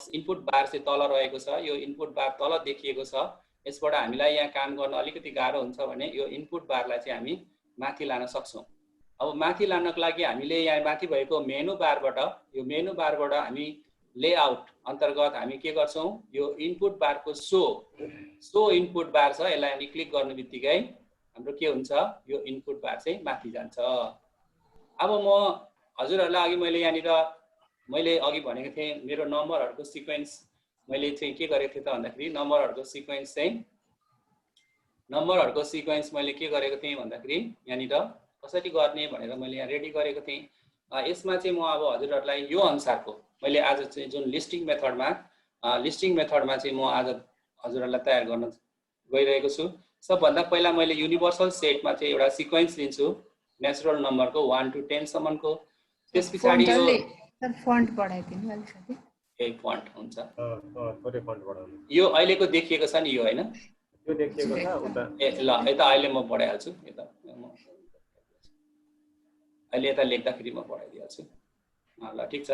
Input bar चाहिँ तल रहेको छ, यो इनपुट बार तल देखिएको छ, यसबाट हामीलाई यहाँ काम गर्न अलिकति गाह्रो हुन्छ भने यो इनपुट बारलाई चाहिँ हामी माथि लान सक्छौँ। अब माथि लानको लागि हामीले यहाँ माथि भएको मेनु बारबाट, यो मेनु बारबाट हामी लेआउट अन्तर्गत हामी के गर्छौँ, यो इनपुट बारको सो इनपुट बार छ, यसलाई हामी क्लिक गर्ने बित्तिकै हाम्रो के हुन्छ, यो इनपुट बार चाहिँ माथि जान्छ। अब म हजुरहरूलाई अघि मैले अघि भनेको थिएँ मेरो नम्बरहरूको सिक्वेन्स मैले चाहिँ के गरेको थिएँ त भन्दाखेरि नम्बरहरूको सिक्वेन्स मैले के गरेको थिएँ भन्दाखेरि यहाँनिर कसरी गर्ने भनेर मैले यहाँ रेडी गरेको थिएँ। यसमा चाहिँ म अब हजुरहरूलाई यो अनुसारको मैले आज चाहिँ जुन लिस्टिङ मेथडमा चाहिँ म आज हजुरहरूलाई तयार गर्न गइरहेको छु। सबभन्दा पहिला मैले युनिभर्सल सेटमा चाहिँ एउटा सिक्वेन्स लिन्छु नेचुरल नम्बरको 1 to 10 सम्मको। त्यस पछाडि यो फन्ट बढाइदिनु अलिकति, ए फन्ट हुन्छ, थोरै फन्ट बढाउनु। यो अहिलेको देखिएको छ नि, यो हैन, यो देखिएको छ उता। ए ल यता अहिले म बढाइहाल्छु, यता अहिले यता लेख्दाखेरि म बढाइदिइहाल्छु। ल ठिक छ।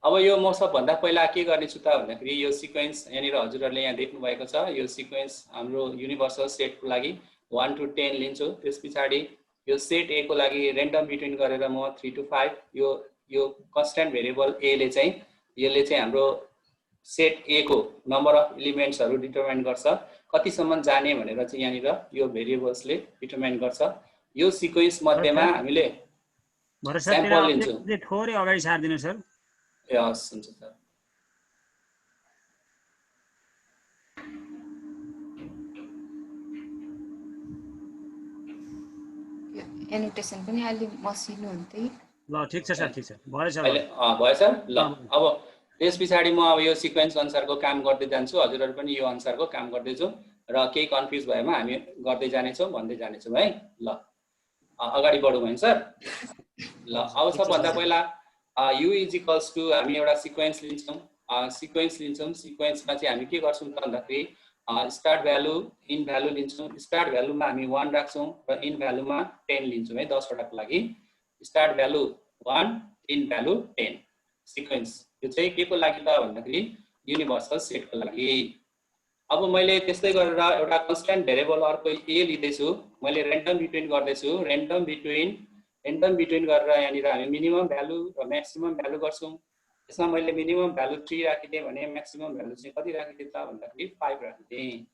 अब यो म सबभन्दा पहिला के गर्नेछु त भन्दाखेरि यो सिक्वेन्स यहाँनिर हजुरहरूले यहाँ देख्नु भएको छ, यो सिक्वेन्स हाम्रो युनिभर्सल सेटको लागि 1 to 10 लिन्छु। त्यस पछाडि यो सेट ए को लागि रेन्डम बिट्विन गरेर म 3 to 5 यो कन्स्ट्यान्ट भेरिएबल यसले चाहिँ हाम्रो सेट ए को नम्बर अफ एलिमेन्ट्सहरू डिटरमाइन गर्छ, कतिसम्म जाने भनेर चाहिँ यहाँनिर यो भेरिएबल्सले डिटरमाइन गर्छ। यो सिक्वेन्स मध्येमा हामीले स्याम्पल लिन्छौँ। थोरै अगाडि सार्दिनु सर। ए हस् हुन्छ सर। एनोटेसन पनि अलि मसिनो हुन्थ्यो। ल ठिक छ सर, ठिक छ, भयो सर। भयो सर। ल अब त्यस पछाडि म अब यो सिक्वेन्स अनुसारको काम गर्दै जान्छु, हजुरहरू पनि यो अनुसारको काम गर्दैछौँ र केही कन्फ्युज भएमा हामी गर्दै जानेछौँ, भन्दै जानेछौँ है। ल अगाडि बढौँ है सर। ल अब सबभन्दा पहिला u इज इक्वल्स टु हामी एउटा सिक्वेन्स लिन्छौँ। सिक्वेन्समा चाहिँ हामी के गर्छौँ त भन्दाखेरि स्टार्ट भ्यालु इन भ्यालु लिन्छौँ। स्टार्ट भ्यालुमा हामी 1 राख्छौँ र इन भ्यालुमा 10 लिन्छौँ है, 10 वटाको लागि। Start value 1 in value 10 sequence. यो चाहिँ के को लागि त भन्दाखेरि युनिभर्सल सेटको लागि। अब मैले त्यस्तै गरेर एउटा कन्स्ट्यान्ट भेरिएबल अर्को ए लिँदैछु, मैले रेन्डम बिट्विन गर्दैछु। रेन्डम बिट्विन गरेर यहाँनिर हामी मिनिमम भ्यालु र म्याक्सिमम भ्यालु गर्छौँ। यसमा मैले मिनिमम भ्यालु 3 राखिदिएँ भने म्याक्सिमम भ्यालु चाहिँ कति राखिदिएँ त भन्दाखेरि 5 राखिदिएँ।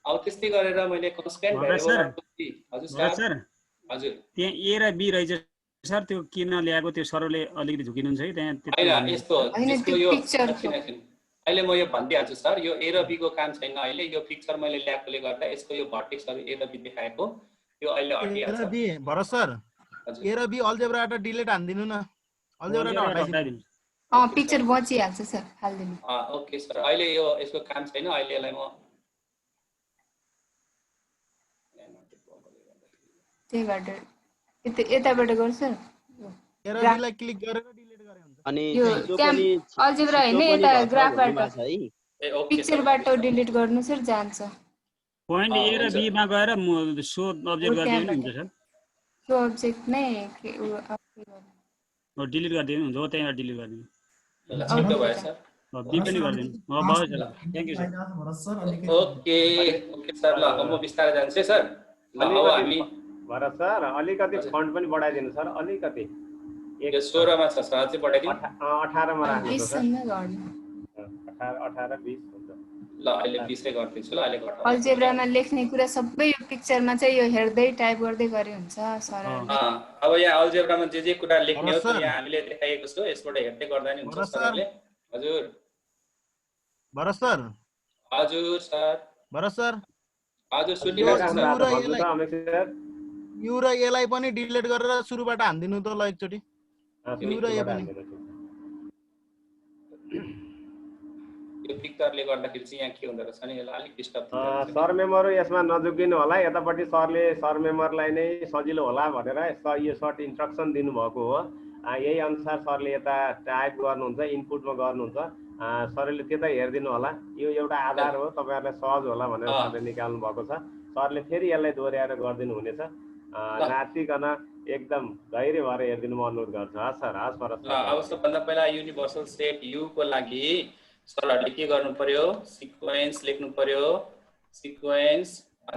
अब त्यस्तै गरेर मैले कन्स्ट्यान्ट भेरिएबल हजुर सर। हजुर त्यहाँ ए र बी रहेछ सर, त्यो किन ल्याएको त्यो सरले अलिकति झुकिनुहुन्छ है त्यहाँ। हैन यस्तो यो अहिले म यो भनिदिइहाल्छु सर, यो ए र बी को काम छैन अहिले। यो पिक्चर मैले ल्याएकोले गर्दा यसको यो भर्टेक्सहरू ए र बी देखाएको यो अहिले हटिहाल्छ। भरत सर ए र बी अल्जेब्राबाट डिलिट हान्दिनु न, अल्जेब्राबाट हटाइदिनु। पिक्चर बचिहाल्छ सर, हाल्दिनु। ओके सर, अहिले यो यसको काम छैन, अहिले यसलाई म त्यही भएर यताबाट गर्छ सर। ए र बीलाई क्लिक गरेर डिलिट गरे हुन्छ। अनि यो अल्जेब्रा हैन, यता ग्राफबाट पिक्चरबाट डिलिट गर्नु सर, जान्छ। पोइन्ट ए र बी मा गएर सो अब्जेक्ट गरिदिनु हुन्छ सर। सो अब्जेक्ट नै डिलिट गरिदिनु हुन्छ, हो त्यहाँ डिलिट गरिदिनु। ल छिटो भयो सर। बी पनि गरिदिनु। भयो sir, thank you sir. Okay sir. ल अब म बिस्तारै जान्छु सर। ल अब हामी भरत सर अलिकति फन्ट पनि बढाइदिनु सर, अलिकति। यो 16 मा छ सर, अझै बढाइदिनु। 18 मा राख्नु सर। 18 20 हुन्छ। ल अहिले 20 गर्दैछु। ल अहिले घटाउ। अल्जेब्रामा लेख्ने कुरा सबै यो पिक्चरमा चाहिँ यो हेर्दै टाइप गर्दै गरे हुन्छ सर। अब यहाँ अल्जेब्रामा जे कुरा लेख्ने हो त्यो यहाँ हामीले देखाएको छ, यसबाट हेर्दै गर्दा नि हुन्छ सरले। हजुर भरत सर। हजुर सर। भरत सर। हजुर सुनिरहेको सर। यु र ए लाई पनि डिलिट गरेर सुरुबाट हान्दिनु त ल एकचोटी। यु र ए पनि यो पिक्चरले गर्दाखेरि चाहिँ यहाँ के हुँदो रहेछ नि, यसलाई अलिक डिस्टर्ब हुन्छ। सर मेमोहरू यसमा नझुकिनु होला, यतापट्टि सरले सर मेमोरलाई नै सजिलो होला भनेर यो सर्ट इन्स्ट्रक्सन दिनुभएको हो। यही अनुसार सरले यता टाइप गर्नुहुन्छ, इनपुटमा गर्नुहुन्छ। सरले त्यता हेरिदिनु होला, यो एउटा आधार हो, तपाईँहरूलाई सहज होला भनेर सरले निकाल्नु भएको छ। सरले फेरि यसलाई दोहोऱ्याएर गरिदिनु हुनेछ। नाचिकन एकदम धैर्य भएर हेरिदिनु म अनुरोध गर्छु। हस् सर, हस् भरत सर। अब सबभन्दा पहिला युनिभर्सल सेट यु को लागि सरहरूले के गर्नु पर्यो सिक्वेन्स लेख्नु पर्यो सिक्वेन्स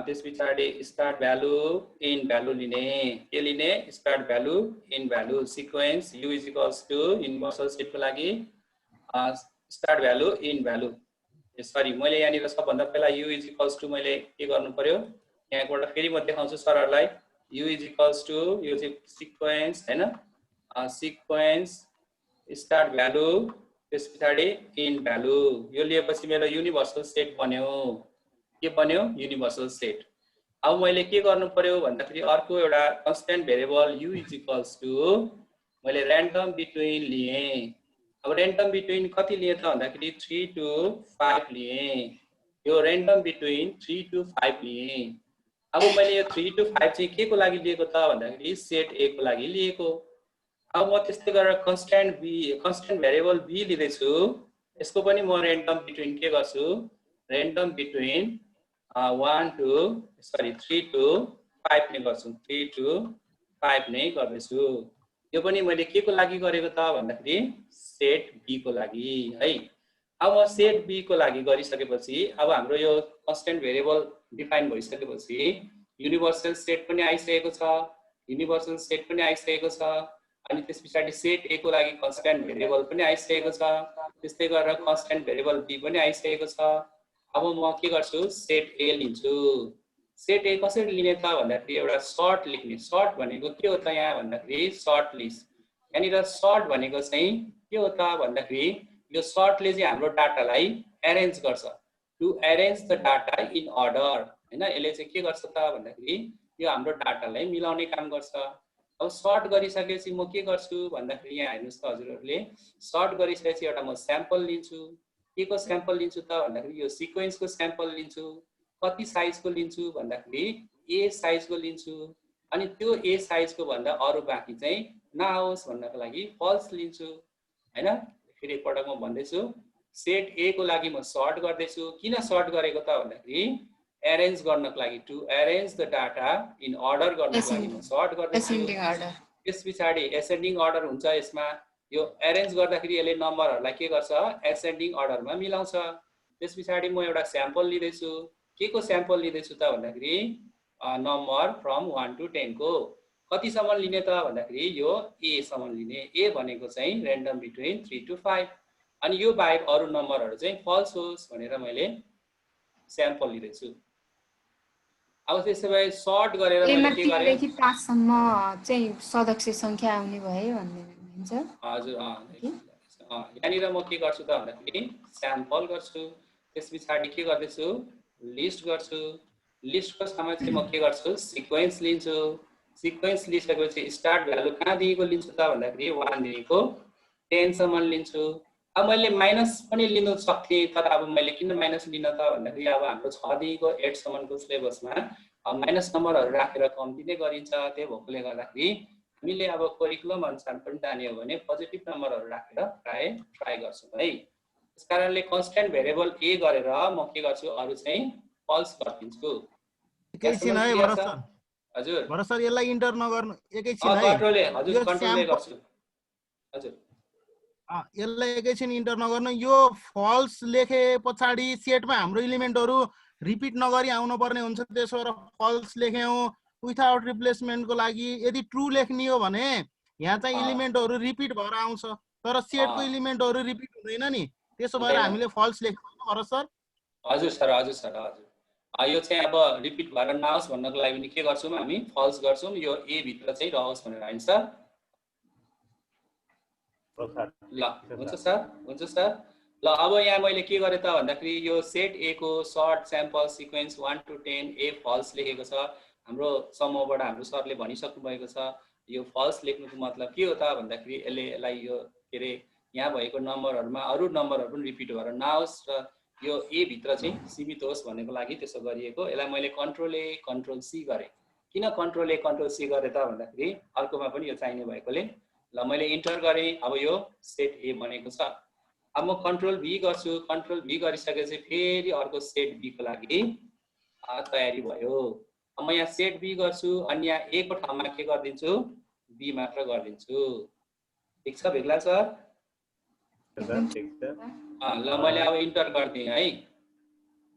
त्यस पछाडि स्टार्ट भ्यालु इन भ्यालु लिने के लिने start value in value sequence u is equals to universal सेटको लागि start value in value sorry मैले यहाँनिर सबभन्दा पहिला u इज इक्वल्स टु मैले के गर्नु पर्यो यहाँबाट फेरि म देखाउँछु सरहरूलाई u इज इक्वल्स टु यो चाहिँ सिक्वेन्स हैन सिक्वेन्स स्टार्ट भ्यालु त्यस पछाडि इन भ्यालु यो लिएपछि मेरो युनिभर्सल सेट बन्यो के बन्यो युनिभर्सल सेट अब मैले के गर्नु पर्यो भन्दाखेरि अर्को एउटा constant variable u is equals to मैले र्यान्डम बिट्विन लिए अब र्यान्डम बिट्विन कति लिए त भन्दाखेरि 3 to 5 लिए यो र्यान्डम बिट्विन 3 to 5 लिए अब मैले यो 3 to 5 चाहिँ के को लागि लिएको त भन्दाखेरि सेट a को लागि लिएको अब म त्यस्तै गरेर कन्स्टेन्ट भेरिएबल b लिँदै छु यसको पनि म र्यान्डम बिट्विन के गर्छु र्यान्डम बिट्विन 3 to 5 नै गर्छु 3 to 5 नै गर्दैछु यो पनि मैले के को लागि गरेको त भन्दाखेरि सेट b को लागि है अब म सेट b को लागि गरिसकेपछि अब हाम्रो यो कन्स्टेन्ट भेरिएबल डिफाइन भइसकेपछि युनिभर्सल सेट पनि आइसकेको छ युनिभर्सल सेट पनि आइसकेको छ अनि त्यसपछि सेट a को लागि कन्स्टेन्ट भेरिएबल पनि आइसकेको छ त्यस्तै गरेर कन्स्टेन्ट भेरिएबल b पनि आइसकेको छ अब म के गर्छु सेट a लिन्छु सेट a कसरी लिने त भन्दाखेरि एउटा सर्ट लेख्ने सर्ट भनेको के हो त यहाँ भन्दाखेरि सर्ट लिस्ट यहाँनिर सर्ट भनेको चाहिँ के हो त भन्दाखेरि यो सर्टले चाहिँ हाम्रो डाटालाई एरेन्ज गर्छ to arrange the data in order हैन यसले चाहिँ के गर्छ त भन्दाखेरि यो हाम्रो डाटालाई मिलाउने काम गर्छ अब सर्ट गरिसकेपछि म के गर्छु भन्दाखेरि यहाँ हेर्नुस् त हजुरहरूले सर्ट गरिसकेपछि एउटा म स्याम्पल लिन्छु के को स्याम्पल लिन्छु त भन्दाखेरि यो सिक्वेन्सको स्याम्पल लिन्छु कति साइजको लिन्छु भन्दाखेरि a साइजको लिन्छु अनि त्यो a साइजको भन्दा अरु बाँकी चाहिँ नआओस् भन्नको लागि फल्स लिन्छु हैन फेरि एकपटक म भन्दैछु सेट a को लागि म सर्ट गर्दैछु किन सर्ट गरेको त भन्दाखेरि एरेन्ज गर्नको लागि to arrange the data in order गर्नको लागि म सर्ट गर्दैछु त्यसपछि एसेन्डिङ अर्डर हुन्छ यसमा यो एरेन्ज गर्दाखेरि यसले नम्बरहरुलाई के गर्छ एसेन्डिङ अर्डरमा मिलाउँछ त्यसपछि म एउटा स्याम्पल लिदैछु के को स्याम्पल लिदैछु त भन्दाखेरि नम्बर फ्रम 1 to 10 को कति सम्म लिने त भन्दाखेरि यो a सम्म लिने a भनेको चाहिँ र्यान्डम बिट्विन 3 to 5 अनि यो बाहेक अरु नम्बरहरु चाहिँ फल्स होस् भनेर मैले स्याम्पल लिदैछु अब त्यसै भए सर्ट गरेर मैले के गरे देखि 5 सम्म चाहिँ सदस्य संख्या आउने भए भन्ने हुन्छ हजुर यहाँनिर म के गर्छु त भन्दाखेरि स्याम्पल गर्छु त्यसपछि के गर्दैछु लिस्ट गर्छु लिस्टको समय चाहिँ म के गर्छु सिक्वेन्स लिन्छु सिक्वेन्स लिइसकेपछि स्टार्ट भ्यालु कहाँ दिएको लिन्छु त भन्दाखेरि 1 दिएको 10 सम्म लिन्छु अब मैले माइनस पनि लिन सक्थे तर अब मैले किन माइनस लिन त भन्दाखेरि अब हाम्रो 6 दिएको 8 सम्मको सिलेबसमा माइनस नम्बरहरु राखेर कम्ती नै गरिन्छ त्यही भएकोले गर्दाखेरि हामीले अब करिकुलम अनुसार पनि जाने हो भने पोजिटिभ नम्बरहरु राखेर ट्राई गर्छौं है त्यसकारणले कन्स्टेन्ट भेरिएबल a गरेर म के गर्छु अरु चाहिँ फल्स गरिदिन्छु एकैछिन है भरत सर हजुर भरत सर यसलाई इन्टर नगर्नु एकैछिन है हजुर कन्ट्रोलले गर्छु हजुर यसलाई एकैछिन इन्टर नगर्नु यो फल्स लेखे पछाडी सेटमा हाम्रो एलिमेन्टहरु रिपिट नगरी आउनु पर्ने हुन्छ त्यसो भएर फल्स लेख्यौ विथआउट रिप्लेसमेन्टको लागि यदि ट्रु लेख्ने हो भने यहाँ चाहिँ एलिमेन्टहरु रिपिट भएर आउँछ तर सेटको एलिमेन्टहरु रिपिट हुँदैन नि त्यसो भएर हामीले फल्स लेख्नु भरत सर हजुर सर यो चाहिँ अब रिपिट भएर नआओस् भन्नको लागि पनि के गर्छौं हामी फल्स गर्छौं यो a भित्र चाहिँ रहोस् भनेर हैन सर ल हुन्छ सर ल अब यहाँ मैले के गरे त भन्दाखेरि यो सेट a को sort sample sequence 1 to 10 a false लेखेको छ हाम्रो समूहबाट हाम्रो सरले भनिसक्नु भएको छ यो फल्स लेख्नुको मतलब के हो त भन्दाखेरि यसलाई यो के रे यहाँ भएको नम्बरहरुमा अरु नम्बरहरु पनि रिपिट भएर नआओस् र यो a भित्र चाहिँ सीमित होस् भनेको लागि त्यसो गरिएको यसलाई मैले कन्ट्रोल a कन्ट्रोल c गरे किन कन्ट्रोल a कन्ट्रोल c गरे त भन्दाखेरि अर्कोमा पनि यो चाहिने भएकोले ल मैले इन्टर गरे अब यो सेट a बनेको छ अब म कन्ट्रोल v गर्छु कन्ट्रोल v गरिसकेपछि फेरि अर्को सेट b को लागि तयारी भयो अब म यहाँ सेट b गर्छु अनि यहाँ a को ठाउँमा के गर्दिन्छु b मात्र गर्दिन्छु ठीक छ भेट्ला सर ल मैले अब इन्टर गरिदिएँ है।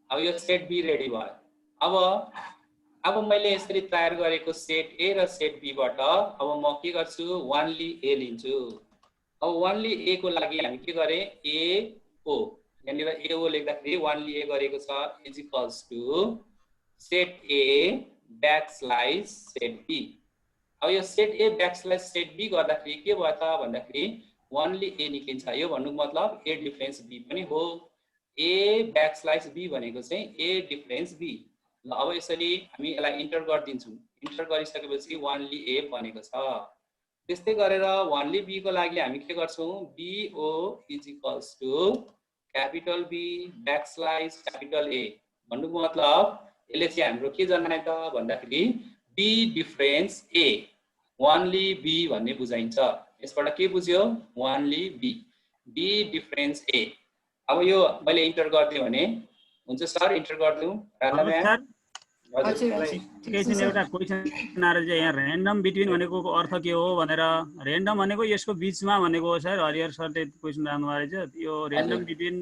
अब यो सेट बी रेडी भयो। अब मैले यसरी तयार गरेको सेट ए र सेट बीबाट अब म के गर्छु, ओन्ली ए लिन्छु। अब ओन्ली ए को लागि हामी के गरे, ए ओ, यहाँनिर ए ओ लेख्दाखेरि ओन्ली ए गरेको छ is equals to set A backslash set B. अब यो set A backslash set B गर्दाखेरि के भयो त भन्दाखेरि ओन्ली ए निक्लिन्छ। यो भन्नुको मतलब ए डिफरेन्स बी पनि हो। ए ब्याकस्ल्यास बी भनेको चाहिँ ए डिफरेन्स बी। ल अब यसरी हामी यसलाई इन्टर गरिदिन्छौँ। इन्टर गरिसकेपछि ओन्ली ए बनेको छ। त्यस्तै गरेर ओन्ली बी को लागि हामी के गर्छौँ, BO is equals to capital B backslash capital A. भन्नुको मतलब यसले चाहिँ हाम्रो के जनाए त भन्दाखेरि B difference A only B भन्ने बुझाइन्छ। यसबाट के बुझ्यो, only B, B difference A. अब यो मैले इन्टर गरिदिएँ भने हुन्छ सर, इन्टर गरिदिउँ। एकैछिन एउटा क्वेसन आएर चाहिँ यहाँ ऱ्यान्डम बिट्विन भनेको अर्थ के हो भनेर, ऱ्यान्डम भनेको यसको बिचमा भनेको हो सर। हरिहर सरले क्वेसन राख्नु भएको रहेछ। यो ऱ्यान्डम बिट्विन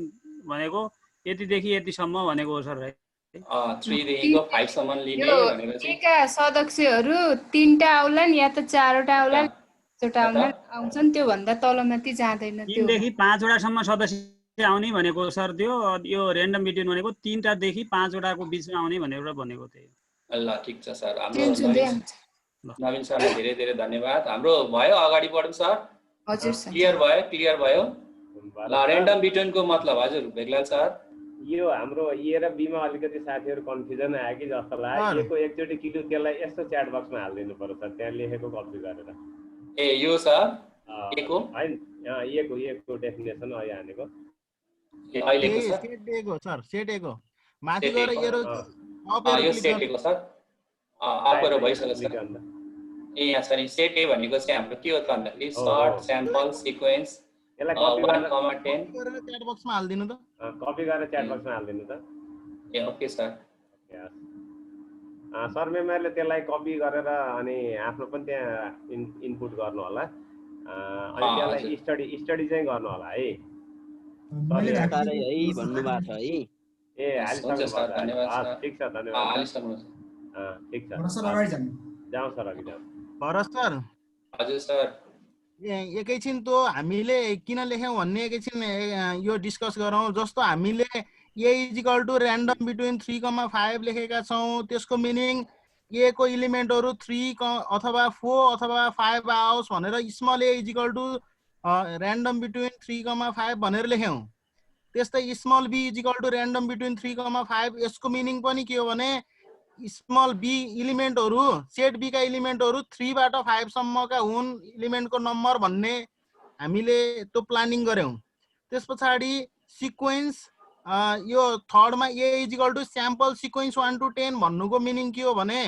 भनेको यतिदेखि यतिसम्म भनेको हो सर है। 3 देखिको 5 सम्म लिने भनेर चाहिँ एका सदस्यहरू 3टा आउलान् या त 4वटा आउलान्, 5वटा आउँछन्, त्यो भन्दा तलमाथि जाँदैन। 3 देखि 5वटा सम्म सदस्य आउने भनेको सर त्यो। यो ऱ्यान्डम बिट्विन भनेको 3टा देखि 5वटाको बिचमा आउने भनेर भनेको थियो। ल ठिक छ सर। हाम्रो नवीन सरलाई धेरै धेरै धन्यवाद। हाम्रो भयो, अगाडि बढौँ सर। हजुर सर, क्लियर भयो। ल ऱ्यान्डम बिट्विनको मतलब हजुर भेगलाल सर, यो हाम्रो ए र बीमा अलिकति साथीहरू कन्फ्युजन आयो कि जस्तो लाग्यो। ए को एकचोटि किलो त्यसलाई यस्तो च्याट बक्समा हालिदिनु पर्छ सर, त्यहाँ लेखेको कपी गरेर। ए यो सर ए को हैन, ए को डेफिनेसन अहिले हानेको अहिलेको सर सेट ए को सर, सेट ए को माथि गएर एरो यो सेट ए को सर अपर भइसक्यो सर। ए यहाँ छ नि सेट ए भनेको चाहिँ हाम्रो के हो त भन्दाखेरि सर्ट स्याम्पल सिक्वेन्स यसलाई कपी 1,10 गरेर च्याट बक्समा हाल्दिनु त, कपी गरेर च्याट बक्समा हालिदिनु त। ए ओके सर। सर मेमरले त्यसलाई कपी गरेर अनि आफ्नो पनि त्यहाँ इनपुट गर्नु होला। अनि त्यसलाई स्टडी चाहिँ गर्नु होला है। भन्नुभएको छ है। ए हालिसक्नु सर, धन्यवाद सर। ठिक छ, धन्यवाद। हालिसक्नु ठिक छ सर, अगाडि जाउँ सर, अघि जाउँ। भरत सर। हजुर सर। एकैछिन त हामीले किन लेख्यौँ भन्ने एकैछिन यो डिस्कस गरौँ। जस्तो हामीले A is equal to random between 3,5 लेखेका छौँ, त्यसको मिनिङ ए को इलिमेन्टहरू 3 अथवा 4 अथवा 5 आओस् भनेर small a is equal to random between 3,5 भनेर लेख्यौँ। त्यस्तै small b is equal to random between 3,5, यसको मिनिङ पनि के हो भने स्मल बी इलिमेन्टहरू सेट बी का इलिमेन्टहरू 3 बाट 5 सम्मका हुन् इलिमेन्टको नम्बर भन्ने हामीले त्यो प्लानिङ गर्यौं। त्यस पछाडी सिक्वेन्स यो थर्डमा A is equal to sample sequence 1 to 10 भन्नुको मिनिङ के हो भने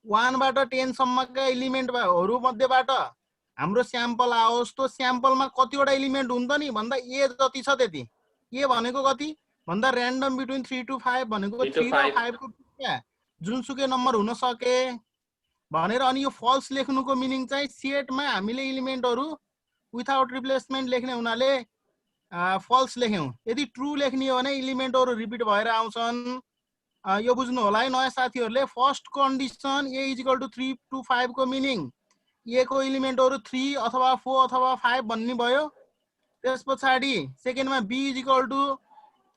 1 बाट 10 सम्मका इलिमेन्टहरू मध्येबाट हाम्रो स्याम्पल आओस्। त्यो स्याम्पलमा कतिवटा इलिमेन्ट हुन्छ नि भन्दा ए जति छ त्यति। ए भनेको कति भन्दा ऱ्यान्डम बिट्विन 3 to 5 भनेको 3 र 5 को जुनसुकै नम्बर हुन सके भनेर। अनि यो फल्स लेख्नुको मिनिङ चाहिँ सेटमा हामीले इलिमेन्टहरू विथआउट रिप्लेसमेन्ट लेख्ने हुनाले फल्स लेख्यौं। यदि ट्रु लेख्ने हो भने इलिमेन्टहरू रिपिट भएर आउँछन्। यो बुझ्नु होला है नयाँ साथीहरूले। First condition a is equal to 3 to 5 को मिनिङ ए को इलिमेन्टहरू 3 अथवा 4 अथवा 5 भन्ने भयो। त्यस पछाडी सेकेन्डमा बी इज इक्वल टु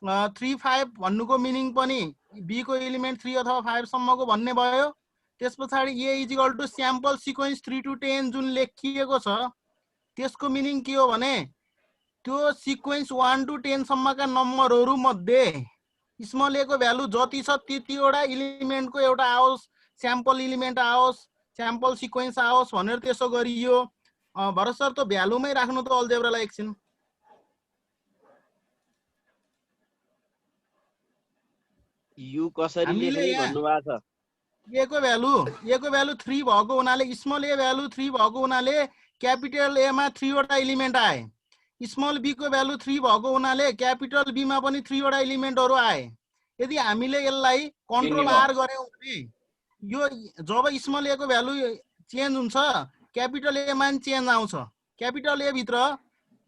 3, 5 भन्नुको मिनिङ पनि बी को इलिमेन्ट 3 अथवा 5 सम्मको भन्ने भयो। त्यस पछाडी A is equal to sample sequence 3 to 10 जुन लेखिएको छ त्यसको मिनिङ के हो भने त्यो सिक्वेन्स 1 to 10 सम्मका नम्बरहरू मध्ये स्मल ए को भ्यालु जति छ त्यतिवटा इलिमेन्टको एउटा आओस्, स्याम्पल इलिमेन्ट आओस्, स्याम्पल सिक्वेन्स आओस् भनेर त्यसो गरियो। भरत सर त भ्यालुमै राख्नु त अल्जेब्रालाई एकछिन। यु कसरी लेख्ने भन्नुभएको छ। ए को भ्यालु 3 भएको हुनाले स्मल ए भ्यालु 3 भएको हुनाले क्यापिटल ए मा 3 वटा इलिमेन्ट आए। स्मल बी को भ्यालु 3 भएको हुनाले क्यापिटल बी मा पनि 3 वटा इलिमेन्टहरू आए। यदि हामीले यसलाई कन्ट्रोल आर गर्यौं भने यो जब स्मल ए को भ्यालु चेन्ज हुन्छ क्यापिटल ए मान चेन्ज आउँछ। क्यापिटल ए भित्र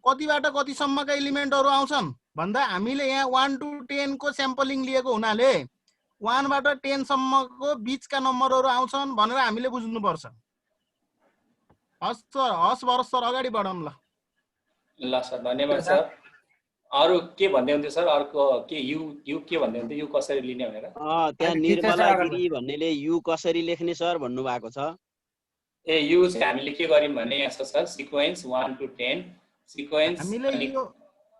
कतिबाट कतिसम्मका इलिमेन्टहरू आउँछन् भन्दा हामीले यहाँ 1 to 10 को स्याम्पलिङ लिएको हुनाले 1 बाट 10 सम्मको बीचका नम्बरहरू आउँछन् भनेर हामीले बुझ्नुपर्छ। हस् सर अगाडि बढौँ ल। ल सर धन्यवाद सर। अरु के भन्दै हुन्थ्यो सर? अर्को के यु के भन्दै हुन्थ्यो? यु कसरी लिने भनेर? त्यहाँ निर्मला गिरी भन्नेले यु कसरी लेख्ने सर भन्नु भएको छ। ए यु चाहिँ हामीले के गर्यौं भने यहाँ छ सर सिक्वेन्स 1 to 10 सिक्वेन्स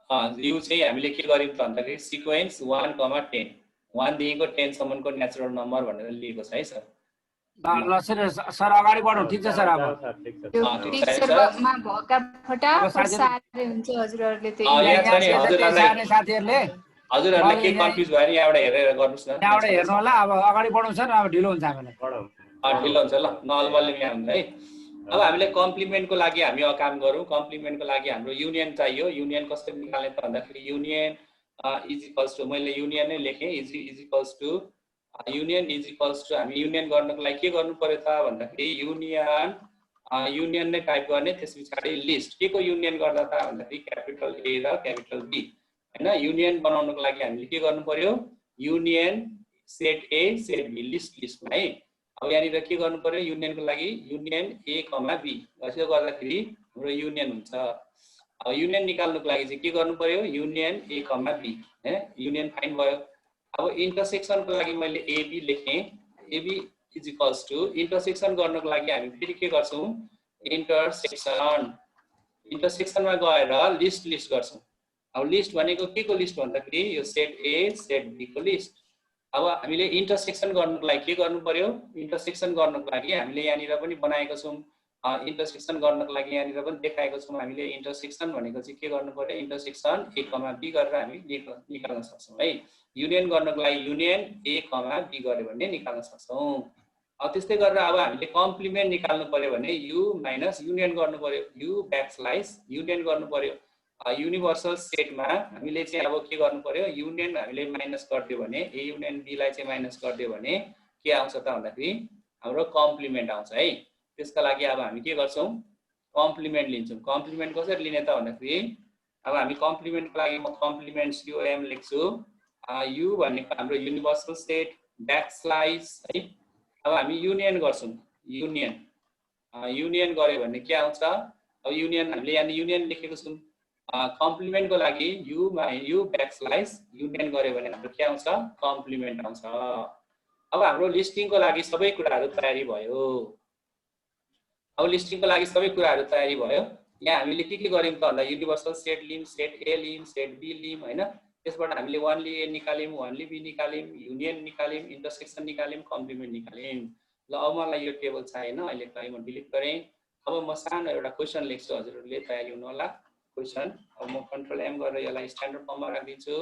अनि यु चाहिँ हामीले के गर्यौं त भन्दाखेरि सिक्वेन्स 1, 10 1 देखिको 10 सम्मको नेचुरल नम्बर भनेर लिएको छ है सर। ल सर अगाडि बढौँ। ठीक छ सर। अब पिक्चरमा भका फटाफट सारे हुन्छ हजुरहरुले हजुरहरुले साथीहरुले हजुरहरुले के कन्फ्युज भएर यहाँबाट हेरेर गर्नुस् न। यहाँबाट हेर्नु होला। अब अगाडि बढौँ सर। अब ढिलो हुन्छ हामीलाई। ढिलो हुन्छ ल नलबलले यहाँ हुन्छ है। अब हामीले कम्प्लिमेन्टको लागि हामी काम गरौँ। कम्प्लिमेन्टको लागि हाम्रो युनियन चाहियो। युनियन कसरी निकाल्ने त भन्दाखेरि युनियन इज इक्वल्स टु मैले युनियन नै लेखेँ is equals to union is equals to हामी युनियन गर्नको लागि के गर्नु पर्यो त भन्दाखेरि युनियन नै टाइप गर्ने त्यसपछि लिस्ट के को युनियन गर्दा त भन्दाखेरि क्यापिटल ए र क्यापिटल बी हैन। युनियन बनाउनको लागि हामीले के गर्नु पर्यो union set A set B लिस्टमा है। अब यहाँनिर के गर्नु पर्यो युनियनको लागि युनियन ए कमा बी यसो गर्दाखेरि हाम्रो युनियन हुन्छ। अब युनियन निकाल्नुको लागि चाहिँ के गर्नु पर्यो युनियन ए कमा बी है। युनियन फाइन्ड भयो। अब इन्टरसेक्सनको लागि मैले एबी लेखेँ A B is equals to intersection गर्नको लागि हामी फेरि के गर्छौँ इन्टरसेक्सनमा गएर लिस्ट गर्छौँ। अब लिस्ट भनेको के को लिस्ट भन्दाखेरि यो सेट ए सेट बी को लिस्ट। अब हामीले इन्टरसेक्सन गर्नुको लागि के गर्नु पर्यो इन्टरसेक्सन गर्नुको लागि हामीले यहाँनिर पनि बनाएको छौँ। इन्टरसेक्सन गर्नको लागि यहाँनिर पनि देखाएको छौँ हामीले। इन्टरसेक्सन भनेको चाहिँ के गर्नु पर्यो इन्टरसेक्सन ए कमा बी गरेर हामी निकाल्न सक्छौँ है। युनियन गर्नको लागि युनियन ए कमा बी गर्यो भने निकाल्न सक्छौँ। अब त्यस्तै गरेर अब हामीले कम्प्लिमेन्ट निकाल्नु पर्यो भने यु माइनस युनियन गर्नु पर्यो यु ब्याकस्लाइस युनियन गर्नु पर्यो। युनिभर्सल सेटमा हामीले चाहिँ अब के गर्नु पर्यो युनियन हामीले माइनस गरिदियो भने ए युनियन बी लाई चाहिँ माइनस गरिदियो भने के आउँछ त भन्दाखेरि हाम्रो कम्प्लिमेन्ट आउँछ है। त्यसका लागि अब हामी के गर्छौँ कम्प्लिमेन्ट लिन्छौँ। कम्प्लिमेन्ट कसरी लिने त भन्दाखेरि अब हामी कम्प्लिमेन्टको लागि म कम्प्लिमेन्ट्स युएम लेख्छु। यु भनेको हाम्रो युनिभर्सल सेट ब्याकस्लाइस है। अब हामी युनियन गर्छौँ युनियन गर्यो भने के आउँछ अब युनियन हामीले यहाँ युनियन लेखेको छौँ। कम्प्लिमेन्टको लागि यु ब्याकस्लाइस युनियन गर्यो भने हाम्रो के आउँछ कम्प्लिमेन्ट आउँछ। अब हाम्रो लिस्टिङको लागि सबै कुराहरू तयारी भयो। अब लिस्टिङको लागि सबै कुराहरू तयारी भयो। यहाँ हामीले के गर्यौँ त भन्दा युनिभर्सल सेट लिम सेट ए लिम सेट बी लिम हैन। त्यसबाट हामीले वानली ए निकाल्यौँ वानली बी निकाल्यौँ युनियन निकाल्यौँ इन्टरसेक्सन निकाल्यौँ कम्प्लिमेन्ट निकाल्यौँ। ल अब मलाई यो टेबल चाहिएन अहिलेको लागि म डिलिट गरेँ। अब म सानो एउटा क्वेसन लेख्छु हजुरहरूले तयारी हुनु होला। क्वेसन अब म कन्ट्रोल एम गरेर यसलाई स्ट्यान्डर्ड फर्ममा राखिदिन्छु।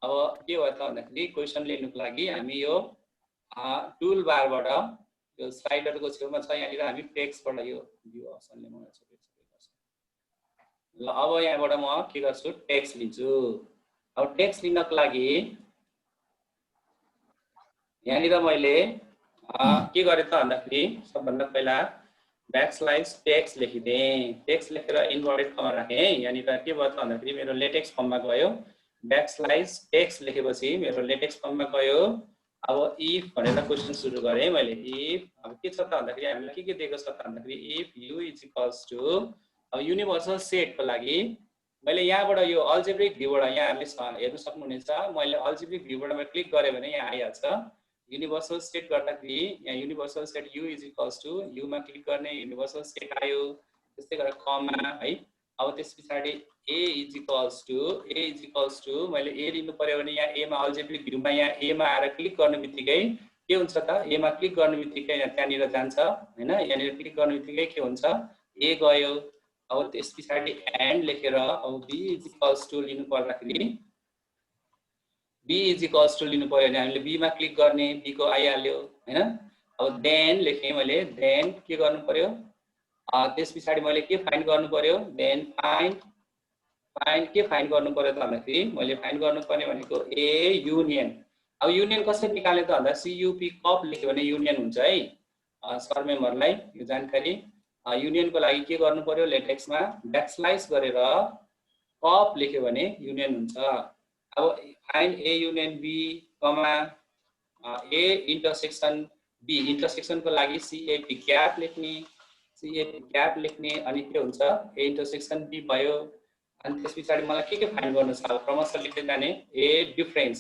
अब के भयो त भन्दाखेरि क्वेसन लेख्नुको लागि हामी यो टुल बारबाट यो स्लाइडरको छेउमा छ यहाँनिर हामी टेक्स्टबाट यो भ्यू अप्सनले मलाई सबै गर्छ। ल अब यहाँबाट म के गर्छु टेक्स्ट लिन्छु। अब टेक्स्ट लिनको लागि यहाँनिर मैले के गरेँ त भन्दाखेरि सबभन्दा पहिला ब्याकस्लाइस टेक्स्ट लेखिदिएँ। टेक्स्ट लेखेर इन्भर्टेड कमा राखेँ। यहाँनिर के भयो त भन्दाखेरि मेरो लेटेक्स फर्ममा गयो। ब्याकस्लाइस टेक्स्ट लेखेपछि मेरो लेटेक्स फर्ममा गयो। अब इफ भनेर क्वेसन सुरु गरेँ मैले। इफ अब के छ त भन्दाखेरि हामीलाई के दिएको छ त भन्दाखेरि if u is equals to अब युनिभर्सल सेटको लागि मैले यहाँबाट यो अल्जेब्रिक भ्यूबाट यहाँ हामीले हेर्न सक्नुहुनेछ। मैले अल्जेब्रिक भ्यूबाट मैले क्लिक गरेँ भने यहाँ आइहाल्छ। युनिभर्सल सेट गर्दाखेरि यहाँ universal set u is equals to युमा क्लिक गर्ने युनिभर्सल सेट आयो। त्यस्तै गरेर कमा है। अब त्यस पछाडि ए इज इक्वल्स टु मैले ए लिनु पर्यो भने यहाँ एमा अल्जेब्रिक भ्यूमा यहाँ एमा आएर क्लिक गर्ने बित्तिकै के हुन्छ त एमा क्लिक गर्ने बित्तिकै त्यहाँनिर जान्छ हैन। यहाँनिर क्लिक गर्ने बित्तिकै के हुन्छ ए गयो। अब त्यस पछाडि एन्ड लेखेर अब बी इज इक्वल्स टु लिनु पर्दाखेरि बी इज इक्वल्स टु लिनु पर्यो भने हामीले बीमा क्लिक गर्ने बी को आइहाल्यो हैन। अब देन लेखेँ मैले देन के गर्नु पर्यो त्यस पछाडि मैले के फाइन्ड गर्नु पर्यो देन फाइन्ड के फाइन्ड गर्नु पर्यो त भन्दाखेरि मैले फाइन्ड गर्नुपर्ने भनेको ए युनियन। अब युनियन कसरी निकाल्ने त भन्दा सियुपी कप लेख्यो भने युनियन हुन्छ है। सर मेम्बरलाई यो जानकारी युनियनको लागि के गर्नु पर्यो लेटेक्समा ब्याकस्लाइस गरेर कप लेख्यो भने युनियन हुन्छ। अब find A union B comma A intersection B, इन्टरसेक्सनको लागि सिएपी क्याप लेख्ने, सिएपी क्याप लेख्ने, अनि के हुन्छ ए इन्टरसेक्सन बी भयो। अनि त्यस पछाडि मलाई के फाइन्ड गर्नु छ, अब क्रमशः लेख्दै जाने। ए डिफरेन्स,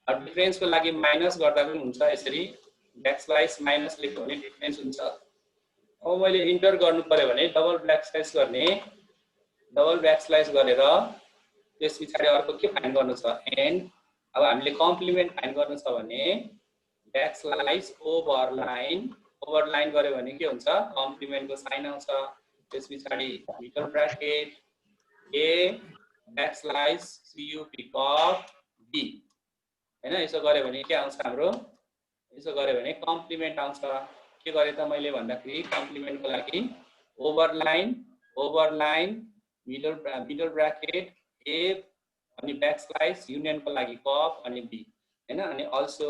डिफरेन्सको लागि माइनस गर्दा पनि हुन्छ, यसरी ब्याकस्ल्यास माइनस लेख्यो भने डिफरेन्स हुन्छ। अब मैले इन्टर गर्नु पर्यो भने डबल ब्याकस्ल्यास गर्ने, डबल ब्याकस्ल्यास गरेर त्यस पछाडि अर्को के फाइन्ड गर्नु छ, एन्ड। अब हामीले कम्प्लिमेन्ट फाइन्ड गर्नु छ भने ब्याकस्ल्यास ओभरलाइन, ओभरलाइन गर्यो भने के हुन्छ, कम्प्लिमेन्टको साइन आउँछ। त्यस पछाडि middle bracket A backslash C U P cup B हैन, यसो गर्यो भने के आउँछ हाम्रो, यसो गर्यो भने कम्प्लिमेन्ट आउँछ। के गरे त मैले भन्दाखेरि कम्प्लिमेन्टको लागि ओभरलाइन, ओभरलाइन मिडल ब्राकेट ए अनि ब्याकस्ल्यास युनियनको लागि कप अनि बी हैन, अनि also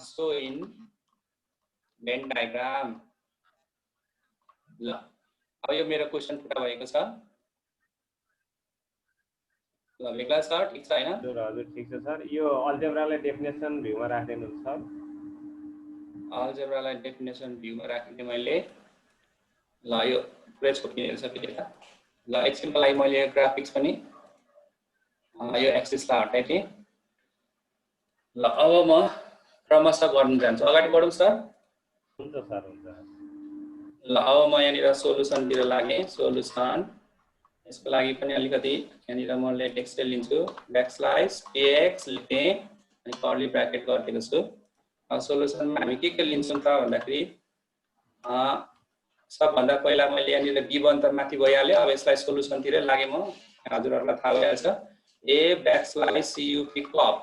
so in van diagram. ल अब यो मेरो क्वेसन पुरा भएको छ। ल भेट्ला सर, ठिक छ हैन? हजुर ठिक छ सर। यो अल्जेब्रालाई डेफिनेसन भ्यूमा राख्दिनु सर। अल्जेब्रालाई डेफिनेसन भ्यूमा राख्ने मैले। ल यो पुरै छोपिदिनु सकिन्छ त। ल एकछिनको लागि मैले यो ग्राफिक्स पनि यो एक्सिसलाई हटाइदिएँ। ल अब म क्रमशः गर्नु जान्छु, अगाडि बढौँ सर। हुन्छ सर, हुन्छ। ल अब म यहाँनिर सोलुसनतिर लागेँ। सोलुसन, यसको लागि पनि अलिकति यहाँनिर म लेटेक्स लिन्छु, ब्याकस्ल्यास एएक्स लेखेँ अनि कर्ली ब्राकेट गरिदिएको छु। सोलुसनमा हामी के लिन्छौँ त भन्दाखेरि सबभन्दा पहिला मैले यहाँनिर गिभन त माथि भइहाल्यो। अब यसलाई सोलुसनतिरै लागेँ म, हजुरहरूलाई थाहा भइहाल्छ। ए ब्याकस्ल्यास सियुपी कप,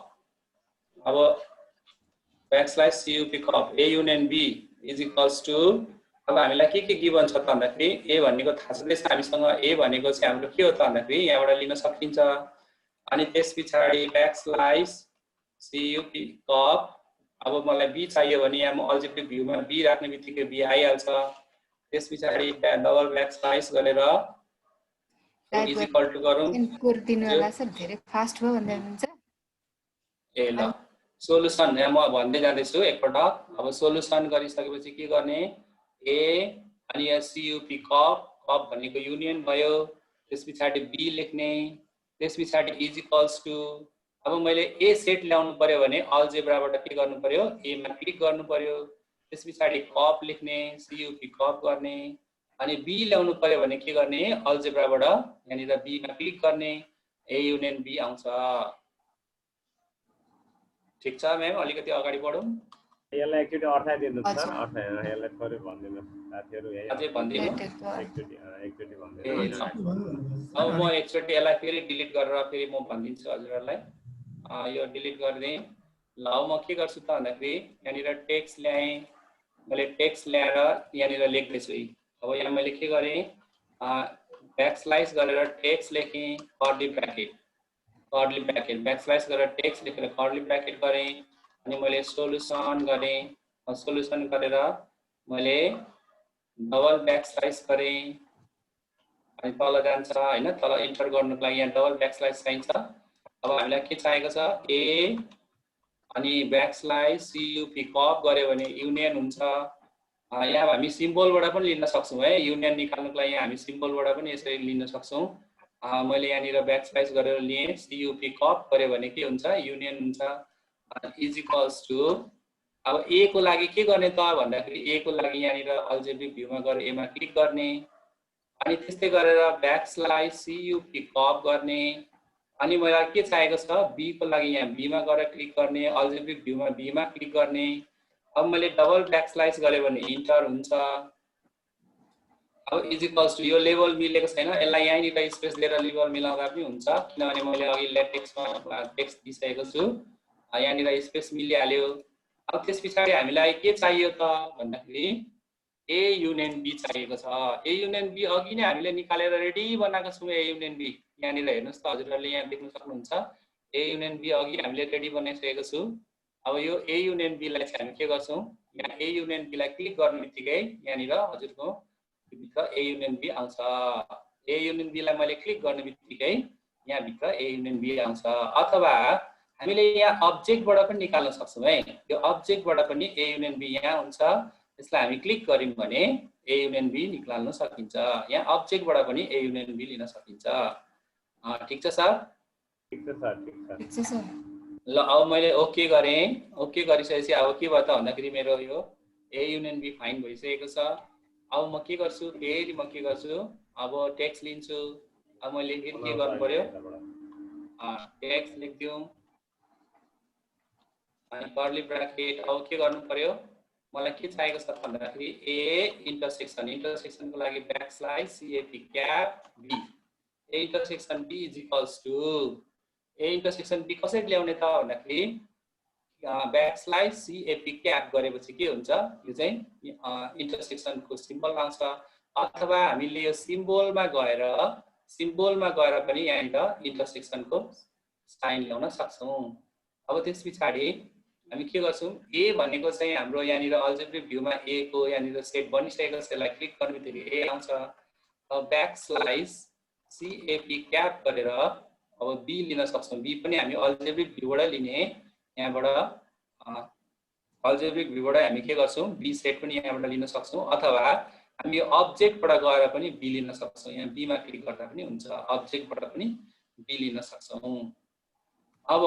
अब backslash C U P cup A union B is equals to, अब हामीलाई के गिभन छ त भन्दाखेरि ए भनेको थाहा छँदैछ हामीसँग। ए भनेको चाहिँ हाम्रो के हो त भन्दाखेरि यहाँबाट लिन सकिन्छ। अनि त्यस पछाडि ब्याकस्ल्यास सियुपी कप, अब मलाई बी चाहियो भने यहाँ म अल्जेब्रिक भ्यूमा बी राख्ने बित्तिकै बी आइहाल्छ। त्यस पछाडि डबल ब्याकस्ल्यास गरेर इज इक्वल टु गरौँ। गरिदिनु होला सर, धेरै फास्ट भयो भन्दै हुनुहुन्छ। ए ल सोलुसन यहाँ म भन्दै जाँदैछु एकपटक। अब सोलुसन गरिसकेपछि के गर्ने, ए अनि यहाँ सियुपी कप, कप भनेको युनियन भयो। त्यस पछाडि बी लेख्ने, त्यस पछाडि इज इक्वल्स टु, अब मैले ए सेट ल्याउनु पर्यो भने अल्जेब्राबाट के गर्नु पर्यो, एमा क्लिक गर्नु पर्यो। त्यस पछाडि कप लेख्ने, सियुपी कप गर्ने, अनि बी ल्याउनु पर्यो भने के गर्ने, अल्जेब्राबाट यहाँनिर बीमा क्लिक गर्ने, ए युनियन बी आउँछ। ठिक छ म्याम, अलिकति अगाडि बढौँ। यसलाई एकचोटि अर्थाइदिनु सर, यसलाई थोरै भनिदिनु साथीहरू, अझै भनिदिनु एकचोटि भनिदिनु। अब म एकचोटि यसलाई फेरि डिलिट गरेर फेरि म भनिदिन्छु हजुरहरूलाई। यो डिलिट गरिदिएँ। ल अब म के गर्छु त भन्दाखेरि यहाँनिर टेक्स्ट ल्याएँ, मैले टेक्स्ट ल्याएर यहाँनिर लेख्दैछु। अब यहाँ मैले के गरेँ, ब्याकस्ल्यास गरेर टेक्स्ट लेखेँ, curly bracket, curly bracket, backslash गरेर टेक्स्ट लेखेर कर्ली ब्राकेट गरेँ। अनि मैले सोलुसन गरेँ, सोलुसन गरेर मैले डबल ब्याकस्ल्यास गरेँ, अनि तल जान्छ हैन, तल इन्टर गर्नुको लागि यहाँ डबल ब्याकस्ल्यास चाहिन्छ। अब हामीलाई के चाहिएको छ, ए अनि ब्याकस्ल्यास सियुपी कप गर्यो भने युनियन हुन्छ। यहाँ हामी सिम्बलबाट पनि लिन सक्छौँ है, युनियन निकाल्नुको लागि हामी सिम्बलबाट पनि यसरी लिन सक्छौँ। मैले यहाँनिर ब्याकस्ल्यास गरेर लिएँ, सियुपी कप गर्यो भने के हुन्छ, युनियन हुन्छ। इज इक्वल्स टु, अब ए को लागि के गर्ने त भन्दाखेरि ए को लागि यहाँनिर अल्जेब्रिक भ्यूमा गएर एमा क्लिक गर्ने, अनि त्यस्तै गरेर ब्याकस्ल्यास सियुपी कप गर्ने। अनि मलाई के चाहिएको छ, बी को लागि यहाँ बीमा गएर क्लिक गर्ने, अल्जेब्रिक भ्यूमा बीमा क्लिक गर्ने। अब मैले डबल ब्याकस्ल्यास गरेँ भने इन्टर हुन्छ। अब इज इक्वल्स टु, यो लेभल मिलेको छैन, यसलाई यहीँनिर स्पेस दिएर लेभल मिलाउँदा पनि हुन्छ, किनभने मैले अघि लेटेक्समा टेक्स्ट दिइसकेको छु, यहाँनिर स्पेस मिलिहाल्यो। अब त्यस पछाडि हामीलाई के चाहियो त भन्दाखेरि ए युनियन बी चाहिएको छ। ए युनियन बी अघि नै हामीले निकालेर रेडी बनाएको छौँ। ए युनियन बी यहाँनिर हेर्नुहोस् त, हजुरहरूले यहाँ देख्न सक्नुहुन्छ, ए युनियन बी अघि हामीले रेडी बनाइसकेको छु। अब यो ए युनियन बीलाई चाहिँ हामी के गर्छौँ, यहाँ ए युनियन बीलाई क्लिक गर्ने बित्तिकै यहाँनिर हजुरको ए युनियन बी आउँछ। ए ए युनियन बी लाई मैले क्लिक गर्ने बित्तिकै यहाँ भित्र ए युनियन बी आउँछ। अथवा हामीले यहाँ अब्जेक्टबाट पनि निकाल्न सक्छौँ है। त्यो अब्जेक्टबाट पनि ए युनियन बी यहाँ हुन्छ, त्यसलाई हामी क्लिक गर्यौँ भने ए युनियन बी निकाल्न सकिन्छ। यहाँ अब्जेक्टबाट पनि ए युनियन बी लिन सकिन्छ। ठिक छ सर? ठिक छ सर, ठिक छ। ठिक छ सर। ल अब मैले ओके गरेँ। ओके गरिसकेपछि अब के भयो त भन्दाखेरि मेरो यो ए युनियन बी फाइन भइसकेको छ। अब म के गर्छु, फेरि म के गर्छु, अब टेक्स्ट लिन्छु। अब मैले के गर्नु पर्यो, टेक्स्ट लेखिदिउँ अनि कर्ली ब्राकेट। अब के गर्नु पर्यो, मलाई के चाहिएको छ भन्दाखेरि ए इन्टरसेक्सन, इन्टरसेक्सनको लागि backslash C A P cap B, A intersection B is equals to, A intersection B कसरी ल्याउने त भन्दाखेरि ब्याकस्ल्यास सीएपी क्याप गरेपछि के हुन्छ, यो चाहिँ इन्टरसेक्सनको सिम्बल आउँछ। अथवा हामीले यो सिम्बोलमा गएर पनि यहाँनिर इन्टरसेक्सनको साइन ल्याउन सक्छौँ। अब त्यस पछाडि हामी के गर्छौँ, ए भनेको चाहिँ हाम्रो यहाँनिर अल्जेब्रिक भ्यूमा ए को यहाँनिर सेट बनिसकेको छ, यसलाई क्लिक गर्ने बित्तिकै ए आउँछ। अब ब्याकस्ल्यास सीएपी क्याप गरेर अब बी लिन सक्छौँ। बी पनि हामी अल्जेब्रिक भ्यूबाट लिने, यहाँबाट अल्जेब्रिक भ्यूबाट हामी के गर्छौँ, बी सेट पनि यहाँबाट लिन सक्छौँ। अथवा हामी यो अब्जेक्टबाट गएर पनि बी लिन सक्छौँ। यहाँ बीमा क्लिक गर्दा पनि हुन्छ, अब्जेक्टबाट पनि बी लिन सक्छौँ। अब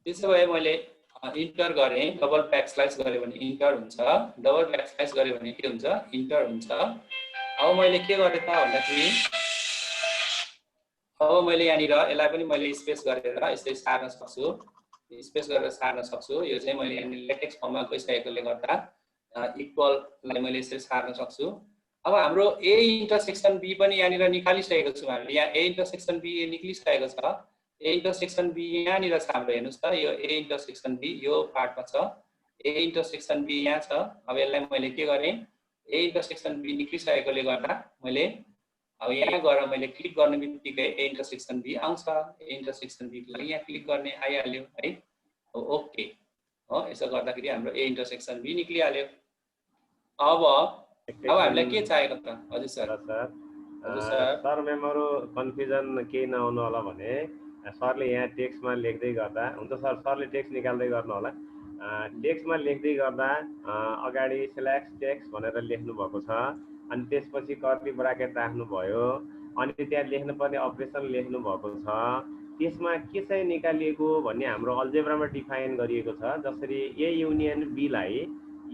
त्यसो भए मैले इन्टर गरेँ, डबल ब्याकस्ल्यास गरेँ भने इन्टर हुन्छ, डबल ब्याकस्ल्यास गरेँ भने के हुन्छ, इन्टर हुन्छ। अब मैले के गरेँ त भन्दाखेरि अब मैले यहाँनिर यसलाई पनि मैले स्पेस गरेर यसरी सार्न सक्छु, स्पेस गरेर सार्न सक्छु। यो चाहिँ मैले यहाँनिर लेटेक्स फर्ममा गइसकेकोले गर्दा इक्वललाई मैले यसरी सार्न सक्छु। अब हाम्रो ए इन्टरसेक्सन बी पनि यहाँनिर निकालिसकेको छौँ हामीले। यहाँ ए इन्टरसेक्सन बी निक्लिसकेको छ। ए इन्टरसेक्सन बी यहाँनिर छ हाम्रो, हेर्नुहोस् त, यो ए इन्टरसेक्सन बी यो पार्टमा छ, ए इन्टरसेक्सन बी यहाँ छ। अब यसलाई मैले के गरेँ, ए इन्टरसेक्सन बी निक्लिसकेकोले गर्दा मैले अब यहाँ गएर मैले क्लिक गर्ने बित्तिकै ए इन्टरसेक्सन बी आउँछ। ए इन्टरसेक्सन बीको लागि यहाँ क्लिक गर्ने आइहाल्यो है। ओके हो, यसो गर्दाखेरि हाम्रो ए इन्टरसेक्सन बी निक्लिहाल्यो। अब हामीलाई के चाहिएको त? हजुर सर। हजुर सर। सर मेमोरो कन्फ्युजन केही नहुनु होला भने सरले यहाँ टेक्स्टमा लेख्दै गर्दा हुन्छ सर, सरले टेक्स्ट निकाल्दै गर्नु होला। टेक्स्टमा लेख्दै गर्दा अगाडि सिलेक्ट टेक्स्ट भनेर लेख्नु भएको छ, अनि त्यसपछि कर्ली ब्राकेट राख्नु भयो, अनि त्यहाँ लेख्नुपर्ने अपरेसन लेख्नु भएको छ। त्यसमा के चाहिँ निकालिएको भन्ने हाम्रो अल्जेब्रामा डिफाइन गरिएको छ। जसरी ए युनियन बीलाई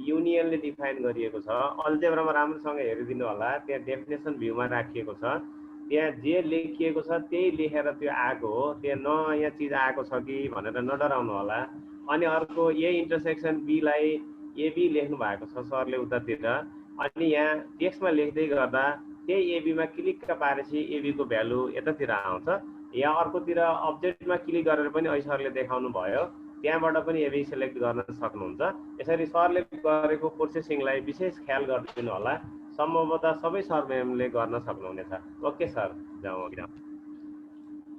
युनियनले डिफाइन गरिएको छ। अल्जेब्रामा राम्रोसँग हेरिदिनु होला, त्यहाँ डेफिनेसन भ्यूमा राखिएको छ। त्यहाँ जे लेखिएको छ त्यही लेखेर त्यो आएको हो, त्यहाँ नयाँ चिज आएको छ कि भनेर नडराउनु होला। अनि अर्को ए इन्टरसेक्सन बीलाई एबी लेख्नु भएको छ सरले उतातिर, अनि यहाँ टेक्स्टमा लेख्दै गर्दा त्यही एबीमा क्लिक पारेपछि एबीको भ्यालु यतातिर आउँछ। यहाँ अर्कोतिर अब्जेक्टमा क्लिक गरेर पनि अहिले सरले देखाउनु भयो, त्यहाँबाट पनि एबी सेलेक्ट गर्न सक्नुहुन्छ। यसरी सरले गरेको प्रोसेसिङलाई विशेष ख्याल गरिदिनु होला, सम्भवतः सबै सर म्यामले गर्न सक्नुहुनेछ। ओके सर, जाउँ अघि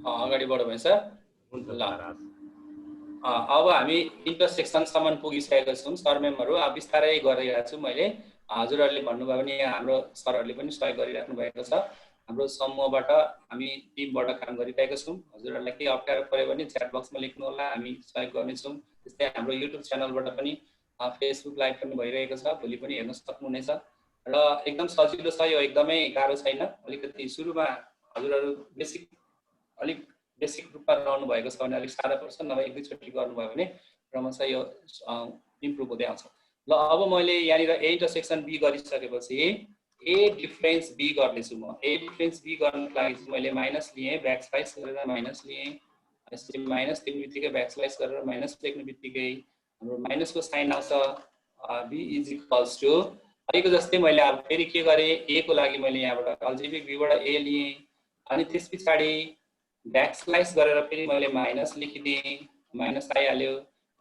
अगाडि बढौँ है सर। हुन्छ ल सर। अब हामी इन्टरसेक्सनसम्म पुगिसकेका छौँ सर म्यामहरू। अब बिस्तारै गरिरहेको छु मैले, हजुरहरूले भन्नुभयो भने हाम्रो सरहरूले पनि सहयोग गरिराख्नु भएको छ। हाम्रो समूहबाट हामी टिमबाट काम गरिरहेका छौँ। हजुरहरूलाई केही अप्ठ्यारो पऱ्यो भने च्याट बक्समा लेख्नु होला, हामी सहयोग गर्नेछौँ। त्यस्तै हाम्रो युट्युब च्यानलबाट पनि फेसबुक लाइभ पनि भइरहेको छ, भोलि पनि हेर्न सक्नुहुनेछ। र एकदम सजिलो छ यो, एकदमै गाह्रो छैन। अलिकति सुरुमा हजुरहरू अलिक बेसिक रूपमा रहनु भएको छ भने अलिक साह्रो पर्छ, नभए एक दुईचोटि गर्नुभयो भने क्रमशः यो इम्प्रुभ हुँदै आउँछ। ल अब मैले यहाँनिर ए इन्टरसेक्सन बी गरिसकेपछि ए डिफरेन्स बी गर्नेछु म। ए डिफरेन्स बी गर्नको लागि चाहिँ मैले माइनस लिएँ, ब्याकस्ल्यास गरेर माइनस लिएँ। यसरी माइनस लेख्ने बित्तिकै ब्याकस्ल्यास गरेर माइनस लेख्ने बित्तिकै हाम्रो माइनसको साइन आउँछ। बी इज इक्वल्स टु अहिलेको जस्तै मैले अब फेरि के गरेँ, ए को लागि मैले यहाँबाट अल्जेब्रिक भ्यूबाट ए लिएँ, अनि त्यस पछाडि ब्याकस्ल्यास गरेर फेरि मैले माइनस लेखिदिएँ, माइनस आइहाल्यो।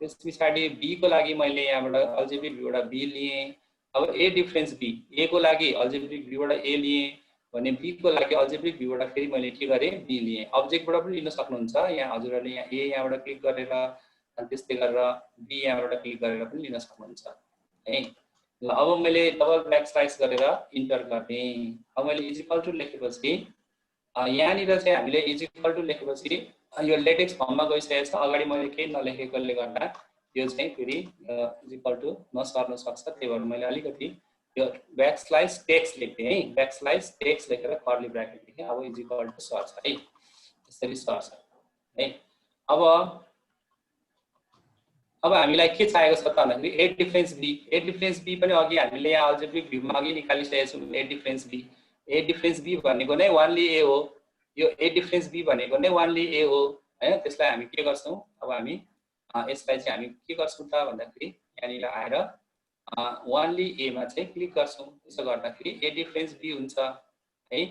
त्यस पछाडि बी को लागि मैले यहाँबाट अल्जेब्रिक भ्यूबाट बी लिएँ। अब ए डिफरेन्स बी, ए को लागि अल्जेब्रिक भ्यूबाट ए लिएँ भने बी को लागि अल्जेब्रिक भ्यूबाट फेरि मैले के गरेँ, बी लिएँ। अब्जेक्टबाट पनि लिन सक्नुहुन्छ, यहाँ हजुरहरूले यहाँ ए यहाँबाट क्लिक गरेर अनि त्यस्तै गरेर बी यहाँबाट क्लिक गरेर पनि लिन सक्नुहुन्छ है। ल अब मैले डबल ब्याकस्ल्यास गरेर इन्टर गरेँ। अब मैले इज इक्वल टु लेखेपछि यहाँनिर चाहिँ हामीले इज इक्वल टु लेखेपछि यो लेटेक्स फर्ममा गइसकेको छ। अगाडि मैले केही नलेखेकोले गर्दा यो चाहिँ फेरि इज इक्वल टु नसर्न सक्छ। त्यही भएर मैले अलिकति यो ब्याकस्ल्यास टेक्स्ट लेखेँ है, ब्याकस्ल्यास टेक्स्ट लेखेर कर्ली ब्राकेट लेखेँ। अब इज इक्वल टु सर्च है, त्यसरी सर्च है। अब हामीलाई के चाहिएको छ त भन्दाखेरि A difference B. A difference B पनि अघि हामीले यहाँ अल्जेब्रिक भ्यूमा अघि निकालिसकेका छौँ। A difference B, A difference B भनेको नै ओन्ली ए हो। यो ए डिफरेन्स बी भनेको नै ओन्ली ए हो हैन। त्यसलाई हामी के गर्छौँ, अब हामी यसलाई चाहिँ हामी के गर्छौँ त भन्दाखेरि यहाँनिर आएर ओन्ली ए मा चाहिँ क्लिक गर्छौँ। त्यसो गर्दाखेरि ए डिफरेन्स बी हुन्छ है।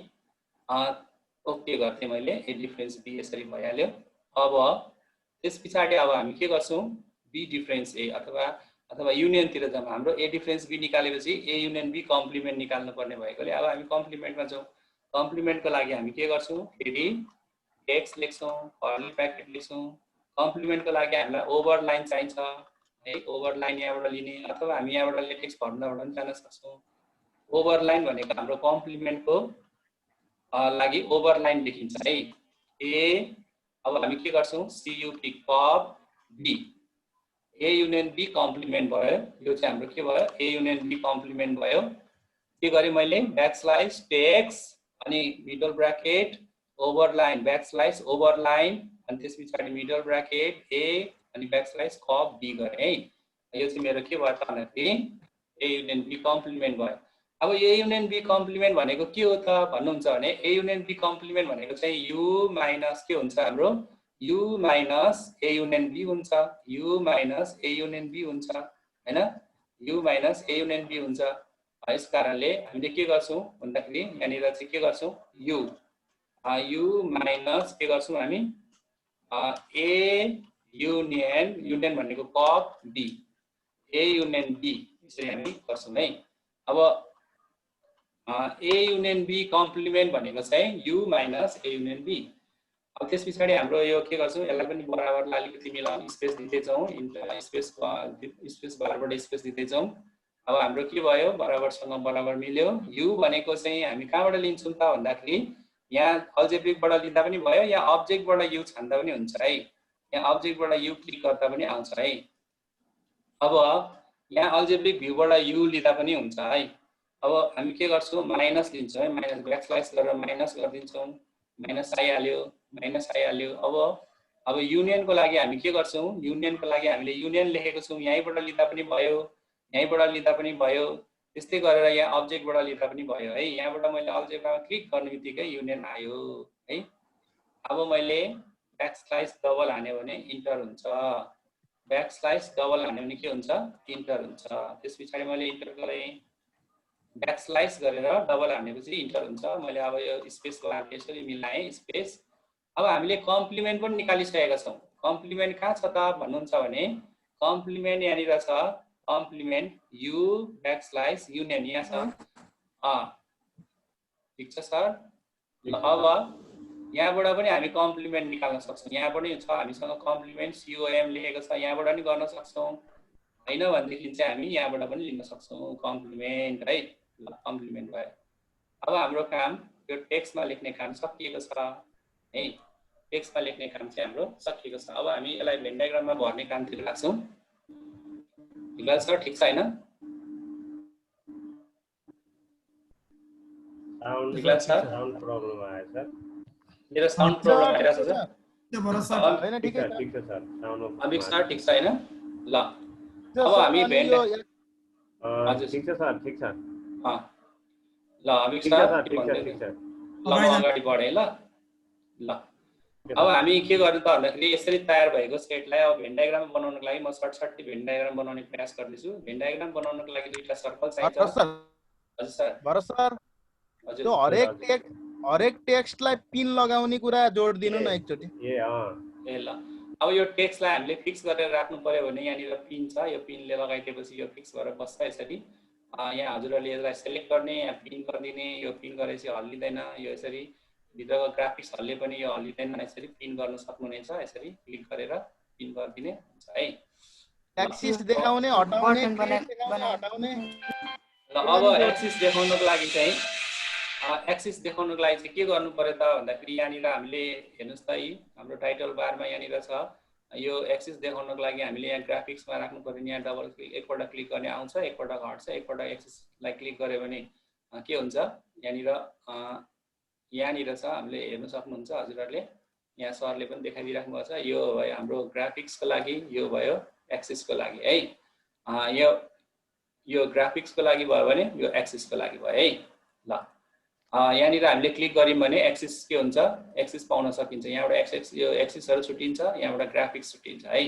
ओके गर्थे मैले, ए डिफरेन्स बी यसरी भइहाल्यो। अब त्यस पछाडि अब हामी के गर्छौँ, बी डिफरेन्स ए अथवा युनियनतिर जाउँ। हाम्रो ए डिफरेन्स बी निकालेपछि ए युनियन बी कम्प्लिमेन्ट निकाल्नु पर्ने भएकोले अब हामी कम्प्लिमेन्टमा जाउँ। कम्प्लिमेन्टको लागि हामी के गर्छौँ, फेरि टेक्स्ट लेख्छौँ, कर्ली ब्राकेट लेख्छौँ। कम्प्लिमेन्टको लागि हामीलाई ओभरलाइन चाहिन्छ है। ओभरलाइन यहाँबाट लिने अथवा हामी यहाँबाट लेटेक्स फर्मुलाबाट पनि जान सक्छौँ। ओभरलाइन भनेको हाम्रो कम्प्लिमेन्टको लागि ओभरलाइन लेखिन्छ है। ए अब हामी के गर्छौँ, C U P cup B, A union B complement भयो। यो चाहिँ हाम्रो के भयो, ए युनियन बी कम्प्लिमेन्ट भयो। के गरेँ मैले, ब्याकस्ल्यास टेक्स्ट अनि मिडल ब्राकेट ओभरलाइन, ब्याकस्ल्यास ओभरलाइन अनि त्यस पछाडि मिडल ब्राकेट ए अनि ब्याकस्ल्यास कप बी गरेँ है। यो चाहिँ मेरो के भयो त भन्दाखेरि ए युनियन बी कम्प्लिमेन्ट भयो। अब ए युनियन बी कम्प्लिमेन्ट भनेको के हो त भन्नुहुन्छ भने ए युनियन बी कम्प्लिमेन्ट भनेको चाहिँ यु माइनस के हुन्छ हाम्रो, U minus A union B हुन्छ। U minus A union B हुन्छ हैन, U minus A union B हुन्छ। यस कारणले हामीले के गर्छौँ भन्दाखेरि यहाँनिर चाहिँ के गर्छौँ, यु माइनस के गर्छौँ हामी, ए युनियन भनेको cup B, A union B यसरी हामी गर्छौँ है। अब ए युनियन बी कम्प्लिमेन्ट भनेको चाहिँ U minus A union B. अब त्यस पछाडि हाम्रो यो के गर्छौँ, यसलाई पनि बराबर अलिकति मिलाउँ, स्पेस दिँदै जाउँ, स्पेस बराबर स्पेस दिँदै जाउँ। अब हाम्रो के भयो, बराबरसँग बराबर मिल्यो। यु भनेको चाहिँ हामी कहाँबाट लिन्छौँ त भन्दाखेरि यहाँ अल्जेब्रिकबाट लिँदा पनि भयो, या अब्जेक्टबाट यु छान्दा पनि हुन्छ है। यहाँ अब्जेक्टबाट यु क्लिक गर्दा पनि आउँछ है। अब यहाँ अल्जेब्रिक भ्यूबाट यु लिँदा पनि हुन्छ है। अब हामी के गर्छौँ, माइनस लिन्छौँ है, माइनस ब्याकस्ल्यास गरेर माइनस गरिदिन्छौँ, माइनस आइहाल्यो। अब युनियनको लागि हामी के गर्छौँ, युनियनको लागि हामीले युनियन लेखेको छौँ, यहीँबाट लिँदा पनि भयो, यहीँबाट लिँदा पनि भयो, त्यस्तै गरेर यहाँ अब्जेक्टबाट लिँदा पनि भयो है। यहाँबाट मैले अब्जेक्टमा क्लिक गर्ने बित्तिकै युनियन आयो है। अब मैले ब्याकस्ल्यास डबल हान्यो भने इन्टर हुन्छ, ब्याकस्ल्यास डबल हान्यो भने के हुन्छ, इन्टर हुन्छ। त्यस पछाडि मैले इन्टर गरेँ, ब्याकस्ल्यास गरेर डबल हानेपछि इन्टर हुन्छ। मैले अब यो स्पेस लगाएर यसरी मिलाएँ स्पेस। अब हामीले कम्प्लिमेन्ट पनि निकालिसकेका छौँ। कम्प्लिमेन्ट कहाँ छ त भन्नुहुन्छ भने कम्प्लिमेन्ट यहाँनिर छ, कम्प्लिमेन्ट यु ब्याकस्ल्यास युनियन यहाँ छ। ठिक छ सर। अब यहाँबाट पनि हामी कम्प्लिमेन्ट निकाल्न सक्छौँ। यहाँ पनि छ हामीसँग कम्प्लिमेन्ट COM लेखेको छ, यहाँबाट पनि गर्न सक्छौँ हैन भनेदेखि चाहिँ हामी यहाँबाट पनि लिन सक्छौँ कम्प्लिमेन्ट है। कम्प्लिमेन्ट भयो। अब हाम्रो काम यो टेक्स्टमा लेख्ने काम सकिएको छ है। टेक्स्टमा लेख्ने काम चाहिँ हाम्रो सकिएको छ। अब हामी यसलाई भेन डायग्राममा भर्ने कामतिर लाग्छौँ। हिलाल सर ठिक छ हैन? साउन्ड प्रब्लम आयो सर। मेरो साउन्ड प्रब्लम आइरहेको छ सर। हैन ठिक छ सर। साउन्ड अभिक सर ठिक छ हैन? ल अब हामी भेन हजुर ठिक छ सर, ठिक छ। ल अभिक सर ठिक छ। ल म अगाडि बढेँ ल। अब हामी के गर्नु त भन्दाखेरि यसरी तयार भएको सेटलाई अब भेन डायग्राम बनाउनको लागि म सर्टकट भेन डायग्राम बनाउने प्रयास गर्दैछु। भेन डायग्राम बनाउनको लागि दुईटा सर्कल चाहिन्छ। हजुर सर। भरत सर हजुर त्यो हरेक टेक्स्टलाई पिन लगाउने कुरा जोड दिनु न एकचोटी। ए ल अब यो टेक्स्टलाई हामीले फिक्स गरेर राख्नु पर्यो भने यहाँनिर पिन छ, यो पिनले लगाइदिएपछि यो फिक्स भएर बस्छ यसरी। यहाँ हजुरहरूले यसलाई सेलेक्ट गर्ने, यहाँ पिन गरिदिने, यो पिन गरेपछि हल्लिँदैन, यो यसरी भित्रको ग्राफिक्स हल्ले पनि यो हल्लिँदैन, यसरी पिन गर्न सक्नुहुनेछ। यसरी क्लिक गरेर पिन गरिदिने हुन्छ है। एक्सिस देखाउने हटाउने हटाउने। ल अब एक्सिस देखाउनको लागि चाहिँ एक्सिस देखाउनको लागि चाहिँ के गर्नु पर्यो त भन्दाखेरि यहाँनिर हामीले हेर्नुहोस् त यी हाम्रो टाइटल बारमा यहाँनिर छ यो एक्सिस देखाउनको लागि हामीले यहाँ ग्राफिक्समा राख्नु पर्यो। यहाँ डबल क्लिक एकपल्ट क्लिक गर्ने आउँछ, एकपल्ट घट्छ, एकपल्ट एक्सिसलाई क्लिक गऱ्यो भने के हुन्छ यहाँनिर यहाँनिर छ हामीले हेर्न सक्नुहुन्छ हजुरहरूले। यहाँ सरले पनि देखाइदिइराख्नु भएको छ। यो भयो हाम्रो ग्राफिक्सको लागि, यो भयो एक्सिसको लागि है। यो ग्राफिक्सको लागि भयो भने यो एक्सिसको लागि भयो है। ल यहाँनिर हामीले क्लिक गऱ्यौँ भने एक्सिस के हुन्छ, एक्सिस पाउन सकिन्छ। यहाँबाट यो एक्सिसहरू छुट्टिन्छ, यहाँबाट ग्राफिक्स छुट्टिन्छ है।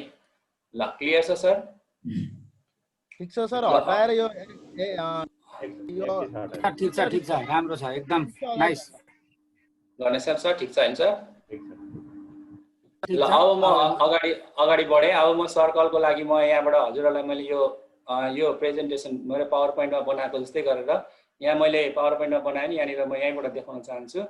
ल क्लियर छ सर? ठिक छ सर, हटाएर यो ठिक छ राम्रो छ एकदम नाइस। गणेश सर ठिक छ हैन सर? ल अब म अगाडि बढेँ। अब म सर्कलको लागि म यहाँबाट हजुरहरूलाई मैले यो प्रेजेन्टेसन मैले पावर पोइन्टमा बनाएको जस्तै गरेर यहाँ मैले पावर पोइन्टमा बनाएँ नि, यहाँनिर म यहीँबाट देखाउन चाहन्छु।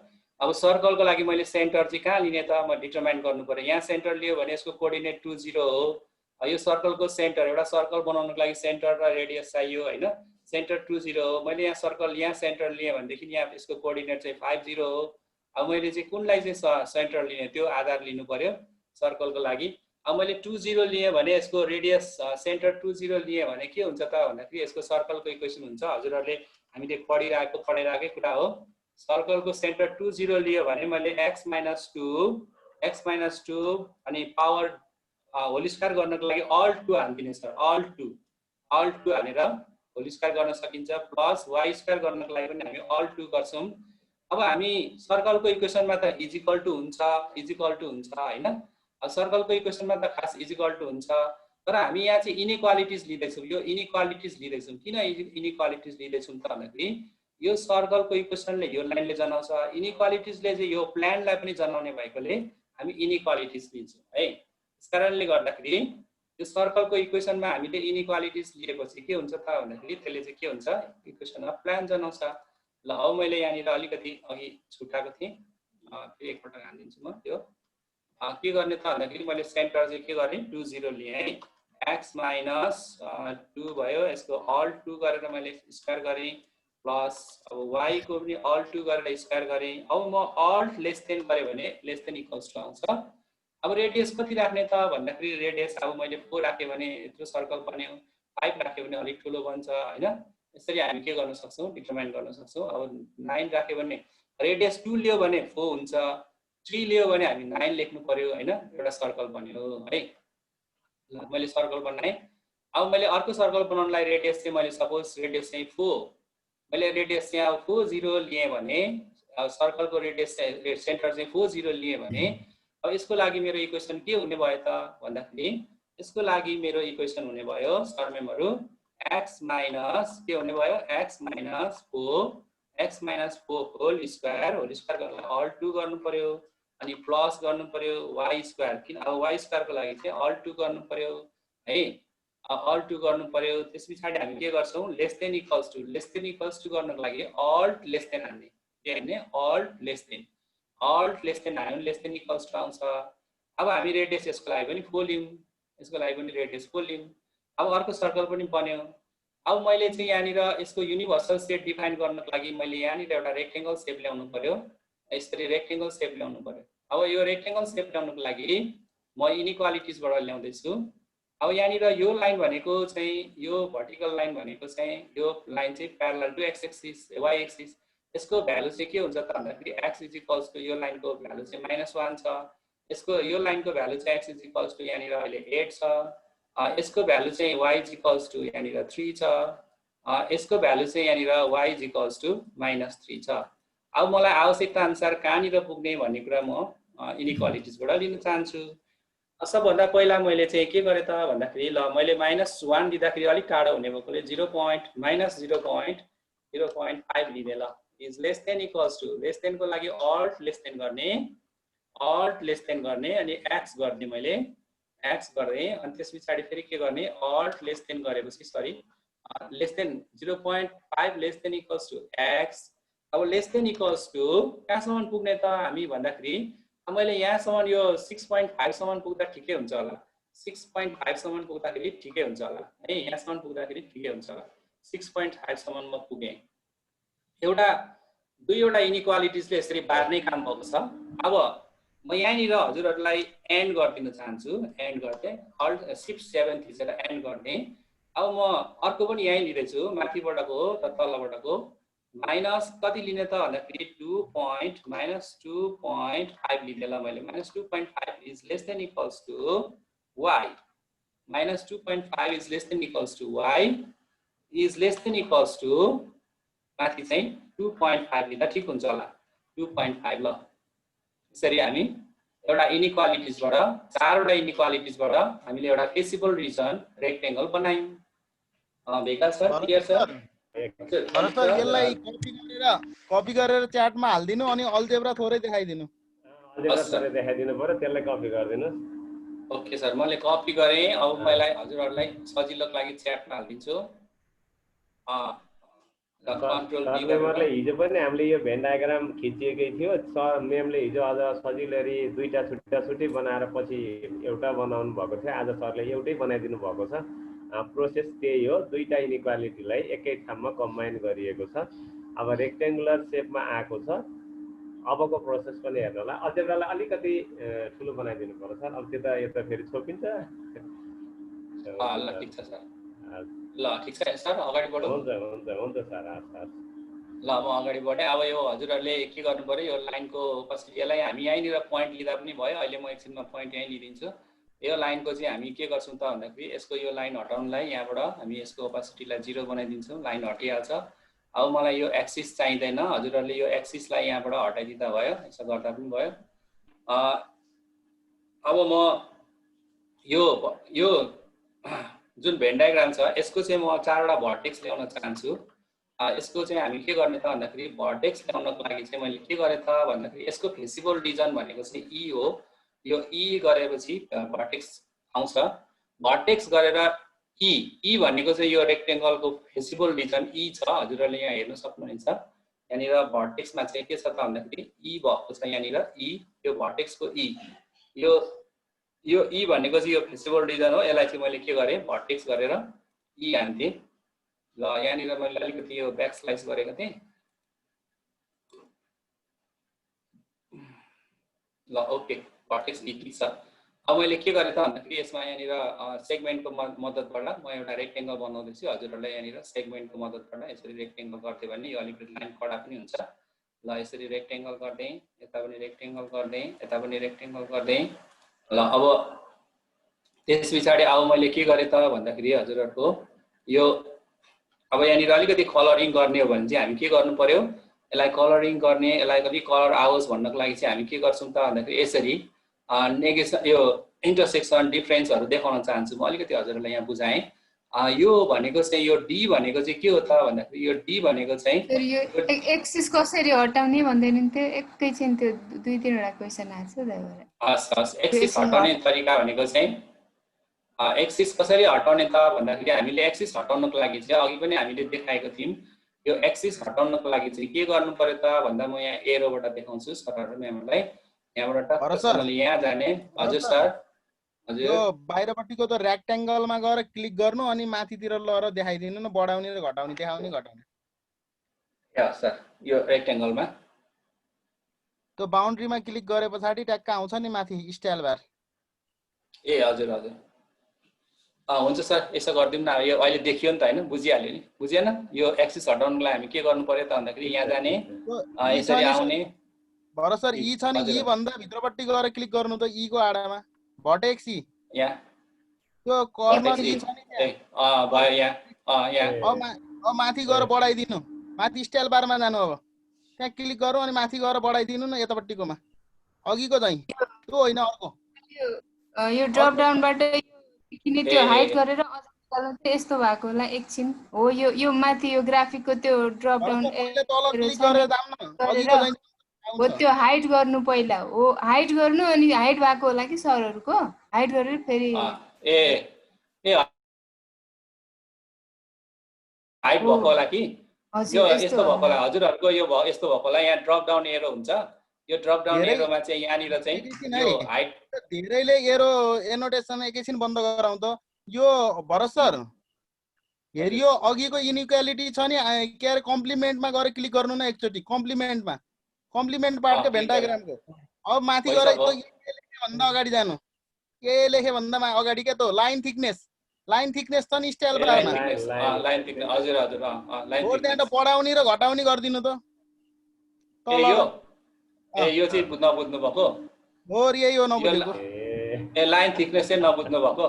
अब सर्कलको लागि मैले सेन्टर चाहिँ कहाँ लिने त म डिटरमाइन गर्नु पर्यो। यहाँ सेन्टर लियो भने यसको कोअर्डिनेट 20 हो। यो सर्कलको सेन्टर, एउटा सर्कल बनाउनको लागि सेन्टर र रेडियस चाहियो हैन। सेन्टर 20 हो। मैले यहाँ सर्कल यहाँ सेन्टर लिएँ भनेदेखि यहाँ यसको कोअर्डिनेट चाहिँ 50 हो। अब मैले चाहिँ कुनलाई चाहिँ सेन्टर लिने त्यो आधार लिनु पर्यो सर्कलको लागि। अब मैले 20 लिएँ भने यसको रेडियस सेन्टर 20 लिएँ भने के हुन्छ त भन्दाखेरि यसको सर्कलको इक्वेसन हुन्छ। हजुरहरूले हामीले पढिरहेकै कुरा हो। सर्कलको सेन्टर 20 लियो भने मैले x - 2 अनि पावर होल स्क्वायर गर्नको लागि alt 2 हान्दिने सर। alt 2 हानेर होल स्क्वायर गर्न सकिन्छ। प्लस y स्क्वायर गर्नको लागि पनि हामी alt 2 गर्छौं। अब हामी सर्कलको इक्वेसनमा त इजिकल टु हुन्छ हैन। अब सर्कलको इक्वेसनमा त खास इजिकल टु हुन्छ, तर हामी यहाँ चाहिँ इनइक्वालिटिज लिँदैछौँ। यो इनइक्वालिटिज लिँदैछौँ। किन इनइक्वालिटिज लिँदैछौँ त भन्दाखेरि यो सर्कलको इक्वेसनले यो लाइनले जनाउँछ, इनइक्वालिटिजले चाहिँ यो प्लेनलाई पनि जनाउने भएकोले हामी इनइक्वालिटिज लिन्छौँ है। यसकारणले गर्दाखेरि यो सर्कलको इक्वेसनमा हामीले इनइक्वालिटिज लिएपछि के हुन्छ त भन्दाखेरि त्यसले चाहिँ के हुन्छ इक्वेसनमा प्लान जनाउँछ। ल अब मैले यहाँनिर अलिकति अघि छुटाएको थिएँ, फेरि एकपल्ट हानिदिन्छु म। त्यो के गर्ने त भन्दाखेरि मैले सेन्टर चाहिँ के गरेँ 20 लिएँ है। x - 2 भयो, यसको alt 2 गरेर मैले स्क्वायर गरेँ। प्लस अब y को पनि alt 2 गरेर स्क्वायर गरेँ। अब म alt लेस देन गरेँ भने लेस देन इक्वल्स टु आउँछ। अब रेडियस कति राख्ने त भन्दाखेरि रेडियस अब मैले 4 राखेँ भने यत्रो सर्कल बन्यो, 5 राखेँ भने अलिक ठुलो बन्छ हैन। यसरी हामी के गर्न सक्छौँ डिटरमाइन गर्न सक्छौँ। अब 9 राख्यो भने रेडियस 2 लियो भने 4 हुन्छ, 3 लियो भने हामी 9 लेख्नु पर्यो हैन। एउटा सर्कल बन्यो है। ल मैले सर्कल बनाएँ। अब मैले अर्को सर्कल बनाउनलाई रेडियस चाहिँ मैले सपोज रेडियस चाहिँ 4, मैले रेडियस चाहिँ अब 40 लिएँ भने सर्कलको रेडियस चाहिँ सेन्टर चाहिँ 40 लिएँ भने अब यसको लागि मेरो इक्वेसन के हुने भयो त भन्दाखेरि यसको लागि मेरो इक्वेसन हुने भयो सरमेमहरु x माइनस के हुने भयो x माइनस 4 होल स्क्वायर गर्न alt 2 गर्नु पर्यो अनि प्लस गर्नु पर्यो y स्क्वायर। किन अब y स्क्वायर को लागि चाहिँ alt 2 गर्नु पर्यो है। alt 2 गर्नु पर्यो। त्यसपछि हामी के गर्छौं लेस देन इक्वल्स टु गर्नको लागि alt लेस देन हान्ने के हान्ने alt लेस देन हान्यो लेस देन इक्वल्स टु आउँछ। अब हामी रेडियस यसको लागि पनि 4 लियौं, यसको लागि पनि रेडियस 4 लियौं। अब अर्को सर्कल पनि बन्यो। अब मैले चाहिँ यहाँनिर यसको युनिभर्सल सेट डिफाइन गर्नको लागि मैले यहाँनिर एउटा रेक्टेंगल सेप ल्याउनु पर्यो। यसरी रेक्टेंगल सेप ल्याउनु पर्यो। अब यो रेक्टेंगल सेप ल्याउनको लागि म इनइक्वालिटिजबाट ल्याउँदै छु। अब यहाँनिर यो लाइन भनेको चाहिँ यो भर्टिकल लाइन भनेको चाहिँ यो लाइन चाहिँ parallel to x axis y axis. यसको भ्यालु चाहिँ के हुन्छ त भन्दाखेरि x इक्वल्स टु यो लाइनको भ्यालु चाहिँ -1 छ। यसको यो लाइनको भ्यालु चाहिँ x इक्वल्स टु यहाँनिर अहिले 8 छ। यसको भ्यालु चाहिँ y इक्वल्स टु यहाँनिर 3 छ। यसको भ्यालु चाहिँ यहाँनिर y इक्वल्स टु -3 छ। अब मलाई आवश्यकता अनुसार कहाँनिर पुग्ने भन्ने कुरा म इनइक्वालिटिजबाट लिन चाहन्छु। सबभन्दा पहिला मैले चाहिँ के गरे त भन्दाखेरि ल मैले -1 दिँदाखेरि अलिक टाढो हुने भएकोले -0.5 लिने ल is less than equals to less than को लागि alt लेस देन गर्ने अनि x गर्ने मैले x गर्दै अनि त्यसपछि फेरि के गर्ने alt लेस देन गरेपछि sorry less than 0.5 less than equals to x। अब लेस देन इक्वल्स टु कहाँसम्म पुग्ने त हामी भन्दाखेरि मैले यहाँसम्म यो 6.5 सम्म पुग्दा ठिकै हुन्छ होला। 6.5 सम्म पुग्दाखेरि ठिकै हुन्छ होला है। यहाँसम्म पुग्दाखेरि ठिकै हुन्छ होला। 6.5 सम्म म पुगे। एउटा दुईवटा इनइक्वालिटिजले यसरी बार्नै काम भएको छ। अब म यहाँनिर हजुरहरूलाई एन्ड गरिदिन चाहन्छु, एन्ड गर्दै अल्ट शिफ्ट 7 थिचेर एन्ड गर्ने। अब म अर्को पनि यहीँ लिँदैछु, माथिबाटको हो त तलबाटको माइनस कति लिने त भन्दाखेरि 2.5 लिने ल मैले। -2.5 is less than equals to y, -2.5 is less than equals to y is less than equals to माथि चाहिँ 2.5 लिँदा ठिक हुन्छ होला। 2.5 ल यसरी हामी एउटा इनइक्वालिटिजबाट, चारवटा इनइक्वालिटिजबाट हामीले एउटा फेसिबल रिजन रेक्टेंगल बनायौँ। भेका sir, clear sir? Bharat sir यसलाई कपी गरेर च्याटमा हाल्दिनु अनि अल्जेब्रा थोरै देखाइदिनु। अल्जेब्रा थोरै देखाइदिनु पर्यो, त्यसलाई कपी गरिदिनु। ओके सर, मैले कपी गरेँ। अब मलाई हजुरहरूलाई सजिलोको लागि च्याटमा हालिदिन्छु। मेमले हिजो पनि हामीले यो भेन डायग्राम खिचिएकै थियो। सर मेमले हिजो अझ सजिलै दुईटा छुट्टै बनाएर पछि एउटा बनाउनु भएको थियो। आज सरले एउटै बनाइदिनु भएको छ। प्रोसेस त्यही हो, दुईटा इनइक्वालिटीलाई एकै ठाउँमा कम्बाइन गरिएको छ। अब रेक्टेङ्गुलर सेपमा आएको छ। अबको प्रोसेस पनि हेर्नु होला। अल्जेब्रालाई अलिकति ठुलो बनाइदिनु पर्यो सर। अब त्यो त यो त फेरि छोपिन्छ। ल ठिक छ सर, ल ठिक छ सर, अगाडि बढौँ। हुन्छ हुन्छ हुन्छ सर। ल म अगाडि बढेँ। अब यो हजुरहरूले के गर्नु पर्यो, यो लाइनको उपस्थिति, यसलाई हामी यहीँनिर पोइन्ट लिँदा पनि भयो। अहिले म एकछिनमा पोइन्ट यहीँ लिइदिन्छु। यो लाइनको चाहिँ हामी के गर्छौँ त भन्दाखेरि यसको यो लाइन हटाउनलाई यहाँबाट हामी यसको ओपेसिटीलाई 0 बनाइदिन्छौँ। लाइन हटिहाल्छ। अब मलाई यो एक्सिस चाहिँदैन, हजुरहरूले यो एक्सिसलाई यहाँबाट हटाइदिँदा भयो, यसो गर्दा पनि भयो। अब म यो जुन भेन डायग्राम छ यसको चाहिँ म चारवटा भर्टेक्स ल्याउन चाहन्छु। यसको चाहिँ हामी के गर्ने त भन्दाखेरि भर्टेक्स ल्याउनको लागि चाहिँ मैले के गरेँ त भन्दाखेरि यसको फेसिबल रिजन भनेको चाहिँ ई हो। यो ई गरेपछि भर्टेक्स आउँछ। भर्टेक्स गरेर ई भनेको चाहिँ यो रेक्टेङ्गलको फेसिबल रिजन ई छ। हजुरहरूले यहाँ हेर्न सक्नुहुन्छ। यहाँनिर भर्टेक्समा चाहिँ के छ त भन्दाखेरि ई भएको छ। यहाँनिर ई, यो भर्टेक्सको ई, यो ई भनेको चाहिँ यो फेसिबल रिजन हो। यसलाई चाहिँ मैले के गरेँ, भर्टेक्स गरेर ई हान्थेँ। ल यहाँनिर मैले अलिकति यो ब्याक स्लाइस गरेको थिएँ। ल ओके, भर्टेक्स ई ठिक छ। अब मैले के गरेँ त भन्दाखेरि यसमा यहाँनिर सेगमेन्टको मद्दतबाट म एउटा रेक्टेङ्गल बनाउँदैछु। हजुरहरूलाई यहाँनिर सेगमेन्टको मद्दतबाट यसरी रेक्टेङ्गल गर्थ्यो भने यो अलिकति लाइन कडा पनि हुन्छ। ल यसरी रेक्टेङ्गल गर्दै, यता पनि रेक्टेङ्गल गर्दै, यता पनि रेक्टेङ्गल गर्दै। ल अब त्यस पछाडि अब मैले के गरेँ त भन्दाखेरि हजुरहरूको यो अब यहाँनिर अलिकति कलरिङ गर्ने हो भने चाहिँ हामी के गर्नु पर्यो, यसलाई कलरिङ गर्ने, यसलाई कति कलर आओस् भन्नको लागि चाहिँ हामी के गर्छौँ त भन्दाखेरि यसरी नेगेसन यो इन्टरसेक्सन डिफ्रेन्सहरू देखाउन चाहन्छु। म अलिकति हजुरहरूलाई यहाँ बुझाएँ। यो भनेको चाहिँ यो डी भनेको चाहिँ के हो त भन्दाखेरि यो डी भनेको चाहिँ यो एक्सिस कसरी हटाउने भन्दै नि त्यो एकैछिन त्यो 2-3 वटा क्वेसन आछ दाइबाट। हस् एक्सिस हटाउने तरिका भनेको चाहिँ एक्सिस कसरी हटाउने त भन्दाखेरि हामीले एक्सिस हटाउनको लागि चाहिँ अघि पनि हामीले देखाएको थियौँ। यो एक्सिस हटाउनको लागि चाहिँ के गर्नु पर्यो त भन्दा म यहाँ एरोबाट देखाउँछु सरहरू मेमहरूलाई। यहाँबाट यहाँ जाने। हजुर सर, हजुर यो बाहिरपट्टिको त रेक्टेङ्गलमा गएर क्लिक गर्नु अनि माथितिर लगेर देखाइदिनु न, बढाउने र घटाउने, देखाउने घटाउने। सर यो रेक्टेङ्गलमा त्यो बाउन्ड्रीमा क्लिक गरे पछाडि ट्याक्क आउँछ नि माथि स्टाइल बार। ए हजुर हजुर हुन्छ सर, यसो गरिदिउँ न। यो अहिले देखियो नि त होइन, बुझिहाल्यो नि, बुझेन? यो एक्सिस हटाउनुलाई हामी के गर्नु पर्यो त भन्दाखेरि यहाँ जाने, यसरी आउने। भरत सर ई छ नि, ई भन्दा भित्रपट्टि गएर क्लिक गर्नु त ई को आडामा भर्टेक्स ई यहाँ त्यो कर्नर ई छ नि भयो यहाँ अब माथि गएर बढाइदिनु, माथि स्टाइल बारमा जानु। अब त्यहाँ क्लिक गरौँ अनि माथि गएर बढाइदिनु न यतापट्टिकोमा, अघिको चाहिँ त्यो होइन अर्को। यो ड्रप डाउनबाट किन त्यो हाइड गरेर यस्तो भएको होला एकछिन हो। यो माथि यो ग्राफिकको त्यो ड्रप डाउन हो, त्यो हाइड गर्नु पहिला हो, हाइड गर्नु अनि हाइड भएको होला कि सरहरूको, हाइड गरेर फेरि हाइड भएको होला कि यो यस्तो भएको होला। हजुरहरूको यो यस्तो भएको होला। यहाँ ड्रप डाउन एरो हुन्छ। यो ड्रप डाउन एरोमा चाहिँ यहाँनिर चाहिँ यो हाइट धेरैले एरो एनोटेसन एकैछिन बन्द गराउँ त। यो भरत सर हेरियो अघिको इनइक्वालिटी छ नि के अरे कम्प्लिमेन्टमा गएर क्लिक गर्नु न एकचोटि कम्प्लिमेन्टमा कम्प्लिमेन्ट पार्टको भेन डायग्रामको अब माथि गएर भइसक्यो। के लेखे भन्दा अगाडि जानु के लेखे भन्दा अगाडि के त लाइन थिकनेस छ नि स्टाइल बारमा लाइन थिकनेस हजुर हजुर लाइन हो त्यहाँ त थिकनेस बढाउने र घटाउने गरिदिनु त ए यो चाहिँ नबुझ्नु भएको हो रे यो नबुझेको ए लाइन थिकनेस चाहिँ नबुझ्नु भएको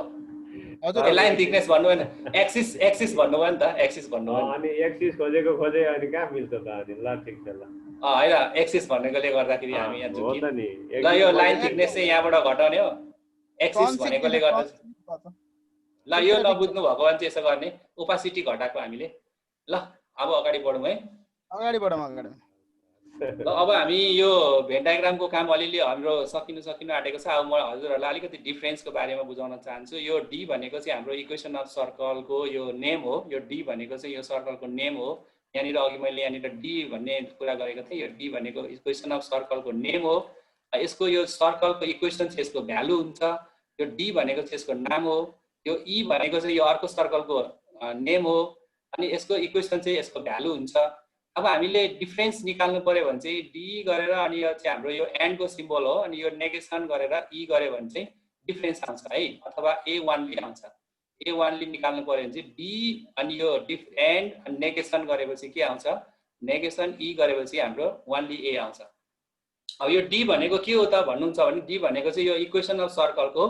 हजुर ए लाइन थिकनेस भन्नु भएन एक्सिस भन्नुभयो नि त एक्सिस भन्नुभयो अनि एक्सिस खोजे अनि कहाँ मिल्छ त अनि ल ठिक छ ल होइन एक्सिस भन्नेकोले गर्दाखेरि हामी यहाँ हो झुक्यौँ त नि ल यो लाइन थिकनेस चाहिँ यहाँबाट घटाउने हो एक्सिस भनेकोले गर्दा ल यो नबुझ्नु भएको भने चाहिँ यसो गर्ने ओपासिटी घटाएको हामीले ल अब अगाडि बढौँ है अगाडि बढौँ अगाडि ल अब हामी यो भेन डायग्रामको काम अलिअलि हाम्रो सकिनु आँटेको छ अब म हजुरहरूलाई अलिकति डिफरेन्सको बारेमा बुझाउन चाहन्छु यो डी भनेको चाहिँ हाम्रो इक्वेसन अफ सर्कलको यो नेम हो यो डी भनेको चाहिँ यो सर्कलको नेम हो यहाँनिर अघि मैले यहाँनिर डी भन्ने कुरा गरेको थिएँ यो डी भनेको इक्वेसन अफ सर्कलको नेम हो यसको यो सर्कलको इक्वेसन चाहिँ यसको भ्यालु हुन्छ यो डी भनेको चाहिँ यसको नाम हो यो ई भनेको चाहिँ यो अर्को सर्कलको नेम हो अनि यसको इक्वेसन चाहिँ यसको भ्यालु हुन्छ अब हामीले डिफरेन्स निकाल्नु पर्यो भने चाहिँ डी गरेर अनि यो चाहिँ हाम्रो यो एन्डको सिम्बल हो अनि यो नेगेसन गरेर ई गऱ्यो भने चाहिँ डिफरेन्स आउँछ है अथवा A1 आउँछ A1 निकाल्नु पर्यो भने चाहिँ डी अनि यो एन्ड अनि नेगेसन गरेपछि के आउँछ नेगेसन ई गरेपछि हाम्रो 1 A आउँछ अब यो डी भनेको के हो त भन्नुहुन्छ भने डी भनेको चाहिँ यो इक्वेसन अफ सर्कलको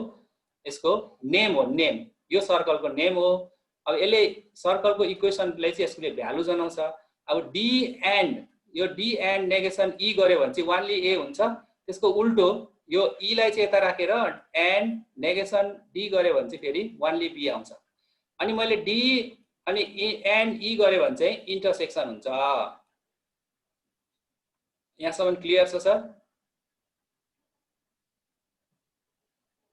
यसको नेम हो नेम यो सर्कलको नेम हो अब यसले सर्कलको इक्वेसनलाई चाहिँ यसले भ्यालु जनाउँछ अब डी एन्ड नेगेसन ई गऱ्यो भने चाहिँ 1 A हुन्छ त्यसको उल्टो यो ई लाई चाहिँ यता राखेर एन्ड नेगेसन डी गऱ्यो भने चाहिँ फेरि 1 B आउँछ अनि मैले डी अनि एन्ड ई गऱ्यो भने चाहिँ इन्टरसेक्सन हुन्छ यहाँसम्म क्लियर छ सर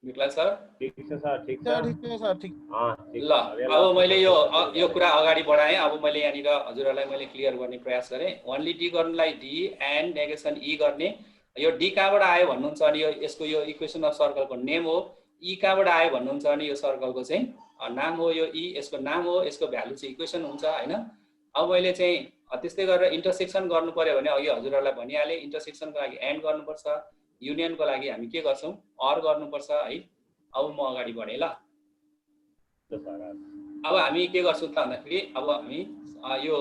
विकलाल सर ठिक छ सर ठिक छ ठिक छ सर ठिक ल अब मैले यो कुरा अगाडि बढाएँ अब मैले यहाँनिर हजुरहरूलाई मैले क्लियर गर्ने प्रयास गरेँ ओन्ली डी गर्नुलाई डी एन्ड नेगेसन ई गर्ने यो डी कहाँबाट आयो भन्नुहुन्छ अनि यो यसको यो इक्वेसन अफ सर्कलको नेम हो ई कहाँबाट आयो भन्नुहुन्छ अनि यो सर्कलको चाहिँ नाम हो यो ई यसको नाम हो यसको भ्यालु चाहिँ इक्वेसन हुन्छ होइन अब मैले चाहिँ त्यस्तै गरेर इन्टरसेक्सन गर्नु पर्यो भने अघि हजुरहरूलाई भनिहालेँ इन्टरसेक्सनको लागि एन्ड गर्नुपर्छ युनियनको लागि हामी के गर्छौँ अर गर्नुपर्छ है अब म अगाडि बढेँ ल अब हामी के गर्छौँ त भन्दाखेरि अब हामी यो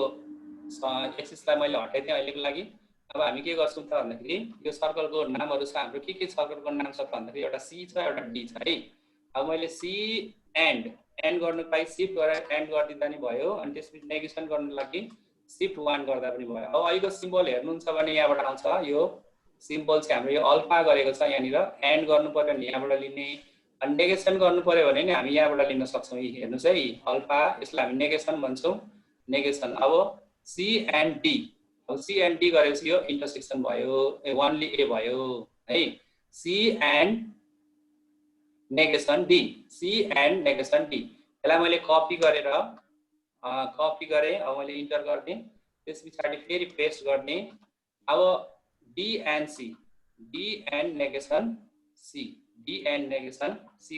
एक्सिसलाई मैले हटाइदिएँ अहिलेको लागि अब हामी के गर्छौँ त भन्दाखेरि यो सर्कलको नामहरू छ हाम्रो के सर्कलको नाम छ भन्दाखेरि एउटा सी छ एउटा डी छ है अब मैले सी एन्ड गर्नुको लागि सिफ्ट गरेर एन्ड गरिदिँदा नि भयो अनि त्यसपछि नेगेसन गर्नुको लागि सिफ्ट 1 गर्दा पनि भयो अब अहिलेको सिम्बल हेर्नुहुन्छ भने यहाँबाट आउँछ यो सिम्बल चाहिँ हाम्रो यो अल्फा गरेको छ यहाँनिर एन्ड गर्नु पर्यो भने यहाँबाट लिने अनि नेगेसन गर्नु पर्यो भने नि हामी यहाँबाट लिन सक्छौँ हेर्नुहोस् है अल्फा यसलाई हामी नेगेसन भन्छौँ नेगेसन अब सी एन्ड डी अब सी एन्ड डी गरेपछि यो इन्टरसेक्सन भयो 1 A भयो है C and negation D C and negation D यसलाई मैले कपी गरेर अब मैले इन्टर गरिदिएँ त्यस पछाडि फेरि पेस्ट गर्ने अब डी एन्ड नेगेसन सी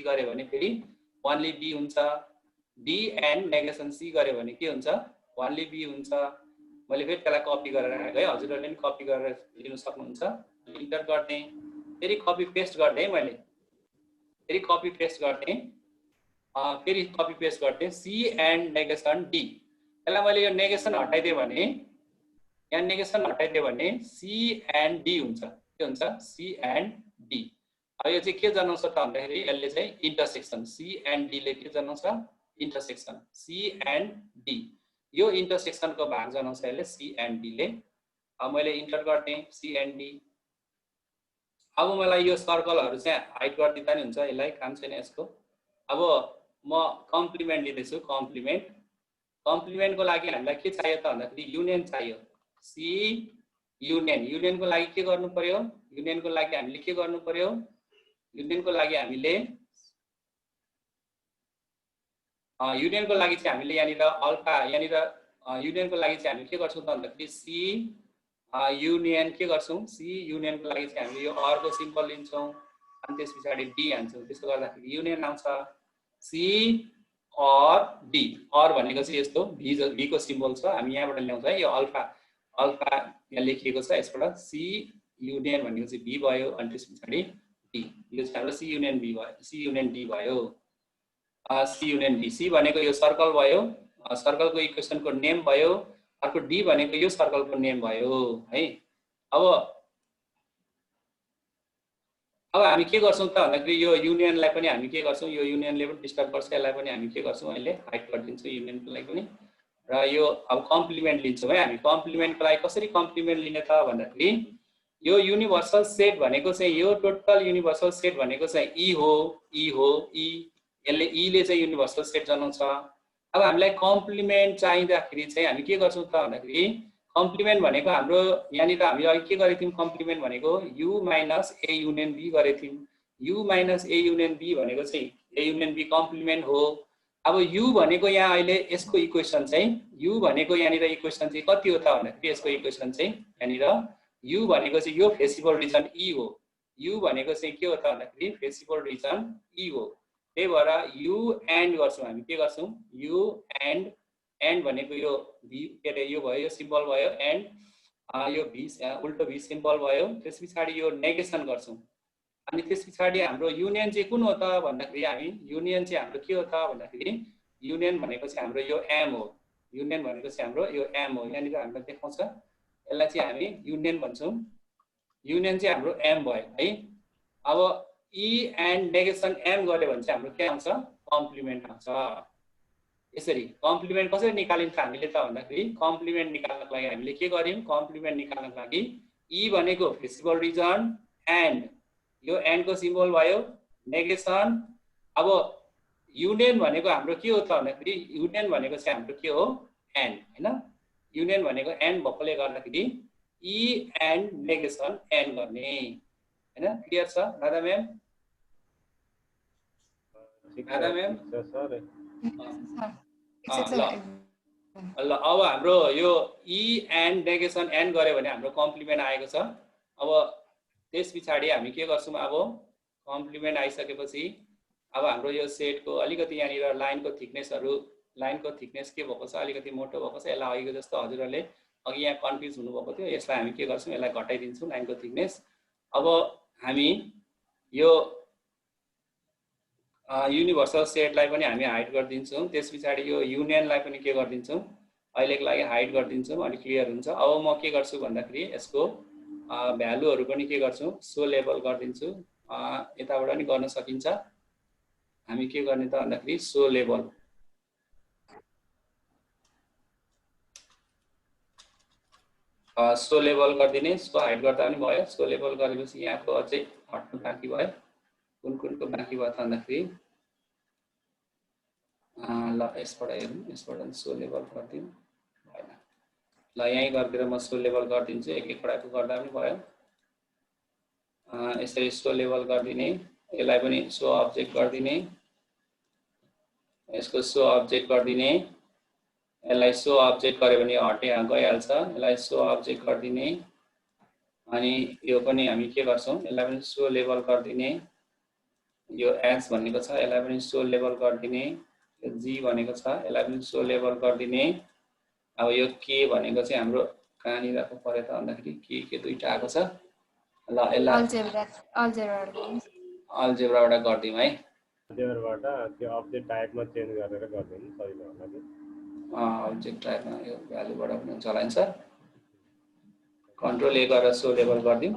गऱ्यो भने फेरि 1 B हुन्छ डी एन्ड नेगेसन सी गऱ्यो भने के हुन्छ 1 B हुन्छ मैले फेरि त्यसलाई कपी गरेर राखेँ है हजुरहरूले पनि कपी गरेर लिन सक्नुहुन्छ इन्टर गर्ने फेरि कपी पेस्ट गर्दै मैले फेरि कपी पेस्ट गर्दै सी एन्ड नेगेसन डी यसलाई मैले यो नेगेसन हटाइदिएँ भने यहाँ नेगेसन हटाइदियो भने सी एन्ड डी हुन्छ के हुन्छ सी एन्ड डी अब यो चाहिँ के जनाउँछ त भन्दाखेरि यसले चाहिँ इन्टरसेक्सन सी एन्ड डी ले के जनाउँछ इन्टरसेक्सन सी एन्ड डी यो इन्टरसेक्सनको भाग जनाउँछ यसले सी एन्ड डी ले अब मैले इन्टर गर्ने सी एन्ड डी अब मलाई यो सर्कलहरू चाहिँ हाइड गरिदिँदा नि हुन्छ यसलाई काम छैन यसको अब म कम्प्लिमेन्ट लिँदैछु कम्प्लिमेन्टको लागि हामीलाई के चाहियो त भन्दाखेरि युनियन चाहियो सी युनियनको लागि के गर्नु पर्यो युनियनको लागि हामीले के गर्नु पर्यो युनियनको लागि हामीले चाहिँ हामीले यहाँनिर अल्फा यहाँनिर युनियनको लागि चाहिँ हामीले के गर्छौँ त भन्दाखेरि सी युनियन के गर्छौँ सी युनियनको लागि चाहिँ हामीले यो अर्को सिम्बल लिन्छौँ अनि त्यस पछाडि डी हान्छौँ त्यसो गर्दाखेरि युनियन आउँछ सी अर डी अर भनेको चाहिँ यस्तो भी को सिम्बल छ हामी यहाँबाट ल्याउँछ है यो अल्फा यहाँ लेखिएको छ यसबाट सी युनियन भनेको चाहिँ भी भयो अनि त्यस पछाडि डी यो चाहिँ हाम्रो सी युनियन भी भयो सी युनियन डी भयो सी युनियन डी सी भनेको यो सर्कल भयो सर्कलको इक्वेसनको नेम भयो अर्को डी भनेको यो सर्कलको नेम भयो है अब हामी के गर्छौं त भन्दाखेरि यो युनियनलाई पनि हामी के गर्छौं यो युनियनले पनि डिस्टर्ब गर्छ यसलाई पनि हामी के गर्छौं अहिले हाइड गरिदिन्छौं युनियनको लागि पनि र यो अब कम्प्लिमेन्ट लिन्छौं है हामी कम्प्लिमेन्टको लागि कसरी कम्प्लिमेन्ट लिने त भन्दाखेरि यो युनिभर्सल सेट भनेको चाहिँ यो टोटल युनिभर्सल सेट भनेको चाहिँ ई हो यसले ई ले चाहिँ युनिभर्सल सेट जनाउँछ अब हामीलाई कम्प्लिमेन्ट चाहिँदाखेरि चाहिँ हामी के गर्छौं त भन्दाखेरि कम्प्लिमेन्ट भनेको हाम्रो यहाँनिर हामीले अघि के गरेको थियौं कम्प्लिमेन्ट भनेको u minus a union b गरेको थियौं u minus a union b भनेको चाहिँ a युनियन b कम्प्लिमेन्ट हो अब u भनेको यहाँ अहिले यसको इक्वेसन चाहिँ u भनेको यहाँनिर इक्वेसन चाहिँ कति हो त भन्दाखेरि यसको इक्वेसन चाहिँ यहाँनिर u भनेको चाहिँ यो फेसिबल रिजन e हो u भनेको चाहिँ के हो त भन्दाखेरि फेसिबल रिजन e हो त्यही भएर u एन्ड गर्छौं हामी के गर्छौं u एन्ड भनेको यो v के रे यो भयो यो सिम्बल भयो एन्ड यो v उल्टो v सिम्बल भयो त्यसपछि यो नेगेसन गर्छौं अनि त्यसपछि हाम्रो युनियन चाहिँ कुन हो त भन्दाखेरि हामी युनियन चाहिँ हाम्रो के हो त भन्दाखेरि युनियन भनेको चाहिँ हाम्रो यो m हो युनियन भनेको चाहिँ हाम्रो यो m हो यहाँनिर हामीलाई देखाउँछ यसलाई चाहिँ हामी युनियन भन्छौं युनियन चाहिँ हाम्रो m भयो है अब e एन्ड नेगेसन m गर्यो भने चाहिँ हाम्रो के आउँछ कम्प्लिमेन्ट आउँछ यसरी कम्प्लिमेन्ट कसरी निकालिन्छ हामीले त भन्दाखेरि कम्प्लिमेन्ट निकाल्नको लागि हामीले के गर्यौं कम्प्लिमेन्ट निकाल्नको लागि e भनेको फेसिबल रिजन एन्ड यो एन्ड को सिम्बल भयो नेगेसन अब युनियन भनेको हाम्रो के हो त भन्दाखेरि युनियन भनेको चाहिँ हाम्रो के हो एन्ड हैन युनियन भनेको एन्ड भएकोले गर्दाखेरि e एन्ड नेगेसन एन्ड गर्ने हैन क्लियर छ राधा म्याम सर ल अब हाम्रो यो e एन्ड नेगेसन एन्ड गर्यो भने हाम्रो कम्प्लिमेन्ट आएको छ अब त्यसपछि हामी के गर्छौं अब कम्प्लिमेन्ट आइसकेपछि अब हाम्रो यो सेटको अलिकति यहाँनिर लाइनको थिकनेस के भएको छ अलिकति मोटो भएको छ यसलाई अघिको जस्तो हजुरहरुले अघि यहाँ कन्फ्युज हुनु भएको थियो यसलाई हामी के गर्छौं यसलाई घटाइदिन्छौं लाइनको थिकनेस अब हामी यो युनिभर्सल सेटलाई पनि हामी हाइड गरिदिन्छौं त्यसपछि यो युनियनलाई पनि के गरिदिन्छौं अहिलेको लागि हाइड गरिदिन्छौं अनि क्लियर हुन्छ अब म के गर्छु भन्दाखेरि यसको भ्यालुहरु पनि के गर्छौं सो लेभल गरिदिन्छु यताबाट पनि गर्न सकिन्छ हामी के गर्ने त भन्दाखेरि सो लेभल गरिदिने सो हाइड गर्दा पनि भयो सो लेभल गरेपछि यहाँको अझै हट्नु बाँकी भयो कुनको बाँकी भयो त भन्दाखेरि ल यसबाट हेरौँ यसबाट सो लेभल गरिदिउँ भएन ल यही गरिदिएर म सो लेभल गरिदिन्छु एक एकवटाको गर्दा पनि भयो यसरी सो लेभल गरिदिने यसलाई पनि सो अब्जेक्ट गरिदिने यसको सो अब्जेक्ट गरिदिने यसलाई सो अब्जेक्ट गर्यो भने हटे गइहाल्छ यसलाई सो अब्जेक्ट गरिदिने अनि यो पनि हामी के गर्छौं यसलाई पनि सो लेभल गरिदिने यो एस भनेको छ यसलाई पनि सो लेभल गरिदिने यो जी भनेको छ यसलाई पनि सो लेभल गरिदिने अब यो के भनेको चाहिँ हाम्रो कहाँनिर राख्नु पर्यो त भन्दाखेरि के दुईटा आएको छ ल यसलाई अल्जेब्राबाट गर्दियौं है अल्जेब्राबाट त्यो अब्जेक्ट टाइपमा चेन्ज गरेर गर्दिनु सजिलो होला कि अब्जेक्ट टाइपमा यो भ्यालुबाट पनि हुन्छ होला नि सर कन्ट्रोल ए गरेर सो लेभल गर्दियौं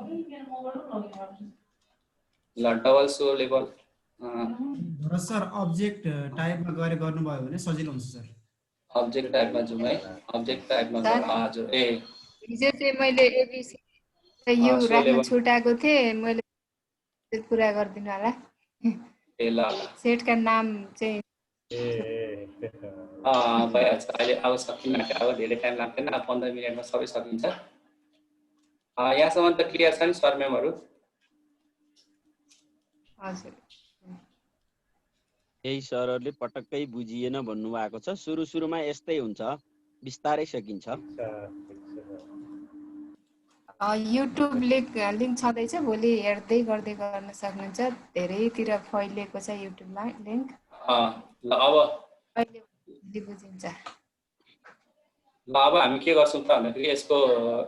ल double so level sir object टाइपमा गरे गर्नुभयो भने सजिलो हुन्छ सर अब्जेक्ट टाइपमा जाउँ है अब्जेक्ट टाइपमा हजुर ए हिजो चाहिँ मैले एबीसी यो राख्न छुटाएको थिएँ मैले पुरा गर्दिनु होला ए ल सेटका नाम चाहिँ भइहाल्छ अहिले अब सकिन्न अब धेरै टाइम लाग्दैन 15 मिनेटमा सबै सकिन्छ यहाँसम्म त क्लियर छ नि सर म्यामहरु हजुर यही सरहरुले पटक्कै बुझिएन भन्नु भएको छ सुरुमा यस्तै हुन्छ बिस्तारै सकिन्छ युट्युब लिंक छँदैछ भोलि हेर्दै गर्दै गर्न सक्नुहुन्छ धेरैतिर फैलिएको छ युट्युबमा लिंक ल अब अहिले बुझिन्छ। ल अब हामी के गर्छौँ त भन्दाखेरि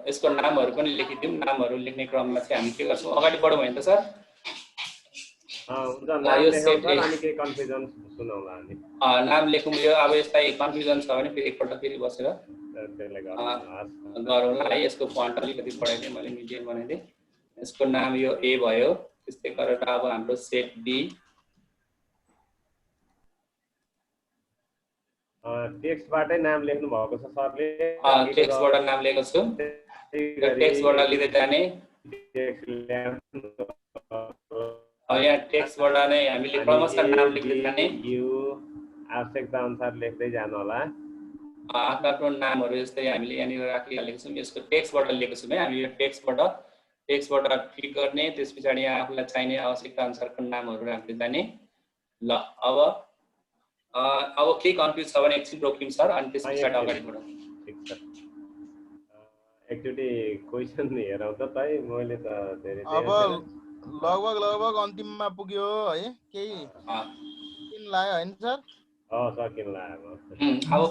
यसको नामहरू पनि लेखिदिउँ। नामहरू लेख्ने क्रममा चाहिँ हामी के गर्छौँ, अगाडि बढौँ होइन त सर? हुन्छ, नाम यो लेखौँ सेट सर, ए अनि केही कन्फ्युजन सुनाउँला हामी। नाम लेखौँ। यो अब यसलाई कन्फ्युजन छ भने फेरि एकपल्ट फेरि बसेर त्यसले गर्दा गरौँला है। यसको फन्ट अलिकति बढाइदिएँ मैले, मिडियम बनाइदिएँ। यसको नाम यो ए भयो। त्यस्तै गरेर अब हाम्रो सेट बी टेक्स्टबाटै नाम लेख्नु भएको छ सरले। टेक्स्टबाट नाम लेखेको छु। टेक्स्टबाट लिँदै जाने। यहाँ टेक्स्टबाट नै हामीले क्रमशः नाम लेख्दै जाने। आवश्यकता अनुसार लेख्दै जानु होला। आफ्नो नामहरू यस्तै हामीले यहाँनिर राखिहालेको छौँ। यसको टेक्स्टबाट लिएको छौँ है हामी। यो टेक्स्टबाट क्लिक गर्ने, त्यस पछाडि यहाँ आफूलाई चाहिने आवश्यकता अनुसारको नामहरू राख्दै जाने। ल अब केही कन्फ्युज छ भने एकछिन रोक्यौँ सर, अनि त्यस पछाडि अगाडि बढौँ। ठिक छ, एकचोटि क्वेसन हेरौँ त है। मैले त धेरै अब लगभग अन्तिममा पुग्यो है, केही दिन लाग्यो होइन सर? सकिन्ला अब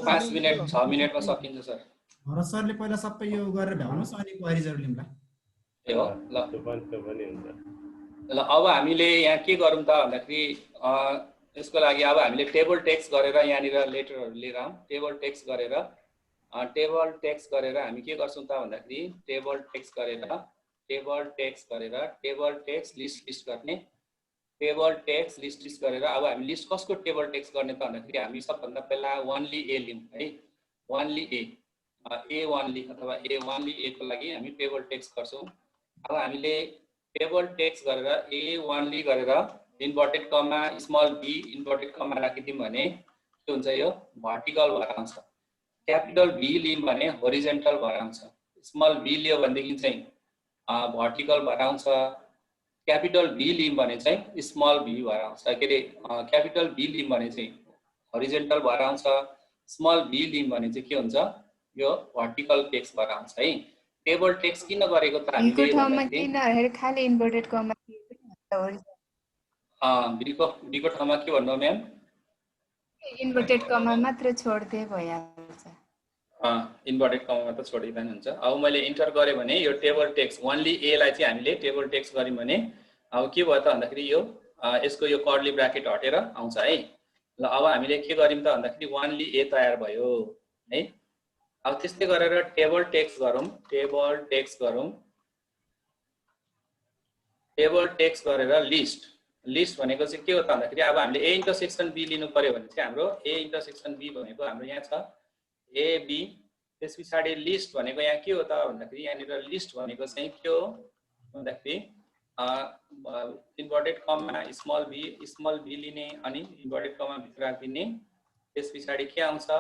5 मिनट 6 मिनटमा सकिन्छ सर। भरत सरले पहिला सबै यो गरेर भ्याउनुहोस्, अनि क्वेरिजहरू लिउँला। ए हो, ल त्यो पनि हुन्छ। ल अब हामीले यहाँ के गरौँ त भन्दाखेरि यसको लागि अब हामीले टेबल टेक्स्ट गरेर यहाँनिर लेटरहरू लिएर आउँ। टेबल टेक्स्ट गरेर हामी के गर्छौँ त भन्दाखेरि टेबल टेक्स्ट लिस्ट गर्ने। टेबल टेक्स्ट लिस्ट गरेर अब हामी लिस्ट कसको टेबल टेक्स्ट गर्ने त भन्दाखेरि हामी सबभन्दा पहिला ओन्ली ए लिउँ है। ओन्ली ए ओन्ली अथवा ए ओन्ली ए को लागि हामी टेबल टेक्स्ट गर्छौँ। अब हामीले टेबल टेक्स्ट गरेर ए ओन्ली गरेर inverted comma small B inverted comma राखिदिउँ भने के हुन्छ, यो भर्टिकल भएर आउँछ। क्यापिटल भी लियौँ भने होरिजेन्टल भएर आउँछ। स्मल भी लियो भनेदेखि चाहिँ भर्टिकल भएर आउँछ। क्यापिटल भी लियौँ भने चाहिँ स्मल भी भएर आउँछ। के अरे क्यापिटल भी लियौँ भने चाहिँ होरिजेन्टल भएर आउँछ। स्मल भी लियौँ भने चाहिँ के हुन्छ, यो भर्टिकल टेक्स्ट भएर आउँछ है। टेबल टेक्स्ट किन गरेको त हामीले खाली इन्भर्टेड कमा बीको ठाउँमा के भन्नु म्याम? इन्भर्टेड कमा मात्र छोड्दै भइहाल्छ। इन्भर्टेड कमा मात्र छोडिदिँदा पनि हुन्छ। अब मैले इन्टर गरेँ भने यो टेबल टेक्स्ट ओन्ली ए लाई चाहिँ हामीले टेबल टेक्स्ट गर्यौँ भने अब के भयो त भन्दाखेरि यो यसको यो कर्ली ब्राकेट हटेर आउँछ है। ल अब हामीले के गर्यौँ त भन्दाखेरि ओन्ली ए तयार भयो है। अब त्यस्तै गरेर टेबल टेक्स्ट गरौँ। टेबल टेक्स्ट गरेर लिस्ट भनेको चाहिँ के हो त भन्दाखेरि अब हामीले ए इन्टरसेक्सन बी लिनु पर्यो भने चाहिँ हाम्रो ए इन्टरसेक्सन बी भनेको हाम्रो यहाँ छ ए बी। त्यस पछाडि लिस्ट भनेको यहाँ के हो त भन्दाखेरि यहाँनिर लिस्ट भनेको चाहिँ के हो भन्दाखेरि इन्भर्टेड कमा स्मल भी लिने अनि इन्भर्टेड कमा भित्र राखिदिने। त्यस पछाडि के आउँछ,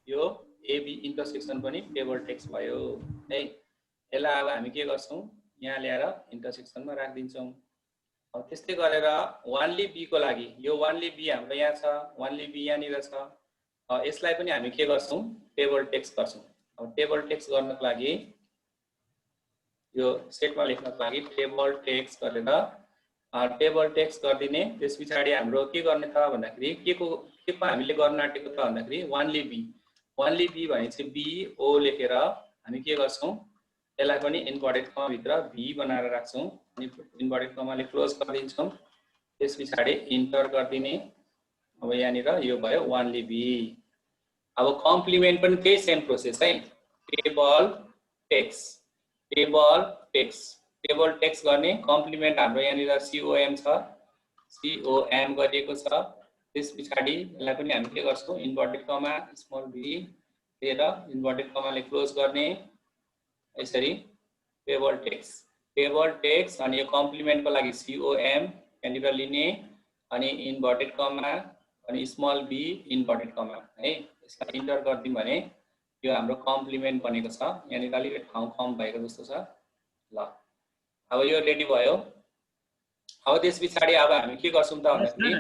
यो एबी इन्टरसेक्सन पनि टेबल टेक्स्ट भयो है। यसलाई अब हामी के गर्छौँ, यहाँ ल्याएर इन्टरसेक्सनमा राखिदिन्छौँ। अब त्यस्तै गरेर ओन्ली बी को लागि यो ओन्ली बी हाम्रो यहाँ छ, ओन्ली बी यहाँनिर छ। यसलाई पनि हामी के गर्छौँ, टेबल टेक्स्ट गर्छौँ। अब टेबल टेक्स्ट गर्नको लागि यो सेटमा लेख्नको लागि टेबल टेक्स्ट गरेर टेबल टेक्स्ट गरिदिने। त्यस पछाडि हाम्रो के गर्ने त भन्दाखेरि के को हामीले गर्न आँटेको त भन्दाखेरि ओन्ली बी भने चाहिँ बी ओ लेखेर हामी के गर्छौँ, यसलाई पनि इन्भर्टेड कमा भित्र भी बनाएर राख्छौँ अनि इन्भर्टेड कमाले क्लोज गरिदिन्छौँ। त्यस पछाडि इन्टर गरिदिने। अब यहाँनिर यो भयो ओन्ली बी। अब कम्प्लिमेन्ट पनि त्यही सेम प्रोसेस है। टेबल टेक्स्ट गर्ने। कम्प्लिमेन्ट हाम्रो यहाँनिर COM छ, COM गरिएको छ। त्यस पछाडि यसलाई पनि हामी के गर्छौँ, इन्भर्टेड कमा स्मल भी दिएर इन्भर्टेड कमाले क्लोज गर्ने। यसरी टेबल टेक्स्ट अनि यो कम्प्लिमेन्टको लागि COM यहाँनिर लिने अनि इन्भर्टेड कमा अनि स्मल भी इन्भर्टेड कमा है। यसलाई इन्टर गरिदिउँ भने यो हाम्रो कम्प्लिमेन्ट बनेको छ। यहाँनिर अलिकति ठाउँ कम भएको जस्तो छ। ल अब यो रेडी भयो। अब त्यस पछाडि अब हामी के गर्छौँ त भन्दाखेरि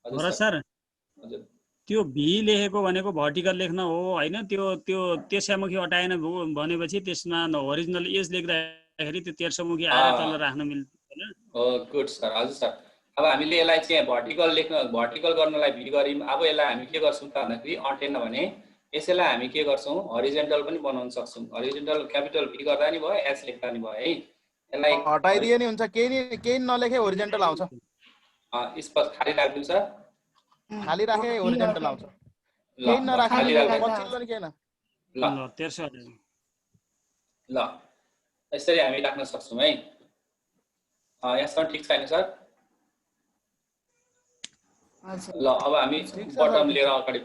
हजुर त्यो भी लेखेको भनेको भर्टिकल लेख्न हो होइन, त्यो तेर्सामुखी हटाएन भनेपछि त्यसमा ओरिजिनल एज लेख्दाखेरि त्यो तेर्सामुखी आएर तल राख्न मिल्दैन। हो गुड सर। हजुर सर, अब हामीले यसलाई चाहिँ भर्टिकल गर्नलाई भी गर्यौँ। अब यसलाई हामी के गर्छौँ त भन्दाखेरि अटेन भने यसैलाई हामी के गर्छौँ हरिजेन्टल पनि बनाउन सक्छौँ। हरिजेन्टल क्यापिटल भी गर्दा नि भयो, एच लेख्दा नि भयो है। यसलाई हटाइदिए नि हुन्छ, केही नलेखे होरिजेन्टल आउँछ। स्पष्ट खाली राख्दिनु सर, खाली राखे होरिजेन्टल आउँछ, केही नराखे पछिल्लो नि केही न। ल यसरी हामी राख्न सक्छौँ है। यहाँसम्म ठिक छैन सर? ल अब हामी बटम लिएर अगाडि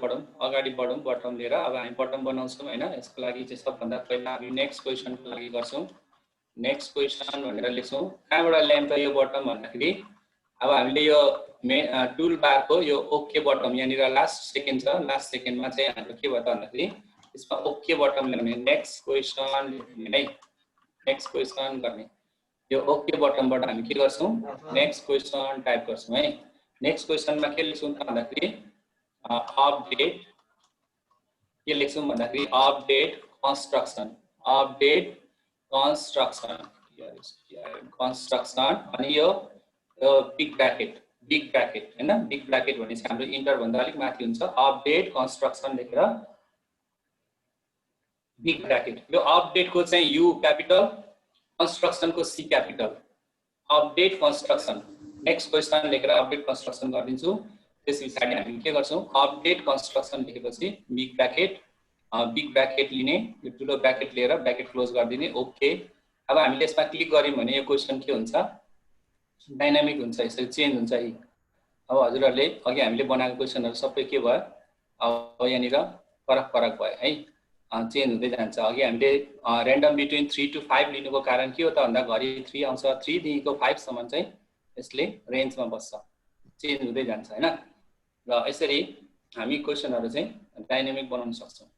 बढौँ बटम लिएर। अब हामी बटम बनाउँछौँ होइन। यसको लागि चाहिँ सबभन्दा पहिला हामी नेक्स्ट क्वेसनको लागि गर्छौँ। नेक्स्ट क्वेसन भनेर लेख्छौँ। कहाँबाट ल्यायौँ त यो बटम भन्दाखेरि अब हामीले यो टुल बारको यो ओके बटम यहाँनिर लास्ट सेकेन्ड छ, लास्ट सेकेन्डमा चाहिँ हाम्रो के भयो त भन्दाखेरि यसमा ओके बटम ल्याउने। नेक्स्ट क्वेसन लेख्ने है, नेक्स्ट क्वेसन गर्ने। यो ओके बटमबाट हामी के गर्छौँ नेक्स्ट क्वेसन टाइप गर्छौँ है। नेक्स्ट क्वेसनमा के लेख्छौँ त भन्दाखेरि अपडेट के लेख्छौँ भन्दाखेरि अपडेट कन्स्ट्रक्सन अनि यो बिग ब्राकेट हैन। बिग ब्राकेट भनेपछि हाम्रो इन्टर भन्दा अलिक माथि हुन्छ। अपडेट कन्स्ट्रक्सन लेखेर बिग ब्राकेट। यो अपडेटको चाहिँ यु क्यापिटल, कन्स्ट्रक्सनको C capital. Update construction next question लेखेर अपडेट कन्स्ट्रक्सन गरिदिन्छु। त्यस पछाडि हामी के गर्छौँ अपडेट कन्स्ट्रक्सन लेखेपछि बिग ब्राकेट लिने, यो ठुलो ब्राकेट लिएर ब्राकेट क्लोज गरिदिने। ओके। अब हामीले यसमा क्लिक गर्यौँ भने यो क्वेसन के हुन्छ डाइनामिक हुन्छ, यसरी चेन्ज हुन्छ। अब हजुरहरूले अघि हामीले बनाएको क्वेसनहरू सबै के भयो अब यहाँनिर फरक भयो है, चेन्ज हुँदै जान्छ। अघि हामीले ऱ्यान्डम बिट्विन 3 to 5 लिनुको कारण के हो त भन्दा घरि 3 आउँछ, 3 देखिको 5 सम्म चाहिँ यसले रेन्जमा बस्छ, चेन्ज हुँदै जान्छ हैन। र यसरी हामी क्वेसनहरू चाहिँ डाइनामिक बनाउन सक्छौँ।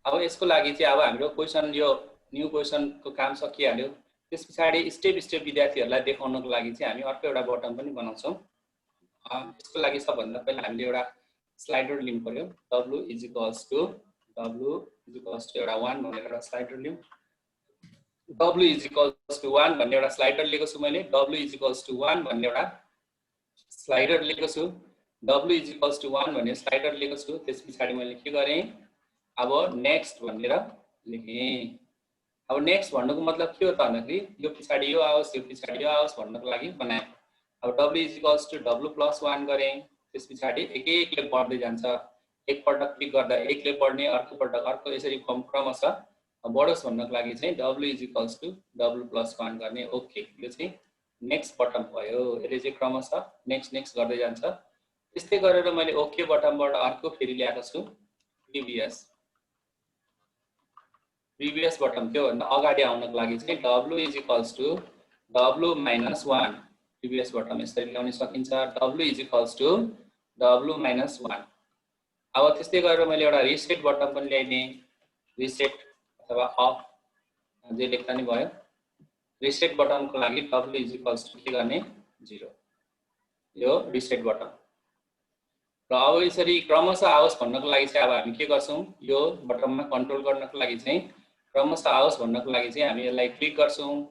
अब यसको लागि चाहिँ अब हाम्रो क्वेसन यो न्यू क्वेसनको काम सकिहाल्यो। त्यस पछाडि स्टेप विद्यार्थीहरूलाई देखाउनको लागि चाहिँ हामी अर्को एउटा बटन पनि बनाउँछौँ। यसको लागि सबभन्दा पहिला हामीले एउटा स्लाइडर लिनु पर्यो। w = एउटा 1 भनेर एउटा स्लाइडर लियौँ। w = 1 भन्ने एउटा स्लाइडर लिएको छु मैले। w = 1 भन्ने एउटा स्लाइडर लिएको छु। w = 1 भन्ने स्लाइडर लिएको छु। त्यस पछाडि मैले के गरेँ अब नेक्स्ट भनेर लेखेँ। अब नेक्स्ट भन्नुको मतलब के हो त भन्दाखेरि यो पछाडि यो आओस्, यो पछाडि यो आओस् भन्नको लागि बनाएँ। अब w = w+1 गरेँ। त्यस पछाडि एकले बढ्दै जान्छ। एकपल्ट क्लिक गर्दा एकले बढ्ने, अर्कोपल्ट अर्को, यसरी क्रमशः बढोस् भन्नको लागि चाहिँ w = w+1 गर्ने। ओके। यो चाहिँ नेक्स्ट बटम भयो। यसले चाहिँ क्रमशः नेक्स्ट गर्दै जान्छ। त्यस्तै गरेर मैले ओके बटमबाट अर्को फेरि ल्याएको छु प्रिभियस बटम। त्यो भन्दा अगाडि आउनको लागि चाहिँ w = w-1 प्रिभियस बटम यसरी ल्याउन सकिन्छ। w = w-1। अब त्यस्तै गरेर मैले एउटा रिसेट बटम पनि ल्याइदिएँ। रिसेट अथवा अफ जे लेख्दा नि भयो। रिसेट बटमको लागि w = के गर्ने 0, यो रिसेट बटम। र अब यसरी क्रमशः आओस् भन्नको लागि चाहिँ अब हामी के गर्छौँ यो बटममा कन्ट्रोल गर्नको लागि चाहिँ क्रमशः आओस् भन्नको लागि चाहिँ हामी यसलाई क्लिक गर्छौँ।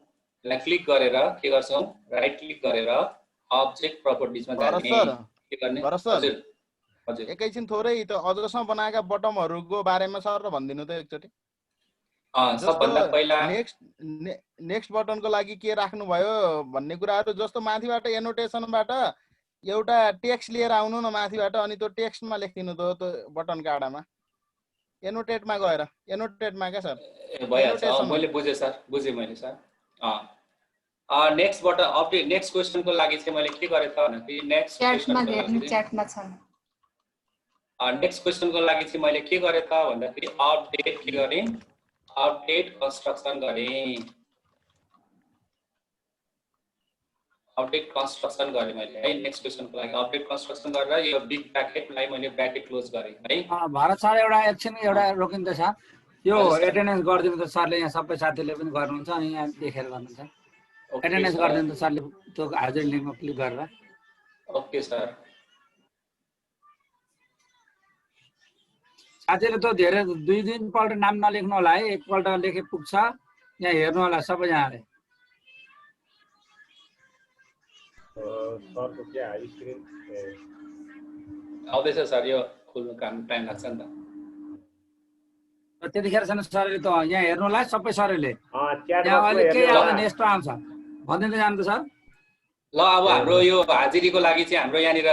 यसलाई क्लिक गरेर के गर्छौँ राइट क्लिक गरेर अब्जेक्ट प्रपर्टिजमा जाने। के गर्ने हजुर एकैछिन थोरै त अझसम्म बनाएका बटमहरूको बारेमा सर भनिदिनु त एकचोटि। सबभन्दा पहिला नेक्स्ट बटनको लागि के राख्नु भयो भन्ने कुराहरू जस्तो माथिबाट एनोटेसनबाट एउटा टेक्स्ट लिएर आउनु न माथिबाट, अनि त्यो टेक्स्टमा लेखिदिनु त त्यो बटन काडामा एनोटेटमा गएर। एनोटेटमा क्या सर भइहाल्छ। मैले बुझेँ सर, बुझेँ मैले sir. Next button update next क्वेसनको लागि चाहिँ मैले के गरेँ त भन्दाखेरि नेक्स्ट क्वेसनको लागि चाहिँ मैले के गरेँ त भन्दाखेरि अपडेट के गरेँ अपडेट कन्स्ट्रक्सन गरेँ। अपडेट कन्स्ट्रक्सन गरेँ मैले है। नेक्स्ट क्वेसनको लागि अपडेट कन्स्ट्रक्सन गरेर यो बिग ब्राकेटलाई मैले ब्राकेट क्लोज गरेँ है। भारत सर एउटा एकछिन एउटा रोकिन्छ सर, यो एटेन्डेन्स गरिदिनु त सरले। यहाँ सबै साथीहरूले पनि गर्नुहुन्छ अनि यहाँ देखेर गर्नुहुन्छ। एटेन्डेन्स गरिदिनु त सरले त्यो हाजिर लिङ्कमा क्लिक गरेर। Okay sir. साथीहरूले त धेरै 2 पल्ट नाम नलेख्नु होला है, एकपल्ट लेखे पुग्छ। यहाँ हेर्नु होला सबैजनाले। सरको क्या स्क्रिन आउँदैछ सर, यो खुल्नु टाइम लाग्छ नि त। त्यतिखेर चाहिँ सरले त यहाँ हेर्नु होला सबै सरले च्याट यहाँ बक्समा अहिले केही हेर्नु होला। आउँदैन यस्तो आउँछ भनिदिँदै जानु त सर। ल अब हाम्रो यो हाजिरीको लागि चाहिँ हाम्रो यहाँनिर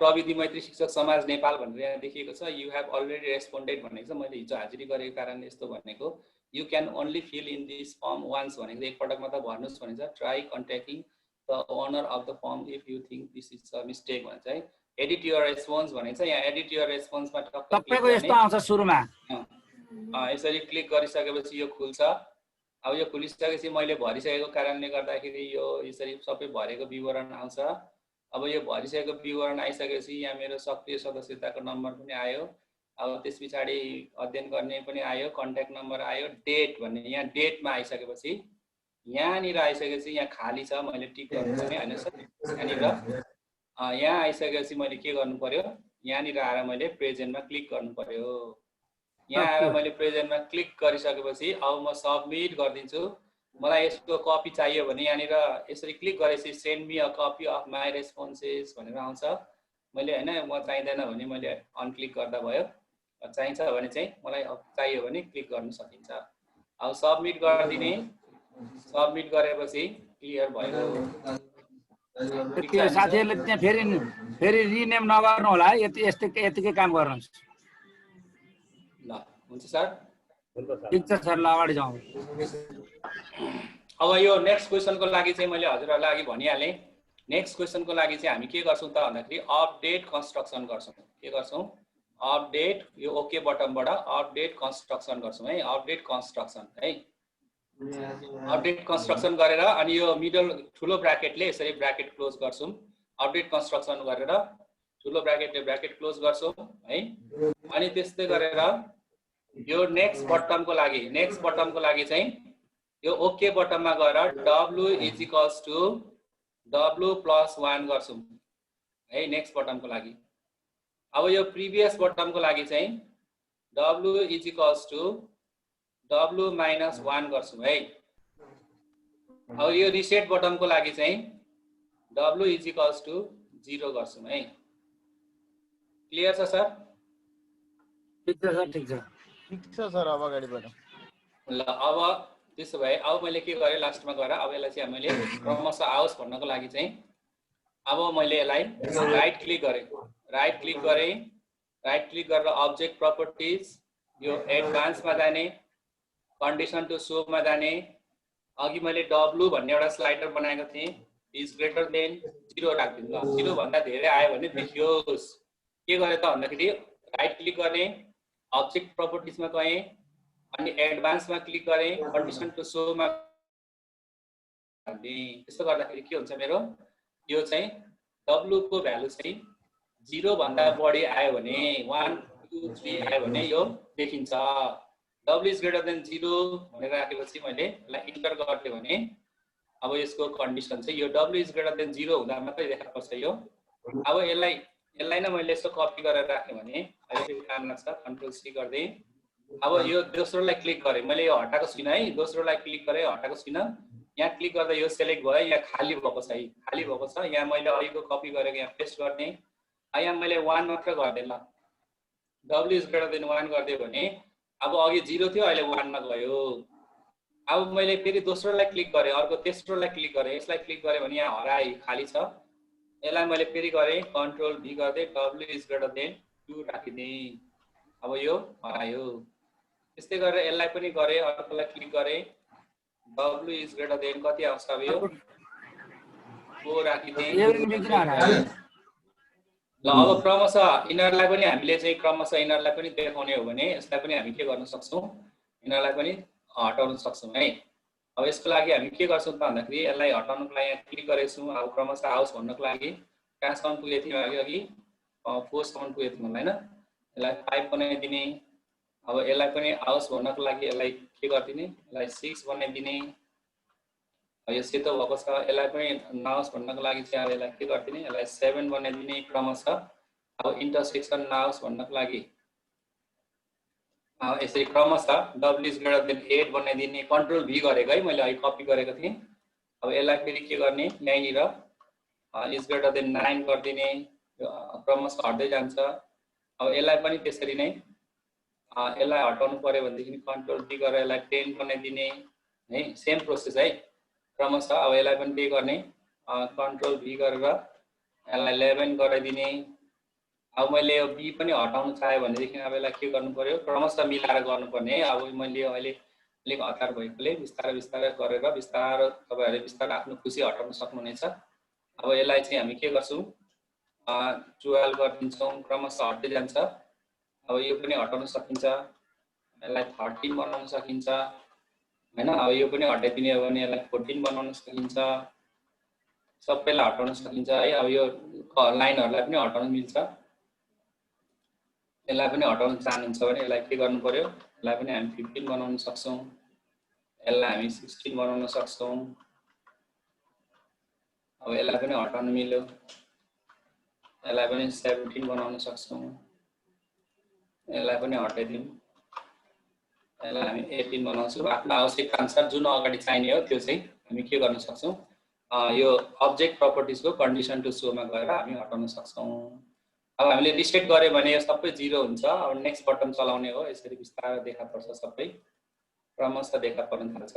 प्रविधि मैत्री शिक्षक समाज नेपाल भनेर यहाँ देखिएको छ। यु हेभ अलरेडी रेस्पोन्डेड भनेको छ। मैले हिजो हाजिरी गरेको कारणले यस्तो भनेको। You can only fill in this form once भनेको एकपटक मात्र भर्नुहोस् भनेको छ। Try contacting the owner of the form if you think this is a mistake भन्छ है। एडिट युर रेस्पोन्स भनेको छ। यहाँ एडिट युर रेस्पोन्समा तपाईँको यस्तो आउँछ सुरुमा यसरी क्लिक गरिसकेपछि यो खुल्छ। अब यो खुलिसकेपछि मैले भरिसकेको कारणले गर्दाखेरि यो यसरी सबै भरेको विवरण आउँछ। अब यो भरिसकेको विवरण आइसकेपछि यहाँ मेरो सक्रिय सदस्यताको नम्बर पनि आयो। अब त्यस पछाडि अध्ययन गर्ने पनि आयो, कन्ट्याक्ट नम्बर आयो, डेट भन्ने यहाँ डेटमा आइसकेपछि यहाँनिर आइसकेपछि यहाँ खाली छ। मैले टिक गर्नुपर्ने होइन सर। यहाँनिर यहाँ आइसकेपछि मैले के गर्नु पर्यो, यहाँनिर आएर मैले प्रेजेन्टमा क्लिक गर्नु पर्यो। यहाँ आएर मैले प्रेजेन्टमा क्लिक गरिसकेपछि अब म सबमिट गरिदिन्छु। मलाई यसको कपी चाहियो भने यहाँनिर यसरी क्लिक गरेपछि send me a copy of my responses भनेर आउँछ। मैले होइन म चाहिँदैन भने मैले अनक्लिक गर्दा भयो। चाहिन्छ भने चाहिँ मलाई चाहियो भने क्लिक गर्न सकिन्छ। अब सबमिट गरिदिने। सबमिट गरेपछि क्लियर भयो। साथीहरूले त्यहाँ फेरि रिनेम नगर्नु होला है। यतिकै काम गर्नुहोस्। ल हुन्छ सर। ठिक छ सर, ल अगाडि जाउँ। अब यो नेक्स्ट क्वेसनको लागि चाहिँ मैले हजुरहरूलाई अघि भनिहालेँ। नेक्स्ट क्वेसनको लागि चाहिँ हामी के गर्छौँ त भन्दाखेरि अपडेट कन्स्ट्रक्सन गर्छौँ। के गर्छौँ? अपडेट, यो ओके बटनबाट अपडेट कन्स्ट्रक्सन गर्छौँ है। अपडेट कन्स्ट्रक्सन है। अपडेट कन्स्ट्रक्सन गरेर अनि यो मिडल ठुलो ब्राकेटले यसरी ब्राकेट क्लोज गर्छौँ। अपडेट कन्स्ट्रक्सन गरेर ठुलो ब्राकेटले ब्राकेट क्लोज गर्छौँ है। अनि त्यस्तै गरेर यो नेक्स्ट बटनको लागि चाहिँ यो ओके बटनमा गएर W = W+1 गर्छौँ है नेक्स्ट बटनको लागि। अब यो प्रिभियस बटनको लागि चाहिँ W = W-1 गर्छौँ है। अब यो रिसेट बटनको लागि चाहिँ W = 0 गर्छौँ है। क्लियर छ सर? ठिक छ सर, ठिक छ। ठिक छ सर, अब अगाडि बढौँ। ल अब त्यसो भए अब मैले के गरेँ लास्टमा गएर अब यसलाई चाहिँ मैले क्रमशः आओस् भन्नको लागि चाहिँ अब मैले यसलाई राइट क्लिक गरेँ। राइट क्लिक गरेर अब्जेक्ट प्रपर्टिज यो एडभान्समा जाने, कन्डिसन टु सोमा जाने। अघि मैले W भन्ने एउटा स्लाइडर बनाएको थिएँ। इज ग्रेटर देन 0 राखिदिनु। ल 0 भन्दा धेरै आयो भने देखियोस्। के गरेँ त भन्दाखेरि राइट क्लिक गर्ने, अब्जेक्ट प्रपर्टिजमा गएँ अनि एडभान्समा क्लिक गरेँ, कन्डिसन टु सोमा त्यस्तो गर्दाखेरि के हुन्छ मेरो यो चाहिँ W को भ्यालु चाहिँ 0 भन्दा बढी आयो भने 1 2 3 आयो भने यो देखिन्छ। W = 0 भनेर राखेपछि मैले यसलाई इन्टर गरेँ भने अब यसको कन्डिसन चाहिँ यो W > 0 हुँदा मात्रै देखा पर्छ यो। अब यसलाई नै मैले यसो कपी गरेर राखेँ भने अहिले काम लाग्छ। कन्ट्रोल C गर्दै अब यो दोस्रोलाई क्लिक गरेँ। मैले यो हटाएको छुइनँ है। दोस्रोलाई क्लिक गरेँ, हटाएको छुइनँ। यहाँ क्लिक गर्दा यो सेलेक्ट भयो। यहाँ खाली भएको छ है, खाली भएको छ। यहाँ मैले अहिलेको कपी गरेको यहाँ पेस्ट गर्ने। यहाँ मैले 1 मात्र गरिदिएँ। ल W > 1 गरिदियो भने अब अघि 0 थियो, अहिले 1 मा गयो। अब मैले फेरि दोस्रोलाई क्लिक गरेँ, अर्को तेस्रोलाई क्लिक गरेँ, यसलाई क्लिक गरेँ भने यहाँ हराई खाली छ। यसलाई मैले फेरि गरेँ, कन्ट्रोल V गर्दै W > 2 राखिदिएँ। अब यो हरायो। त्यस्तै गरेर यसलाई पनि गरेँ, अर्कोलाई क्लिक गरेँ, W > कति आउँछ अब यो 4 राखिदिएँ। ल अब क्रमशः यिनीहरूलाई पनि हामीले चाहिँ यिनीहरूलाई पनि देखाउने हो भने यसलाई पनि हामी के गर्न सक्छौँ, यिनीहरूलाई पनि हटाउन सक्छौँ है। अब यसको लागि हामी के गर्छौँ त भन्दाखेरि यसलाई हटाउनको लागि यहाँ क्लिक गरेको छौँ। अब क्रमशः आओस् भन्नको लागि कहाँसम्म पुगेको थियौँ अघि 4 सम्म पुगेको थियौँ होइन। यसलाई 5 बनाइदिने। अब यसलाई पनि आओस् भन्नको लागि यसलाई के गरिदिने, यसलाई 6 बनाइदिने। यो सेतो भएको छ, यसलाई पनि नआओस् भन्नको लागि चाहिँ अब यसलाई के गरिदिने, यसलाई 7 बनाइदिने क्रमशः। अब इन्टरसेक्सन नआओस् भन्नको लागि यसरी क्रमशः W > 8 बनाइदिने। कन्ट्रोल V गरेको है, मैले अहिले कपी गरेको थिएँ। अब यसलाई फेरि के गर्ने, यहीँनिर इज ग्रेटर देन 9 गरिदिने, क्रमशः हट्दै जान्छ। अब यसलाई पनि त्यसरी नै यसलाई हटाउनु पर्यो भनेदेखि कन्ट्रोल बी गरेर यसलाई 10 बनाइदिने है, सेम प्रोसेस है क्रमशः। अब यसलाई पनि त्यही गर्ने, कन्ट्रोल बी गरेर यसलाई 11 गराइदिने। अब मैले यो बी पनि हटाउन चाहे भनेदेखि अब यसलाई के गर्नु पर्यो, क्रमशः मिलाएर गर्नुपर्ने है। अब मैले अहिले अलिक हतार भएकोले बिस्तारै बिस्तारै गरेर बिस्तारै तपाईहरुले बिस्तारै आफ्नो खुसी हटाउन सक्नुहुनेछ। अब यसलाई चाहिँ हामी के गर्छौं, 12 गरिदिन्छौं, क्रमशः हट्दै जान्छ। अब यो पनि हटाउन सकिन्छ, यसलाई 13 बनाउन सकिन्छ हैन। अब यो पनि हटाइदिने हो भने यसलाई 14 बनाउन सकिन्छ, सबैलाई हटाउन सकिन्छ है। अब यो लाइनहरुलाई पनि हटाउन मिल्छ। यसलाई पनि हटाउन चाहनुहुन्छ भने यसलाई के गर्नु पर्यो, यसलाई पनि हामी 15 बनाउन सक्छौं, यसलाई हामी 16 बनाउन सक्छौं। अब यसलाई पनि हटाउन मिल्यो, यसलाई पनि 17 बनाउन सक्छौं, यसलाई पनि हटाइदिउँ, यसलाई हामी 18 बनाउँछौँ। आफ्नो आवश्यकता अनुसार जुन अगाडि चाहिने हो त्यो चाहिँ हामी के गर्न सक्छौं, यो अब्जेक्ट प्रपर्टिजको कन्डिसन टु शो मा गएर हामी हटाउन सक्छौं। अब हामीले रिसेट गर्यो भने यो सबै 0 हुन्छ। अब नेक्स्ट बटन चलाउने हो, यसरी बिस्तारै देखा पर्छ, सबै क्रमशः देखा पर्न थाल्छ।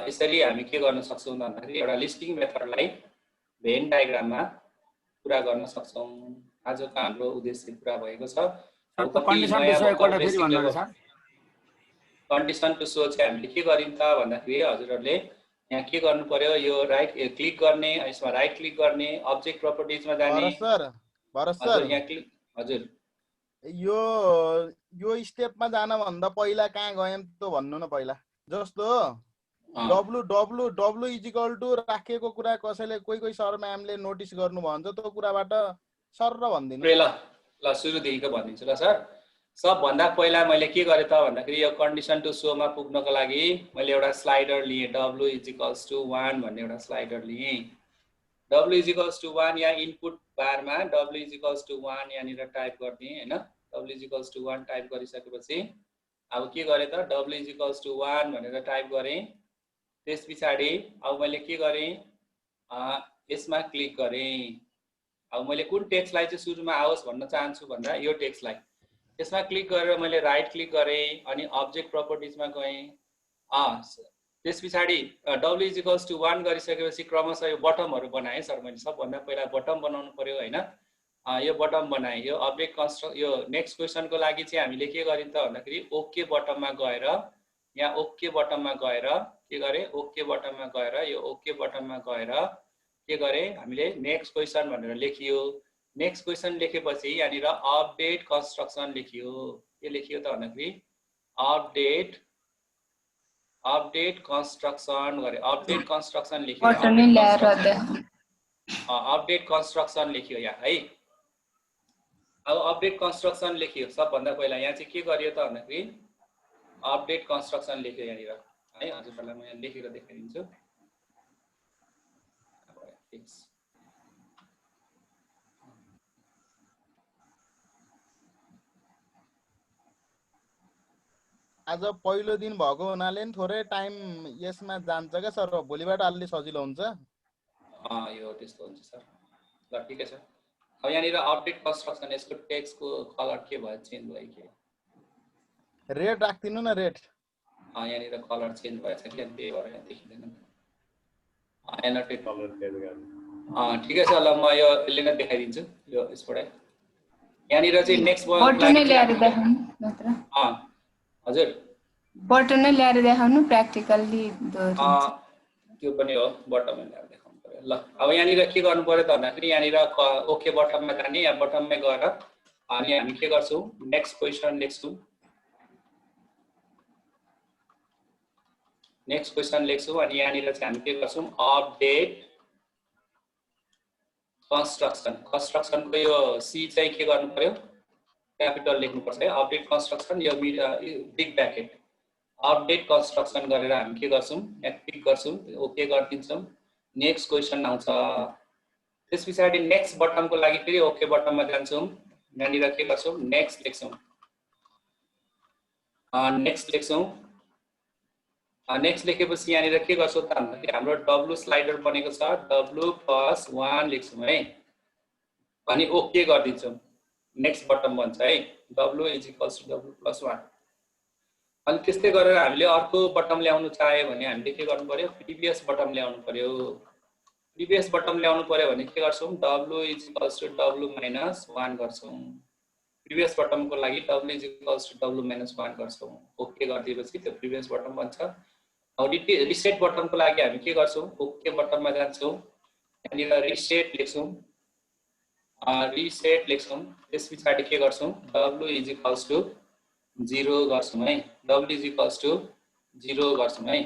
यसरी हामी के गर्न सक्छौं भन्दाखेरि एउटा लिस्टिङ मेथडलाई भेन डायग्राममा पुरा गर्न सक्छौं। आजको हाम्रो उद्देश्य पुरा भएको छ। कन्डिसन टु सो चाहिँ हामीले के गरिन्छ भन्दाखेरि हजुरहरूले यहाँ के गर्नु पर्यो, यो राइट क्लिक गर्ने, यसमा राइट क्लिक गर्ने, अब्जेक्ट प्रपर्टिजमा जाने। भरत सर यहाँ क्लिक, हजुर यो स्टेपमा जान भन्दा पहिला कहाँ गयौं त भन्नु न पहिला। जस्तो डब्लु इजिकल टु राखेको कुरा कसैले कोही सर म्यामले नोटिस गर्नु भन्छ, त्यो कुराबाट सर र भनिदिनु। ल सुरुदेखिको भनिदिन्छु ल सर। सबभन्दा पहिला मैले के गरेँ त भन्दाखेरि यो कन्डिसन टु शो मा पुग्नको लागि मैले एउटा स्लाइडर लिएँ, w इजिकल्स टु 1 भन्ने एउटा स्लाइडर लिएँ। w इजिकल्स टु 1 यहाँ इनपुट बारमा w इजिकल्स टु 1 यहाँनिर टाइप गर्ने हैन। w इजिकल्स टु 1 टाइप गरिसकेपछि अब के गरेँ त, w इजिकल्स टु 1 भनेर टाइप गरेँ। त्यसपछि अब मैले के गरेँ, यसमा क्लिक गरेँ। अब मैले कुन टेक्स्टलाई चाहिँ सुरुमा आओस् भन्न चाहन्छु भन्दा यो टेक्स्टलाई, यसमा क्लिक गरेर मैले राइट क्लिक गरेँ अनि अब्जेक्ट प्रपर्टिजमा गएँ। त्यसपछि w इजिकल्स टु 1 गरिसकेपछि क्रमशः यो बटमहरु बनाएँ सर। मैले सबभन्दा पहिला बटम बनाउनु पर्यो हैन। यो बटम बनाएँ। यो अब्जेक्ट कन्स्ट्रक्ट, यो नेक्स्ट क्वेशनको लागि चाहिँ हामीले के गरिन्छ भन्दाखेरि ओके बटममा गएर, यहाँ ओके बटममा गएर के गरे, ओके बटममा गएर यो ओके बटममा गएर के गरे, हामीले नेक्स्ट क्वेशन भनेर लेखियो। नेक्स्ट क्वेशन लेखेपछि यहाँनिर अपडेट कन्स्ट्रक्सन लेखियो। के लेखियो त भन्दाखेरि अपडेट कन्स्ट्रक्सन गरे, अपडेट कन्स्ट्रक्सन लेखियो, अपडेट कन्स्ट्रक्सन लेखियो यहाँ है। अब अपडेट कन्स्ट्रक्सन लेखियो सबभन्दा पहिला यहाँ चाहिँ के गरियो त भन्दाखेरि अपडेट कन्स्ट्रक्सन लेख्यो यहाँनिर है। हजुरहरूलाई म यहाँ लेखेर देखाइदिन्छु। आज पहिलो दिन भएको हुनाले थोरै टाइम यसमा जान्छ क्या सर, भोलिबाट अलि सजिलो हुन्छ। यो त्यस्तो हुन्छ सर। ल ठिकै छ। अब यहाँनिर अपडेट कन्स्ट्रक्सन, यसको टेक्स्टको कलर के भयो, चेन्ज भयो कि? रेड राख्दिनु न, रेड। यहाँनिर कलर चेन्ज भएछ क्या, त्यही भएर यहाँ देखिँदैन। एनोटेट कलर चेन्ज गर्ने। ठिकै छ। ल म यो यसले नै देखाइदिन्छु। यो यसबाट यहाँनिर चाहिँ नेक्स्ट बटन नै ल्याएर देखाउनु मात्र। हजुर बटन नै ल्याएर देखाउनु, प्र्याक्टिकल्ली त्यो पनि हो, बटममा ल्याएर देखाउनु पर्यो। ल अब यहाँनिर के गर्नु पर्यो त भन्दाखेरि यहाँनिर ओके बटममा जाने, यहाँ बटममै गएर अनि हामी के गर्छौँ, नेक्स्ट क्वेशन लेख्छौँ। नेक्स्ट क्वेशन लेख्छौँ अनि यहाँनिर चाहिँ हामी के गर्छौँ, अपडेट कन्स्ट्रक्सन। कन्स्ट्रक्सनको यो सी चाहिँ के गर्नु पर्यो, क्यापिटल लेख्नुपर्छ है। अपडेट कन्स्ट्रक्सन, यो बिग ब्र्याकेट अपडेट कन्स्ट्रक्सन गरेर हामी के गर्छौँ, यहाँ क्लिक गर्छौँ, ओके गरिदिन्छौँ। नेक्स्ट क्वेशन आउँछ। त्यसपछि नेक्स्ट बटमको लागि फेरि ओके बटममा जान्छौँ। यहाँनिर के गर्छौँ, नेक्स्ट लेख्छौँ। नेक्स्ट लेख्छौँ। नेक्स्ट लेखेपछि यहाँनिर के गर्छौँ त भन्दाखेरि हाम्रो W स्लाइडर बनेको छ, W+1 लेख्छौँ है, अनि ओके गरिदिन्छौँ। नेक्स्ट बटन बन्छ है, W = W+1। अनि त्यस्तै गरेर हामीले अर्को बटन ल्याउनु चाह्यो भने हामीले के गर्नु पर्यो, प्रिभियस बटन ल्याउनु पर्यो। प्रिभियस बटन ल्याउनु पर्यो भने के गर्छौँ, W = W-1 गर्छौँ। प्रिभियस बटनको लागि W = W-1 गर्छौँ। ओके गरिदिएपछि त्यो प्रिभियस बटन बन्छ। अब रिसेट बटनको लागि हामी के गर्छौँ, ओके बटनमा जान्छौँ, यहाँनिर रिसेट लेख्छौँ, त्यस पछाडि के गर्छौँ, W = 0 गर्छौँ है, W = 0 गर्छौँ है।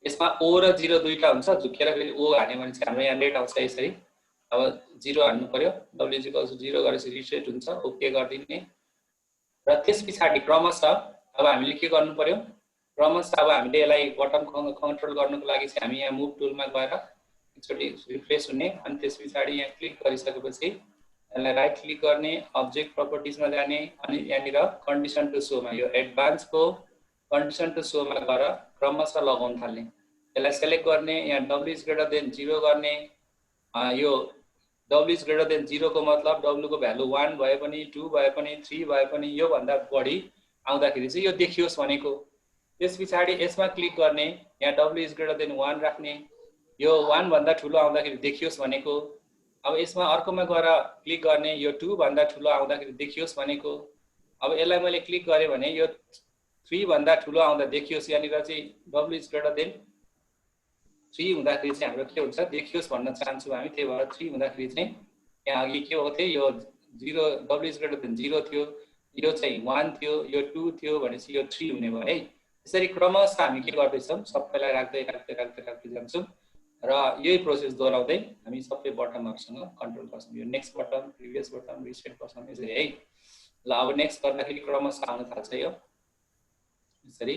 यसमा O र 0 दुईटा हुन्छ, झुकेर फेरि O हान्यो भने चाहिँ हाम्रो यहाँ लेट आउँछ यसरी। अब 0 हान्नु पर्यो, W = 0 गरेपछि रिसेट हुन्छ, ओके गरिदिने। र त्यस पछाडि क्रमशः अब हामीले के गर्नु पर्यो, क्रमशः अब हामीले यसलाई बटन कन्ट्रोल गर्नुको लागि चाहिँ हामी यहाँ मुभ टुलमा गएर एकचोटि रिफ्रेस हुने, अनि त्यस पछाडि यहाँ क्लिक गरिसकेपछि यसलाई राइट क्लिक गर्ने, अब्जेक्ट प्रपर्टिजमा जाने, अनि यहाँनिर कन्डिसन टु सोमा, यो एडभान्सको कन्डिसन टु सोमा गएर क्रमशः लगाउन थाल्ने। यसलाई सेलेक्ट गर्ने, यहाँ W > 0 गर्ने। यो W > 0 को मतलब W को भ्यालु 1 भए पनि 2 भए पनि 3 भए पनि यो भन्दा बढी आउँदाखेरि चाहिँ यो देखियोस् भनेको। त्यस पछाडि यसमा क्लिक गर्ने, यहाँ W > 1 राख्ने, यो 1 भन्दा ठुलो आउँदाखेरि देखियोस् भनेको। अब यसमा अर्कोमा गएर क्लिक गर्ने, यो 2 भन्दा ठुलो आउँदाखेरि देखियोस् भनेको। अब यसलाई मैले क्लिक गरेँ भने यो 3 भन्दा ठुलो आउँदा देखियोस्, यहाँनिर चाहिँ W > 3 हुँदाखेरि चाहिँ हाम्रो के हुन्छ, देखियोस् भन्न चाहन्छौँ हामी। त्यही भएर 3 हुँदाखेरि चाहिँ यहाँ अघि के भएको थियो, यो 0 W > 0 थियो, यो चाहिँ 1 थियो, यो 2 थियो भनेपछि यो 3 हुने भयो है। यसरी क्रमशः हामी के गर्दैछौँ, सबैलाई राख्दै राख्दै राख्दै राख्दै जान्छौँ र यही प्रोसेस दोहोऱ्याउँदै हामी सबै बटनहरूसँग कन्ट्रोल गर्छौँ। यो next button, previous button, reset button, यसरी है। ल अब नेक्स्ट गर्दाखेरि क्रमशः आउन थाल्छ यो यसरी।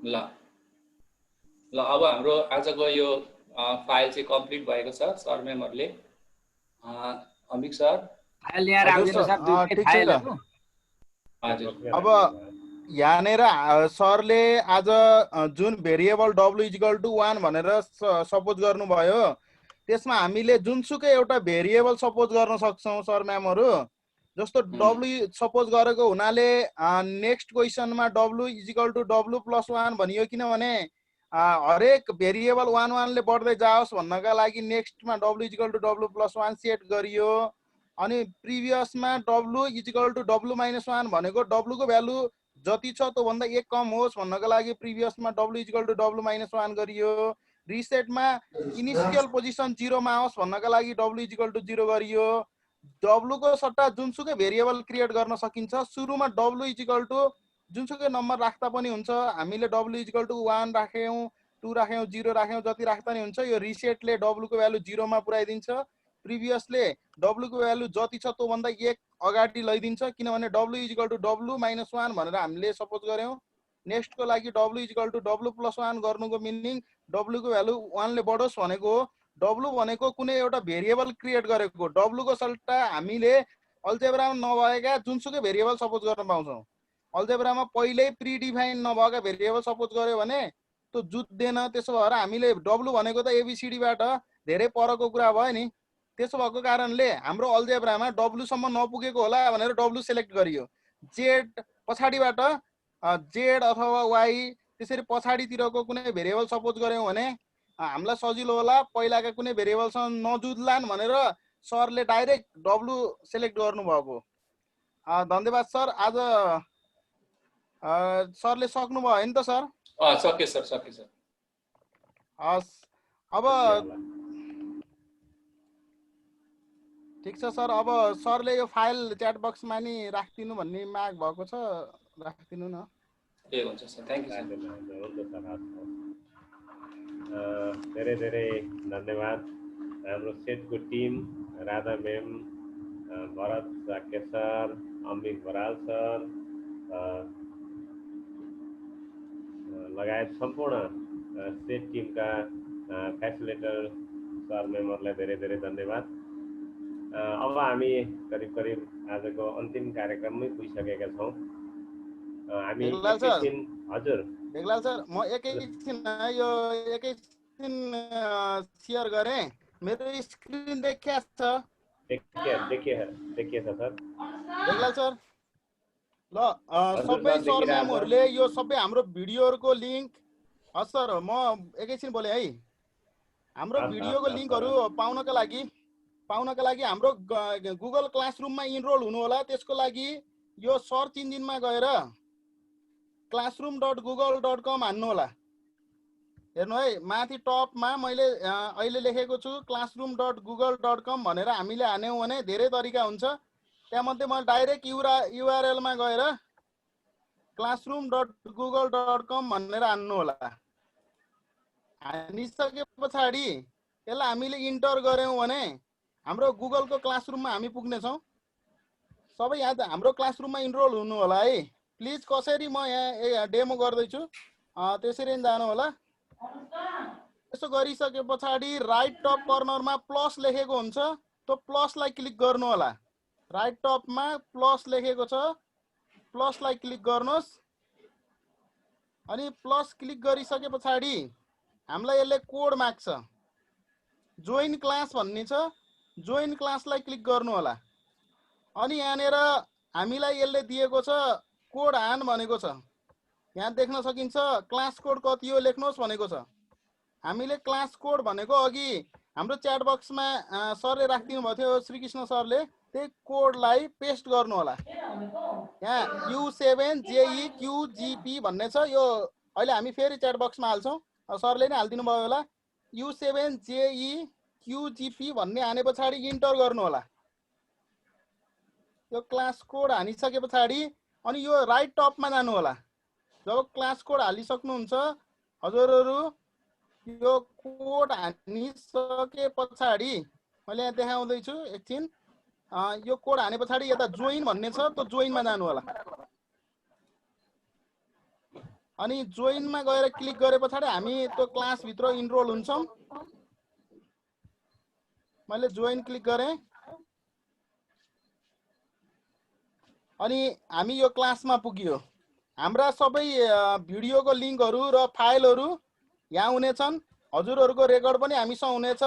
ल अब हाम्रो आजको यो फाइल चाहिँ कम्प्लिट भएको छ। सर म्यामहरूले अमिक सर फाइल यहाँ राख्दिनु सर, दुईटै फाइलहरु। हजुर, अब यहाँनिर सरले आज जुन भेरिएबल W = 1 भनेर सपोज गर्नुभयो, त्यसमा हामीले जुनसुकै एउटा भेरिएबल सपोज गर्न सक्छौँ सर म्यामहरू। जस्तो W सपोज गरेको हुनाले नेक्स्ट क्वेसनमा W = W+1 भनियो, किनभने हरेक भेरिएबल 1 ले बढ्दै जाओस् भन्नका लागि नेक्स्टमा W = W+1 सेट गरियो। अनि प्रिभियसमा W = W-1 भनेको W को भ्यालु जति छ त्यो भन्दा 1 कम होस् भन्नका लागि प्रिभियसमा W = W-1 गरियो। रिसेटमा इनिसियल पोजिसन 0 मा आओस् भन्नका लागि W = 0 गरियो। W को सट्टा जुनसुकै भेरिएबल क्रिएट गर्न सकिन्छ। सुरुमा W = जुनसुकै नम्बर राख्दा पनि हुन्छ। हामीले W = 1 राख्यौँ, 2 राख्यौँ, 0 राख्यौँ, जति राख्दा नि हुन्छ। यो रिसेटले W को भ्यालु 0 मा पुर्याइदिन्छ। प्रिभियसले W को भ्यालु जति छ त्यो भन्दा 1 अगाडि लैदिन्छ, किनभने W = W-1 भनेर हामीले सपोज गर्यौँ। नेक्स्ट को लागि W = W+1 गर्नुको मिनिङ W को भ्यालु 1 ले बढोस् भनेको हो। W भनेको कुनै एउटा भेरिएबल क्रिएट गरेको, W को सट्टा हामीले अल्जेब्रामा नभएका जुनसुकै भेरिएबल सपोज गर्न पाउँछौँ। अल्जेब्रामा पहिल्यै प्रिडिफाइन नभएका भेरिएबल सपोज गर्यो भने त्यो जुत्दैन। त्यसो भएर हामीले W भनेको त ABCD बाट धेरै परको कुरा भयो नि। त्यसो भएको कारणले हाम्रो अल्जेब्रामा W सम्म नपुगेको होला भनेर W सेलेक्ट गरियो। Z पछाडिबाट Z अथवा Y त्यसरी पछाडितिरको कुनै भेरिएबल सपोज गर्यौँ भने हामीलाई सजिलो होला। पहिलाका कुनै भेरिएबलसँग नजुत्लान् भनेर सरले डाइरेक्ट W सेलेक्ट गर्नुभएको। धन्यवाद सर। आज सरले सक्नुभयो नि त सर? सके सर, सके सर। हस्, अब ठिक छ सर। अब सरले यो फाइल च्याट बक्समा नि राखिदिनु भन्ने माग भएको छ, राखिदिनु न। ए हुन्छ सर, थ्याङ्क यू सर। हुन्छ सर, धेरै धेरै धन्यवाद हाम्रो सेटको team, Radha ma'am, Bharat Shakya sir, Amit Baral sir लगायत सम्पूर्ण सेट टिमका फेसिलिटेटर सर म्यामहरूलाई धेरै धेरै धन्यवाद। अब हामी करिब करिब आजको अन्तिम कार्यक्रममै पुगिसकेका छौँ। हामी ढेकलाल सर। एकैछिन हजुर ढेकलाल सर म एकैछिन यो एकैछिन सेयर गरेँ मेरो स्क्रिन देखिया छ देखिएछ सर ढेकलाल सर ल सबै सर, सर देखिरहेको छ। म्यामहरूले यो सबै हाम्रो भिडियोहरूको लिङ्क हस् सर म एकैछिन बोलेँ है हाम्रो हस्, भिडियोको हस्, लिङ्कहरू पाउनका लागि हाम्रो गुगल क्लासरुममा इनरोल हुनु होला। त्यसको लागि यो सर्च इन्जिनमा गएर classroom.google.com हान्नु होला। हेर्नु है माथि टपमा मैले अहिले लेखेको छु classroom.google.com भनेर हामीले हान्यौँ भने धेरै तरिका हुन्छ। त्यहाँमध्ये मैले डाइरेक्ट युआरएलमा गएर classroom.google.com भनेर हान्नु होला। हानिसके पछाडि यसलाई हामीले इन्टर गऱ्यौँ भने हाम्रो गुगलको क्लासरुममा हामी पुग्नेछौँ। सबै यहाँ हाम्रो क्लासरुममा इनरोल हुनु होला है। प्लिज कसरी म यहाँ डेमो गर्दैछु त्यसरी नै जानु होला। यसो गरिसके पछाडि राइट टप कर्नरमा प्लस लेखेको हुन्छ त्यो प्लसलाई क्लिक गर्नु होला। राइट टपमा प्लस लेखेको छ प्लसलाई क्लिक गर्नुहोस्। अनि प्लस क्लिक गरिसके पछाडि हामीलाई यसले कोड माग्छ जोइन क्लास भन्ने छ जोइन क्लासलाई क्लिक गर्नु होला। अनि यहाँनिर हामीलाई यसले दिएको छ कोड हान भनेको छ। यहाँ देख्न सकिन्छ क्लास कोड कति हो लेख्नुहोस् भनेको छ। हामीले क्लास कोड भनेको अघि हाम्रो च्याट बक्समा सरले राखिदिनु भएको थियो श्रीकृष्ण सरले त्यही कोडलाई पेस्ट गर्नु होला। यहाँ U7JEQGP भन्ने छ यो अहिले हामी फेरि च्याट बक्समा हाल्छौँ सरले नै हालिदिनु भयो होला। U7JEQGP भन्ने हाने पछाडि इन्टर गर्नु होला। यो क्लास कोड हानिसके पछाडि अनि यो राइट टपमा जानु होला। जब क्लास कोड हालिसक्नुहुन्छ हजुरहरू यो कोड हानिसके पछाडि मैले यहाँ देखाउँदैछु एकछिन यो कोड हाने पछाडि यता जोइन भन्ने छ त्यो जोइनमा जानु होला। अनि जोइनमा गएर क्लिक गरे पछाडि हामी त्यो क्लासभित्र इनरोल हुन्छौँ। मैले जोइन क्लिक गरेँ अनि हामी यो क्लासमा पुग्यो। हाम्रा सबै भिडियोको लिङ्कहरू र फाइलहरू यहाँ हुनेछन्। हजुरहरूको रेकर्ड पनि हामीसँग हुनेछ।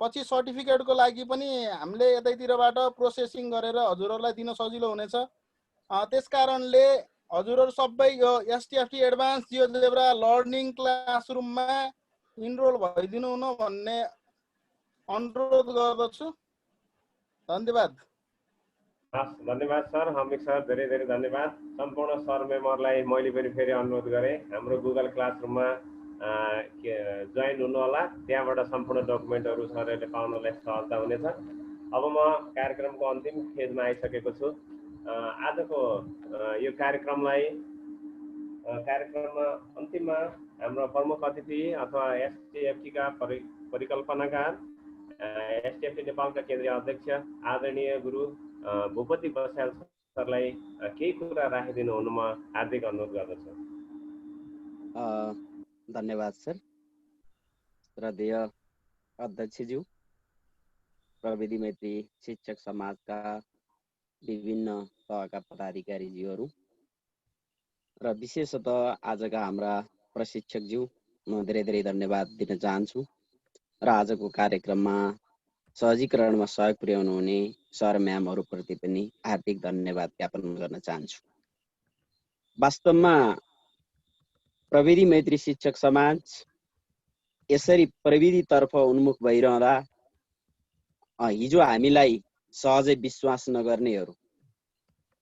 पछि सर्टिफिकेटको लागि पनि हामीले यतैतिरबाट प्रोसेसिङ गरेर हजुरहरूलाई दिन सजिलो हुनेछ। त्यसकारणले हजुरहरू सबै यो STFT एडभान्स जियोजेब्रा लर्निङ क्लासरुममा इनरोल भइदिनु हुन भन्ने अनुरोध गर्दछु। धन्यवाद। धन्यवाद सर हमिक सर धेरै धेरै धन्यवाद। सम्पूर्ण सर मेम्बरलाई मैले पनि फेरि अनुरोध गरेँ हाम्रो गुगल क्लासरुममा जोइन हुनु होला। त्यहाँबाट सम्पूर्ण डकुमेन्टहरू सरहरूले पाउनलाई सहजता हुनेछ। अब म कार्यक्रमको अन्तिम फेजमा आइसकेको छु। आजको यो कार्यक्रममा अन्तिममा हाम्रो प्रमुख अतिथि अथवा STFT का परिकल्पनाकार STFT नेपालका केन्द्रीय अध्यक्ष आदरणीय गुरु भूपति बस्याल सरलाई केही कुरा राखिदिनु हुन म हार्दिक अनुरोध गर्दछु। धन्यवाद सर। श्रद्धेय अध्यक्षज्यू, प्रविधि मैत्री शिक्षक समाजका विभिन्न तहका पदाधिकारीज्यूहरू र विशेषतः आजका हाम्रा प्रशिक्षकज्यू म धेरै धेरै धन्यवाद दिन चाहन्छु। र आजको कार्यक्रममा सहजीकरणमा सहयोग पुर्याउनु हुने सर म्यामहरूप्रति पनि हार्दिक धन्यवाद ज्ञापन गर्न चाहन्छु। वास्तवमा प्रविधि मैत्री शिक्षक समाज यसरी प्रविधितर्फ उन्मुख भइरहँदा हिजो हामीलाई सहजै विश्वास नगर्नेहरू,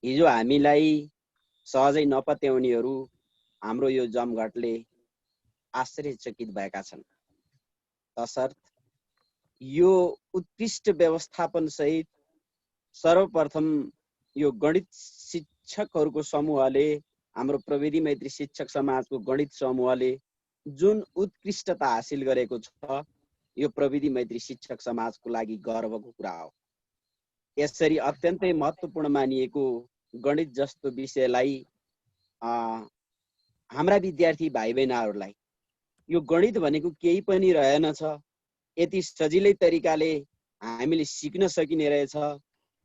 हिजो हामीलाई सहजै नपत्याउनेहरू हाम्रो यो जमघटले आश्चर्यचकित भएका छन्। तसर्थ यो उत्कृष्ट व्यवस्थापन सहित सर्वप्रथम यो गणित शिक्षकहरूको समूहले हाम्रो प्रविधि मैत्री शिक्षक समाजको गणित समूहले जुन उत्कृष्टता हासिल गरेको छ यो प्रविधि मैत्री शिक्षक समाजको लागि गर्वको कुरा हो। यसरी अत्यन्तै महत्त्वपूर्ण मानिएको गणित जस्तो विषयलाई हाम्रा विद्यार्थी भाइ बहिनीहरूलाई यो गणित भनेको केही पनि रहेनछ, यति सजिलै तरिकाले हामीले सिक्न सकिने रहेछ,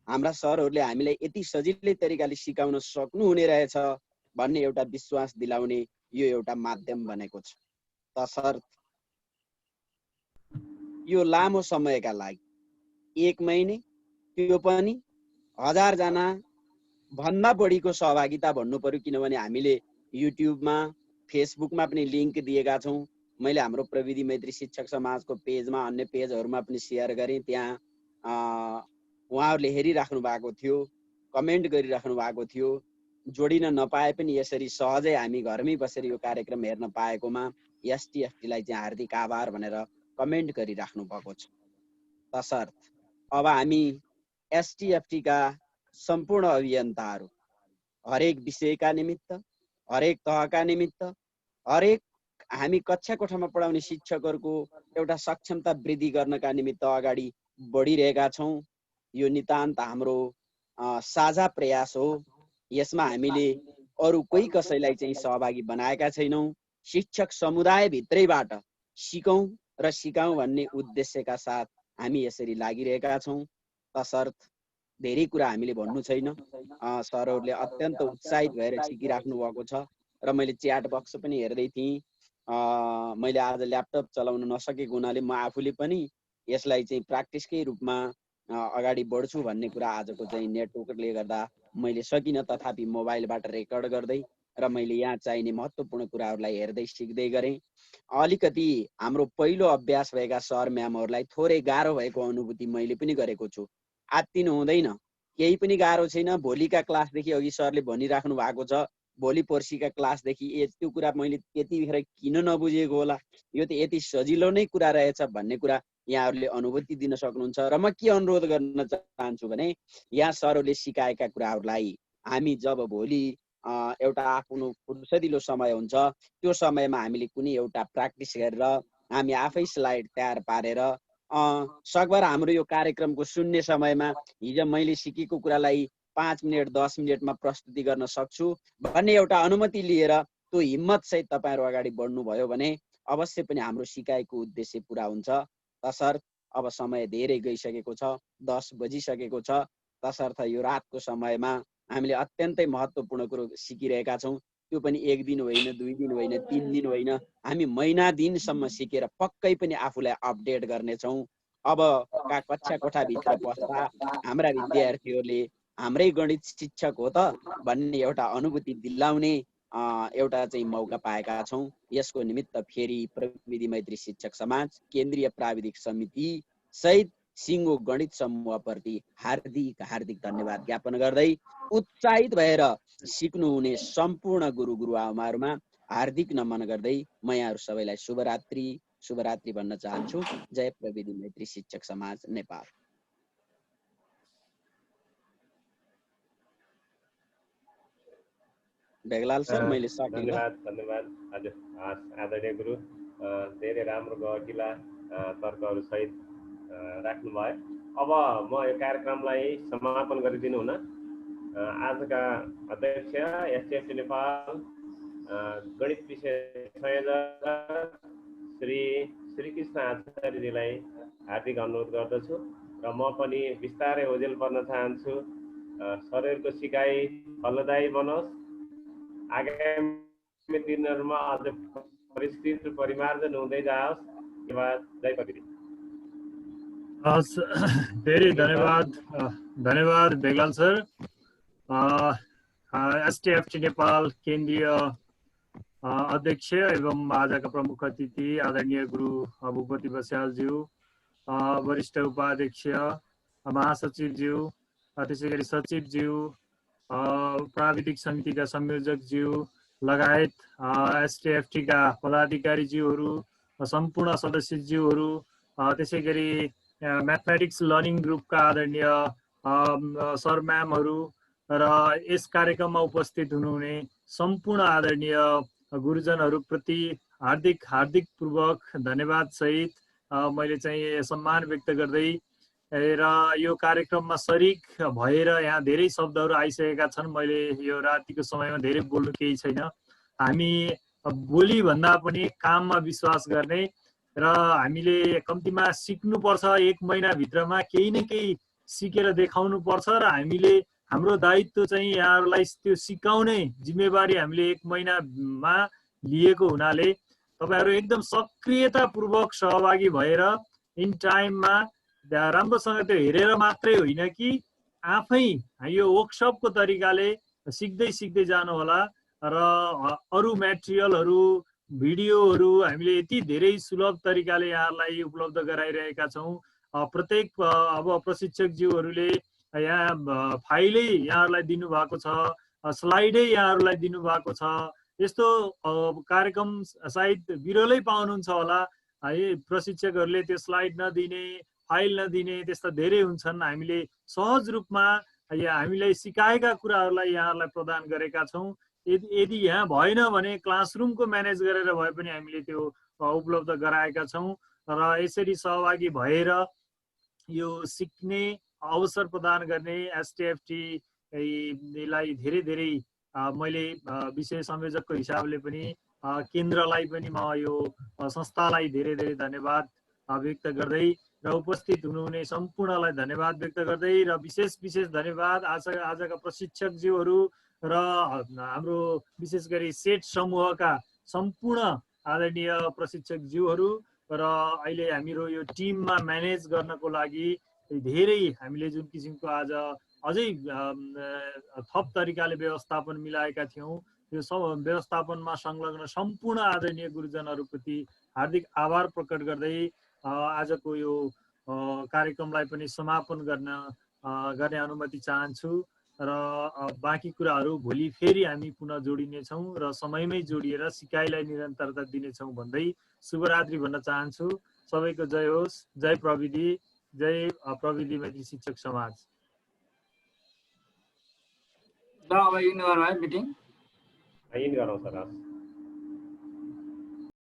हाम्रा सरहरूले हामीलाई यति सजिलै तरिकाले सिकाउन सक्नुहुने रहेछ भन्ने एउटा विश्वास दिलाउने यो एउटा माध्यम बनेको छ। तसर्थ यो लामो समयका लागि 1 महिने, त्यो पनि 1000 जना भन्दा बढीको सहभागिता भन्नु पर्यो, किनभने हामीले युट्युबमा फेसबुकमा पनि लिङ्क दिएका छौँ। मैले हाम्रो प्रविधि मैत्री शिक्षक समाजको पेजमा अन्य पेजहरूमा पनि सेयर गरेँ। त्यहाँ उहाँहरूले हेरिराख्नु भएको थियो, कमेन्ट गरिराख्नु भएको थियो। जोडिन नपाए पनि यसरी सहजै हामी घरमै बसेर यो कार्यक्रम हेर्न पाएकोमा एसटिएफटीलाई चाहिँ हार्दिक आभार भनेर कमेन्ट गरिराख्नु भएको छ। तसर्थ अब हामी एसटिएफटीका सम्पूर्ण अभियन्ताहरू हरेक विषयका निमित्त, हरेक तहका निमित्त, हरेक हामी कक्षा कोठामा पढाउने शिक्षकहरूको एउटा सक्षमता वृद्धि गर्नका निमित्त अगाडि बढिरहेका छौँ। यो नितान्त हाम्रो साझा प्रयास हो। यसमा हामीले अरू कोही कसैलाई चाहिँ सहभागी बनाएका छैनौँ। शिक्षक समुदायभित्रैबाट सिकौँ र सिकाउँ भन्ने उद्देश्यका साथ हामी यसरी लागिरहेका छौँ। तसर्थ धेरै कुरा हामीले भन्नु छैन। सरहरूले अत्यन्त उत्साहित भएर सिकिराख्नु भएको छ र मैले च्याट बक्स पनि हेर्दै थिएँ। मैले आज ल्यापटप चलाउन नसकेको हुनाले म आफूले पनि यसलाई चाहिँ प्र्याक्टिसकै रूपमा अगाडि बढ्छु भन्ने कुरा आजको चाहिँ नेटवर्कले गर्दा मैले सकिनँ। तथापि मोबाइलबाट रेकर्ड गर्दै र मैले यहाँ चाहिने महत्त्वपूर्ण कुराहरूलाई हेर्दै सिक्दै गरेँ। अलिकति हाम्रो पहिलो अभ्यास भएका सर म्यामहरूलाई थोरै गाह्रो भएको अनुभूति मैले पनि गरेको छु। आत्तिनु हुँदैन, केही पनि गाह्रो छैन। भोलिका क्लासदेखि अघि सरले भनिराख्नु भएको छ, भोलि पर्सिका क्लासदेखि त्यो कुरा मैले त्यतिखेर किन नबुझेको होला, यो त यति सजिलो नै कुरा रहेछ भन्ने कुरा यहाँहरूले अनुभूति दिन सक्नुहुन्छ। र म के अनुरोध गर्न चाहन्छु भने यहाँ सरहरूले सिकाएका कुराहरूलाई हामी जब भोलि एउटा आफ्नो फुर्सदिलो समय हुन्छ त्यो समयमा हामीले कुनै एउटा प्र्याक्टिस गरेर हामी आफै स्लाइड तयार पारेर सकभर हाम्रो यो कार्यक्रमको सुन्ने समयमा हिजो मैले सिकेको कुरालाई 5 मिनट 10 मिनटमा प्रस्तुति गर्न सक्छु भन्ने एउटा अनुमति लिएर त्यो हिम्मत सहित तपाईहरु अगाडि बढ्नुभयो भने अवश्य पनि हाम्रो सिकाइको उद्देश्य पूरा हुन्छ। तसर्थ अब समय धेरै गइसकेको छ, 10 बजिसकेको छ। तसर्थ यो रातको समयमा हामीले अत्यन्तै महत्त्वपूर्ण कुरो सिकिरहेका छौं। त्यो पनि 1 दिन होइन, 2 दिन होइन, 3 दिन होइन, हामी महिना दिनसम्म सिकेर पक्कै पनि आफूलाई अपडेट गर्नेछौं। अब कक्षा कोठाभित्र बस्दा हाम्रा विद्यार्थीहरूले हाम्रै गणित शिक्षक हो त भन्ने एउटा अनुभूति दिलाउने एउटा चाहिँ मौका पाएका छौं। यसको निमित्त फेरि प्रविधि मैत्री शिक्षक समाज, केन्द्रीय प्राविधिक समिति सहित सिङ्गो गणित समूहप्रति हार्दिक हार्दिक धन्यवाद ज्ञापन गर्दै उत्साहित भएर सिक्नुहुने सम्पूर्ण गुरु गुरुआमाहरूमा हार्दिक नमन गर्दै म यहाँहरू सबैलाई शुभरात्रि भन्न चाहन्छु। जय प्रविधि मैत्री शिक्षक समाज नेपाल। बेगलाल सर, मैले सकेँ। धन्यवाद हजुर। आदरणीय गुरु, धेरै राम्रो गहकिला तर्कहरू सहित राख्नु भयो। अब म यो कार्यक्रमलाई समापन गरिदिनु हुन आजका अध्यक्ष एसटिएफटी नेपाल गणित विषय संयोजक श्री कृष्ण आचार्यजीलाई हार्दिक अनुरोध गर्दछु र म पनि बिस्तारै ओझेल पर्न चाहन्छु। शरीरको सिकाइ फलदायी बनोस्, आगामी दिनहरूमा अझ परिष्कृत परिमार्जन हुँदै जाओस्। जय प्रविधि। धेरै धन्यवाद बेगलाल सर। एसटिएफटी नेपाल केन्द्रीय अध्यक्ष एवं आजका प्रमुख अतिथि आदरणीय गुरु भूपति बस्यालज्यू, वरिष्ठ उपाध्यक्ष महासचिवज्यू, त्यसै गरी सचिवज्यू, प्राविधिक समितिका संयोजकज्यू लगायत एसटिएफटी का पदाधिकारीज्यूहरू, सम्पूर्ण सदस्यज्यूहरू, त्यसै गरी म्याथमेटिक्स लर्निङ ग्रुपका आदरणीय सर म्यामहरू र यस कार्यक्रममा उपस्थित हुनुहुने सम्पूर्ण आदरणीय गुरुजनहरूप्रति हार्दिक पूर्वक धन्यवाद सहित मैले चाहिँ सम्मान व्यक्त गर्दै र यो कार्यक्रममा शरीक भएर यहाँ धेरै शब्दहरू आइसकेका छन्। मैले यो रातिको समयमा धेरै बोल्नु केही छैन। हामी बोली भन्दा पनि काममा विश्वास गर्ने र हामीले कम्तीमा सिक्नुपर्छ। 1 महिनाभित्रमा केही न केही सिकेर देखाउनु पर्छ र हामीले हाम्रो दायित्व चाहिँ यहाँहरूलाई त्यो सिकाउने जिम्मेवारी हामीले 1 महिनामा लिएको हुनाले तपाईहरु एकदम सक्रियतापूर्वक सहभागी भएर इन टाइममा राम्रोसँग त्यो हेरेर मात्रै होइन कि आफै यो वर्कसपको तरिकाले सिक्दै सिक्दै जानु होला र अरु मटेरियलहरु भिडियोहरु हामीले यति धेरै सुलभ तरिकाले यहाँहरूलाई उपलब्ध गराइरहेका छौं प्रत्येक अब प्रशिक्षकज्यूहरूले यहाँ फाइलै यहाँहरूलाई दिनुभएको छ स्लाइडै यहाँहरूलाई दिनुभएको छ यस्तो कार्यक्रम सायद बिरलै पाउनुहुन्छ होला है प्रशिक्षकहरूले त्यो स्लाइड नदिने फाइल नदिने त्यस्ता धेरै हुन्छन् हामीले सहज रूपमा हामीलाई सिकाएका कुराहरूलाई यहाँहरूलाई प्रदान गरेका छौं यदि यहाँ भएन भने क्लासरुमको म्यानेज गरेर भए पनि हामीले त्यो उपलब्ध गराएका छौं र यसरी सहभागी भएर यो सिक्ने अवसर प्रदान गर्ने एसटीएफटी लाई धेरै धेरै मैले विषय संयोजकको हिसाबले पनि केन्द्रलाई पनि म यो संस्थालाई धेरै धेरै धन्यवाद व्यक्त गर्दै र उपस्थित हुनुहुने सम्पूर्णलाई धन्यवाद व्यक्त गर्दै र विशेष धन्यवाद आजका प्रशिक्षकज्यूहरू र हाम्रो विशेष गरी सेट समूहका सम्पूर्ण आदरणीय प्रशिक्षकज्यूहरू र अहिले हाम्रो यो टिममा म्यानेज गर्नको लागि धेरै हामीले जुन किसिमको आज अझै थप तरिकाले व्यवस्थापन मिलाएका थियौं यो सब व्यवस्थापनमा संलग्न सम्पूर्ण आदरणीय गुरुजनहरूप्रति हार्दिक आभार प्रकट गर्दै आजको यो कार्यक्रमलाई पनि समापन गर्ने अनुमति चाहन्छु र बाँकी कुराहरू भोलि फेरि हामी पुनः जोडिनेछौँ र समयमै जोडिएर सिकाइलाई निरन्तरता दिनेछौँ भन्दै शुभरात्रि भन्न चाहन्छु। सबैको जय होस्, जय प्रविधि, जय प्रविधि मैत्री शिक्षक समाज। ल अब इन गरौँ है मिटिङ। इन गरौँ सर।